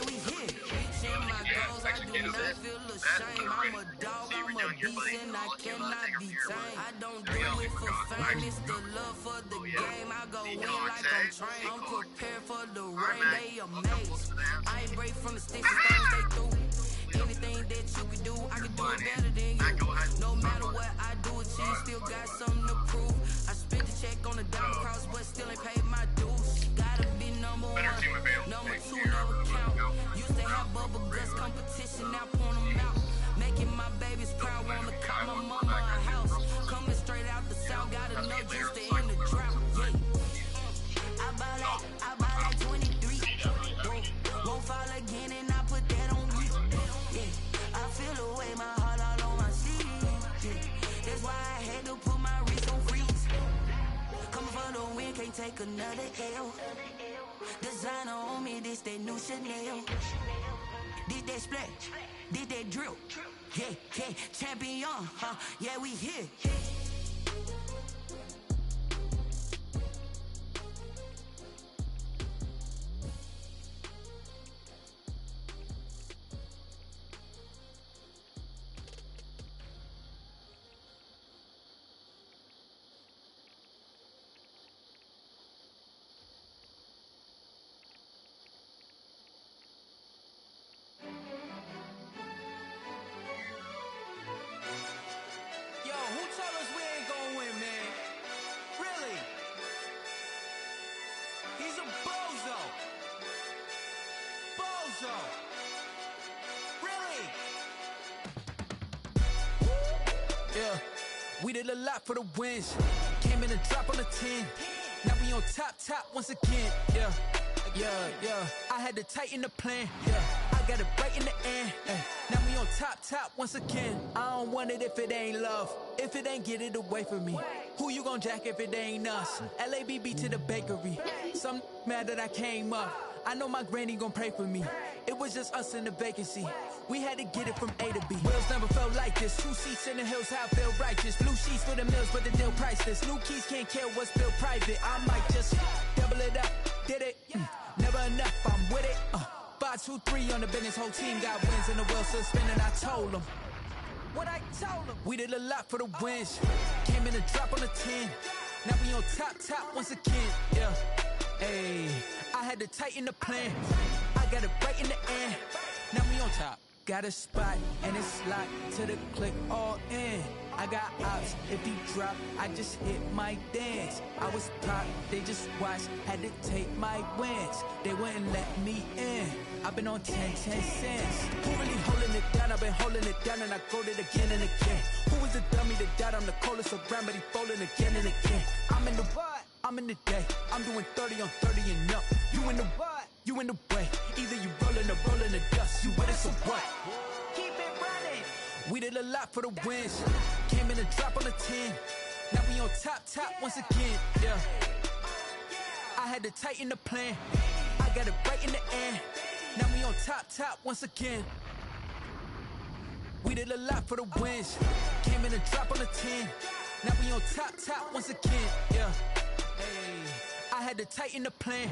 we here. Reaching my goals, I do not feel ashamed. I'm a dog, I'm a beast, and I cannot be tamed. I don't do it for fame, it's the love for the game. I go in like I'm trained. I'm prepared for the rain, they amazed. I ain't break from the sticks and stones they threw. Anything that you can do, I can do it better than you. No matter what I do, achieve, still got something to prove. I spent the check on the diamond cross, but still ain't paid my dues. Gotta be number one, number two never count. Used to have bubble guts competition, now point them out. Making my babies proud, wanna call my mama a house. Coming straight out the south, got enough juice to end the drought. Yeah. I bought like 23. Won't fall again and I put that on me. Yeah. I feel the way, my heart all on my sleeve. Yeah. That's why I had to put my wrist on freeze. Coming for the win, can't take another L. Designer on me, this that new Chanel. Did that split, did that drill. Yeah, champion, yeah, we here. We did a lot for the wins. Came in and drop on the 10. Now we on top once again. Yeah. I had to tighten the plan. Yeah. I got it right in the end. Now we on top once again. I don't want it if it ain't love. If it ain't, get it away from me. Who you gon' jack if it ain't us? LABB to the bakery. Some mad that I came up. I know my granny gon' pray for me. It was just us in the vacancy. We had to get it from A to B. Wheels never felt like this. 2 seats in the hills, how I feel righteous. Blue sheets for the mills, but the deal priceless. New keys can't care what's built private. I might just double it up. Did it? Never enough, I'm with it. 5, 2, 3 on the business. Whole team got wins and the wheels still spinning. I told them what I told them. We did a lot for the wins. Came in and drop on the 10. Now we on top once again. Yeah. Hey, I had to tighten the plan. I got it right in the end. Now we on top. Got a spot and it's locked to the click all in. I got ops, if he drop, I just hit my dance. I was pop, they just watched, had to take my wins. They wouldn't let me in. I've been on 10 cents. Who really holding it down? I've been holding it down and I go it again and again. Who was the dummy that died? I'm the coldest around, but he folding again and again. I'm in the what? I'm in the day. I'm doing 30 on 30 and up. You in the what? You in the way. Either you rolling or rolling the dust. You with us or what? Keep it running. We did a lot for the wins. Came in and drop on the 10. Now we on top once again. Yeah. I had to tighten the plan. I got it right in the end. Now we on top once again. We did a lot for the wins. Came in and drop on the 10. Now we on top once again. Yeah. Hey, I had to tighten the plan.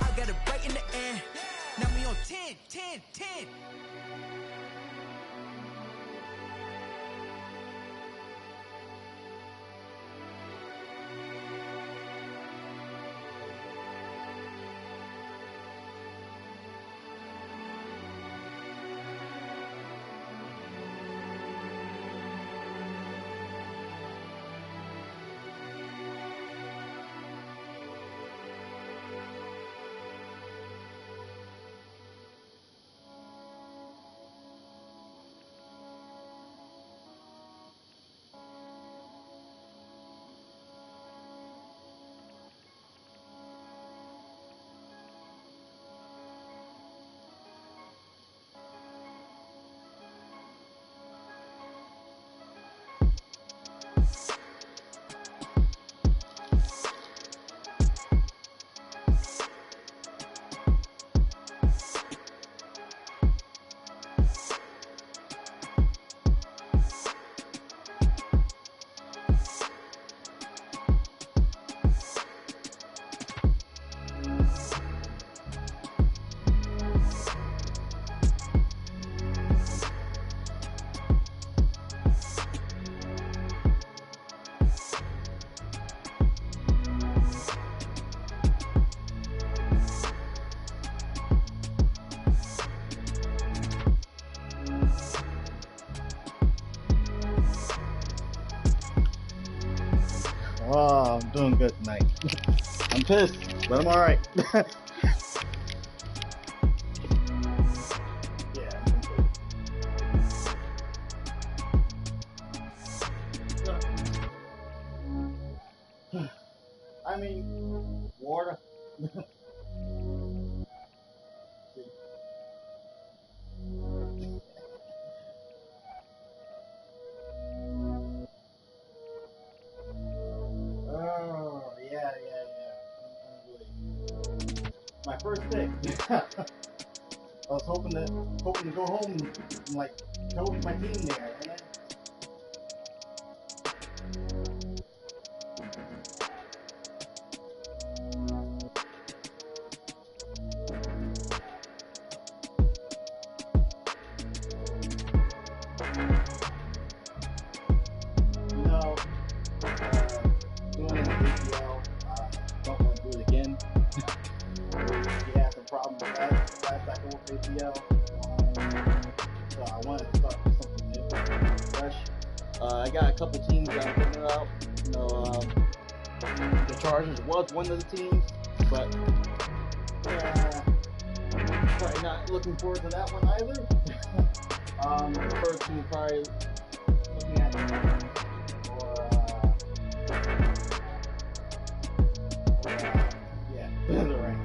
I got it right in the end. Now we on 10. Oh, I'm doing good tonight. I'm pissed, but I'm alright. Yeah, I'm good. I mean, water. Oh, yeah. My first pick. I was hoping to go home and like coach my team there, man. You know, doing an ACL, don't want to do it again. He had some problems last cycle with ACL, so I wanted to start with something new, fresh. I got a couple teams that I'm thinking about. You know, the Chargers was one of the teams, but yeah, probably not looking forward to that one either. The first team probably looking at the Rams yeah, the Rams.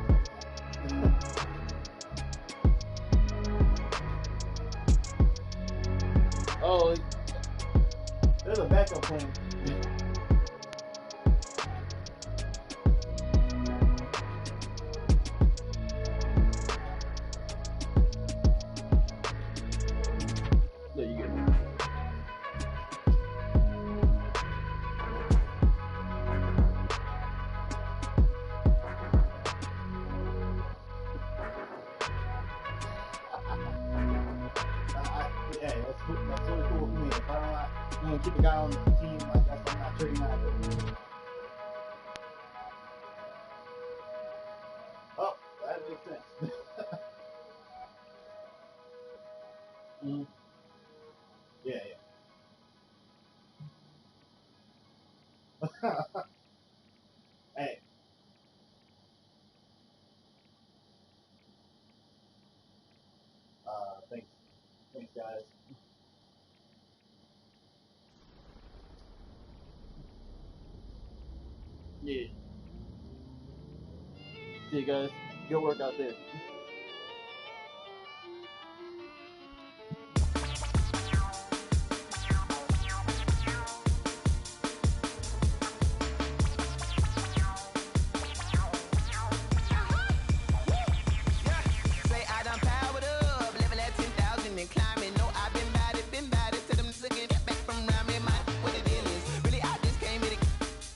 Oh, there's a backup plan. There you go. Yeah, that's really cool with me. If I don't keep a guy on the team, I guess I'm not trading out. Oh, that makes sense. Mm-hmm. Yeah. Hey. Thanks, guys. Yeah. See you guys. Good work out there. Say I done powered up, level at 10,000 and climbing. No, I've been bad it to them looking back from around me. My what the deal is. Really, I just came here to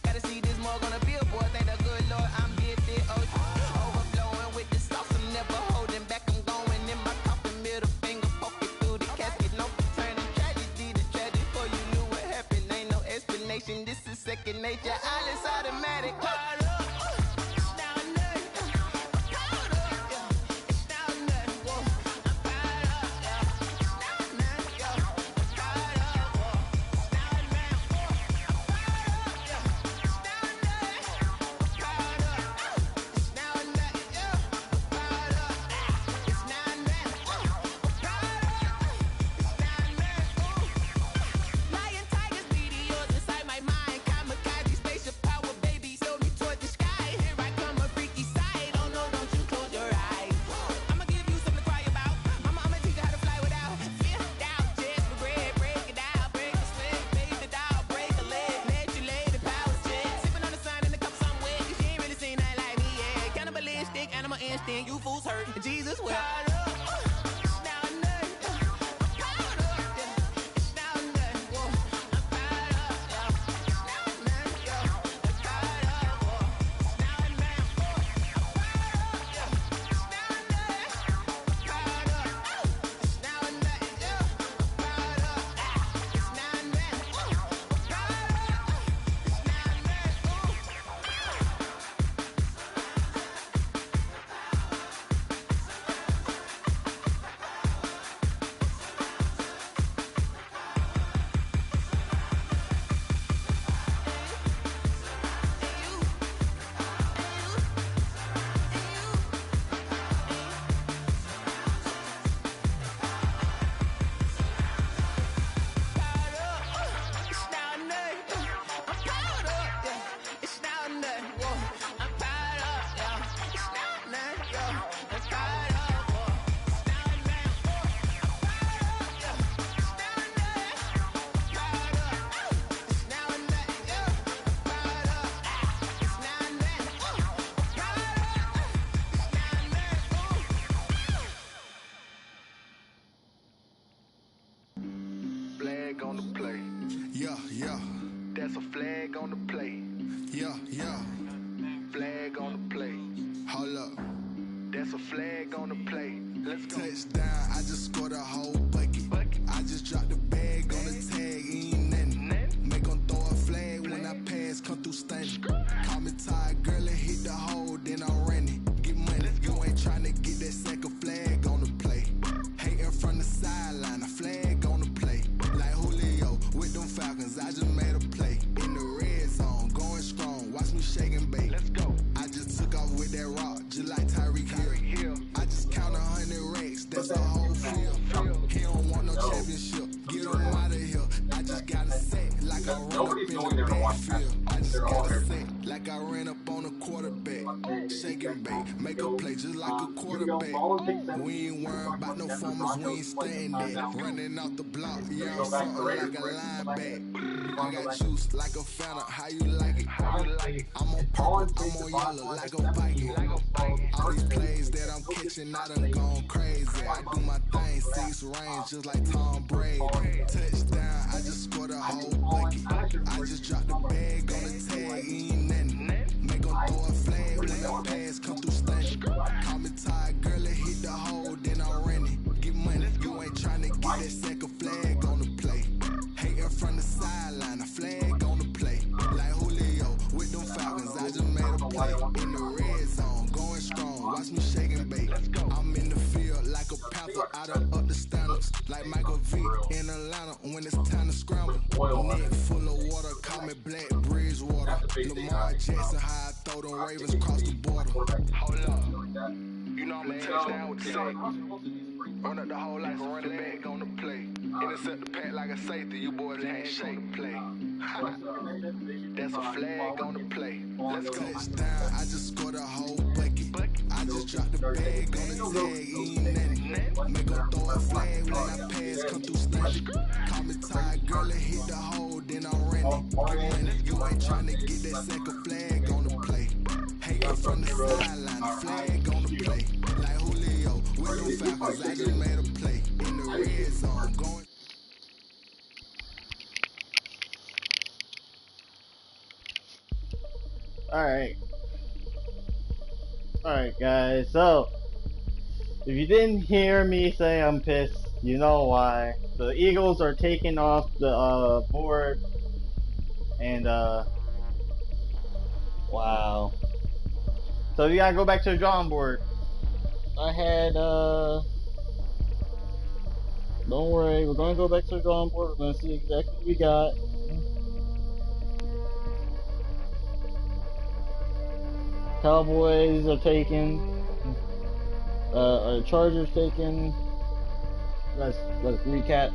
gotta see this more gonna be a boy. Thank the good Lord, I'm here to overflowing with the sauce. I'm never holding back. I'm going in my coffin, middle finger poking through the casket. No turning tragedy to tragedy. Before you knew what happened, ain't no explanation. This is second nature. All is automatic. Lion, tigers, meteors inside my mind. Kamikaze, spaceship power, baby, sail me toward the sky. Here I come, a freaky side. Oh no, don't you close your eyes. I'ma give you something to cry about. I'ma teach you how to fly without fear. Doubt, just regret. Break it out, break a sweat, fade the doubt, break a leg. Let you lay the power check. Sipping on the sun in the cup somewhere. Cause you ain't really seen nothing like me yet. Cannibalistic, animal instinct. You fools hurt. Jesus will. flag on the play. Yeah, yeah. Flag on the play. Hold up. That's a flag on the play. Let's go. Touchdown, I just scored a whole bucket. I just dropped the bag on the tag, ain't nothing. Make them throw a flag when I pass, come through stunning. Call me tired, girl, and hit the hole, then I'm running. Get money, you ain't trying to get that second flag on the play. Hating from the sideline, a flag on the play. Like Julio with them Falcons, I just made a play. In the red zone, going strong, watch me shake and bake. Let's go. I just took off with that rock, just like Tyreek Hill. I just count 100 racks, that's a whole field. He don't want no championship, get him out of here. I just got a set, like I run up in the backfield. I just got a set, like I ran up on a quarterback. Shake and bake, make a play just like a quarterback. We ain't worried about no formers, we ain't staying there. Running off the block, yeah, I'm something like a linebacker. I got juice like a fountain, how you like it? I'm on purple, I'm on yellow like a Viking. All these plays that I'm catching, I done gone crazy. I do my thing, 6 range just like Tom Brady. Touchdown, I just scored a whole bucket. I just dropped the bag on the tag, ain't nothing. Make them throw a flag when I pass, come through stunning. Call me tired, girl, and hit the hole, then I'm running. Get money, you ain't trying to get that second flag on the play. Hating from the sideline, a flag on the play. Like Julio with them Falcons, I just made a play. In the red zone, going strong, watch me shake and bake. I'm in the field like a panther, I done up the standards. Like Michael Vick in Atlanta when it's time to scramble. Neck full of water, call me Black Bridgewater. Lamar Jackson, how I throw them Ravens across the border. Hold up, you know I'm a touchdown with the sack. Run up the hole like a running back on the play. Intercept the pack like a safety, you boys ain't shake play. That's a flag on the play. Let's go. Touchdown, I just scored a whole bucket. I just dropped the bag on the tag, ain't nothing. Make them throw a flag when I pass, come through stunning. Call me tired, girl, and hit the hole, then I'm running. Get money, you ain't trying to get that second flag on the play. Hating from the sideline, a flag on the play. Like Julio with them Falcons, I just made a play. In the red zone, going. Alright guys, so if you didn't hear me say I'm pissed, you know why. The Eagles are taking off the board, and wow. So you gotta go back to the drawing board. I had don't worry, we're gonna go back to the drawing board, we're gonna see exactly what we got. Cowboys are taken. Chargers taken. Let's recap.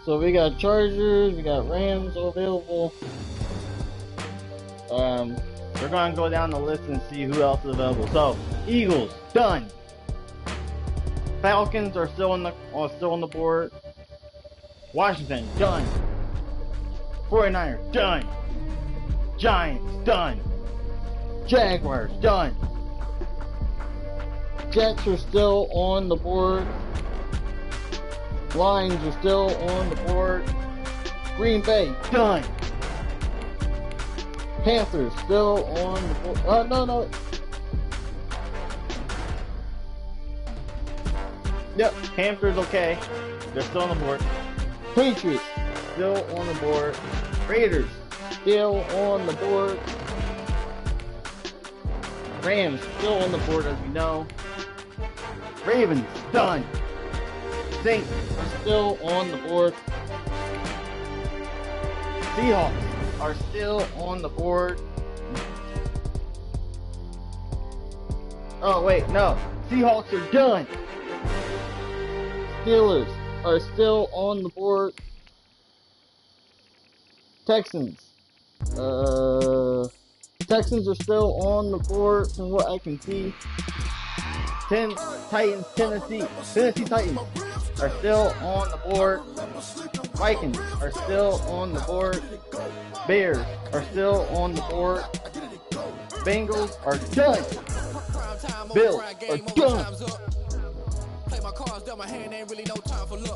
So we got Chargers, we got Rams available. We're gonna go down the list and see who else is available. So Eagles done. Falcons are still on the board. Washington done. 49ers done. Giants done. Jaguars done. Jets are still on the board. Lions are still on the board. Green Bay, done. Panthers still on the board. No. Yep, Panthers okay. They're still on the board. Patriots still on the board. Raiders still on the board. Rams still on the board, as we know. Ravens done. Saints are still on the board. Seahawks are still on the board. Oh wait, no. Seahawks are done. Steelers are still on the board. Texans are still on the board from what I can see. Titans, Tennessee Titans are still on the board. Vikings are still on the board. Bears are still on the board. Bengals are done. Bills are done.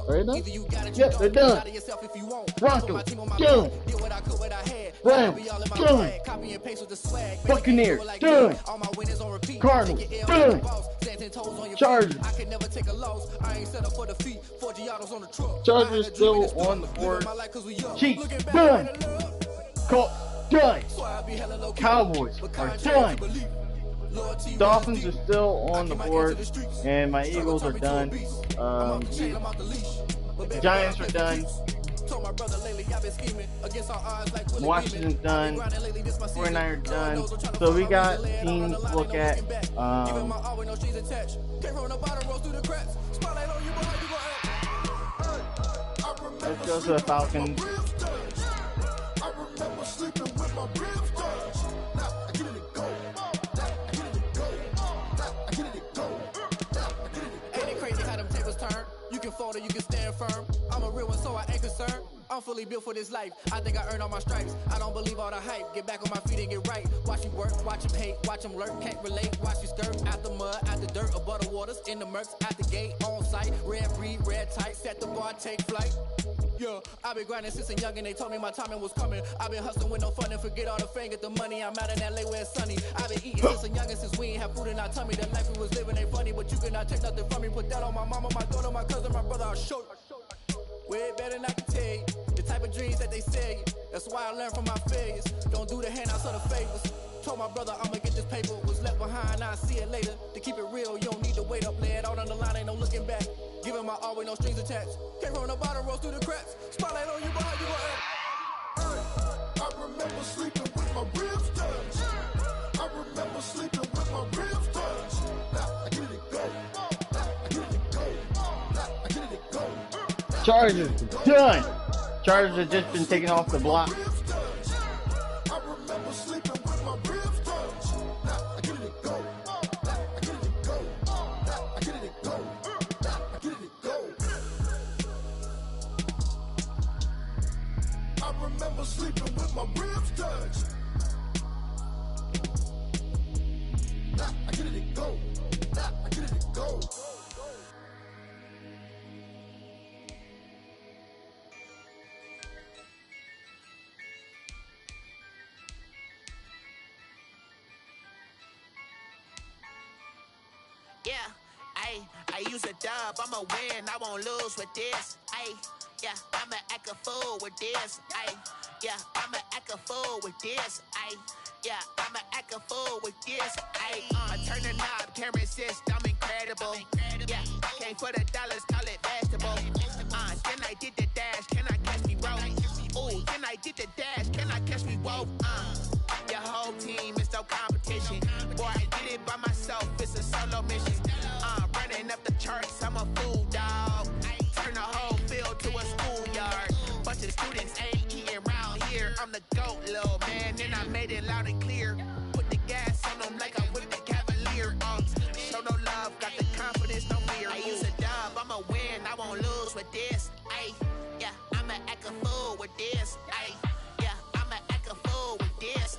Right now? Yep, they're done. Broncos, done. Rams, done. Buccaneers, done. Cardinals, done. Chargers. Chargers still on the board. Chiefs, done. Colts, done. Cowboys are done. Dolphins are still on the board, and my Eagles are done. Giants are done. Washington's done. 49ers done. So we got teams to look at. Let's go to the Falcons. You can fold or you can stand firm. I'm a real one, so I ain't concerned. I'm fully built for this life. I think I earned all my stripes. I don't believe all the hype. Get back on my feet and get right. Watch you work, watch him hate, watch him lurk. Can't relate, watch you skirt. Out the mud, out the dirt, above the waters, in the murks, out the gate, on site. Red breed, red tight, set the bar, take flight. Yeah, I've been grinding since a young and they told me my timing was coming. I've been hustling with no fun and forget all the fame, get the money. I'm out in LA where it's sunny. I've been eating since a young and since we ain't have food in our tummy. The life we was living ain't funny, but you cannot take nothing from me. Put that on my mama, my daughter, my cousin, my brother, I'll show you. Way better than I can tell you. The type of dreams that they sell you. That's why I learned from my failures. Don't do the handouts or the favors. Told my brother I'ma get this paper. Was left behind, I'll see it later. To keep it real, you don't need to wait up. Lay it out on the line, ain't no looking back. Giving my all with no strings attached. Came from the bottom, rose through the cracks. Spotlight on you, but how you gon' act? I remember sleeping with my ribs touched. I remember sleeping with my ribs touched. I get it go. I get it go. I get it go. Chargers done. Chargers have just been taken off the block. I remember sleeping with my ribs touched. I get it go. I get it go. I get it go. I get it go. I remember sleeping with my ribs touched. I get it go. I get it go. Yeah, I use a dub, I'ma win, I won't lose with this. Yeah, I'ma act a fool with this. Yeah, I'ma act a fool with this. Yeah, I'ma act a fool with this. I turn the knob, camera assist, I'm incredible. Yeah, came for the dollars, call it vegetable. Then I did the dash, can I catch me, bro? Ooh, then I did the dash, can I catch me, whoa? Your whole team is no competition. Boy, I did it by myself, it's a solo mission. Running up the charts, I'm a fool, dog. Turn the whole field to a schoolyard. Bunch of students ain't eating around here. I'm the GOAT, little man, and I made it loud and clear. Put the gas on them like I'm with the Cavalier. Show no love, got the confidence, no fear. I use a dub, I'ma win, I won't lose with this. Yeah, I'ma act a fool with this. Yeah, I'ma act a fool with this.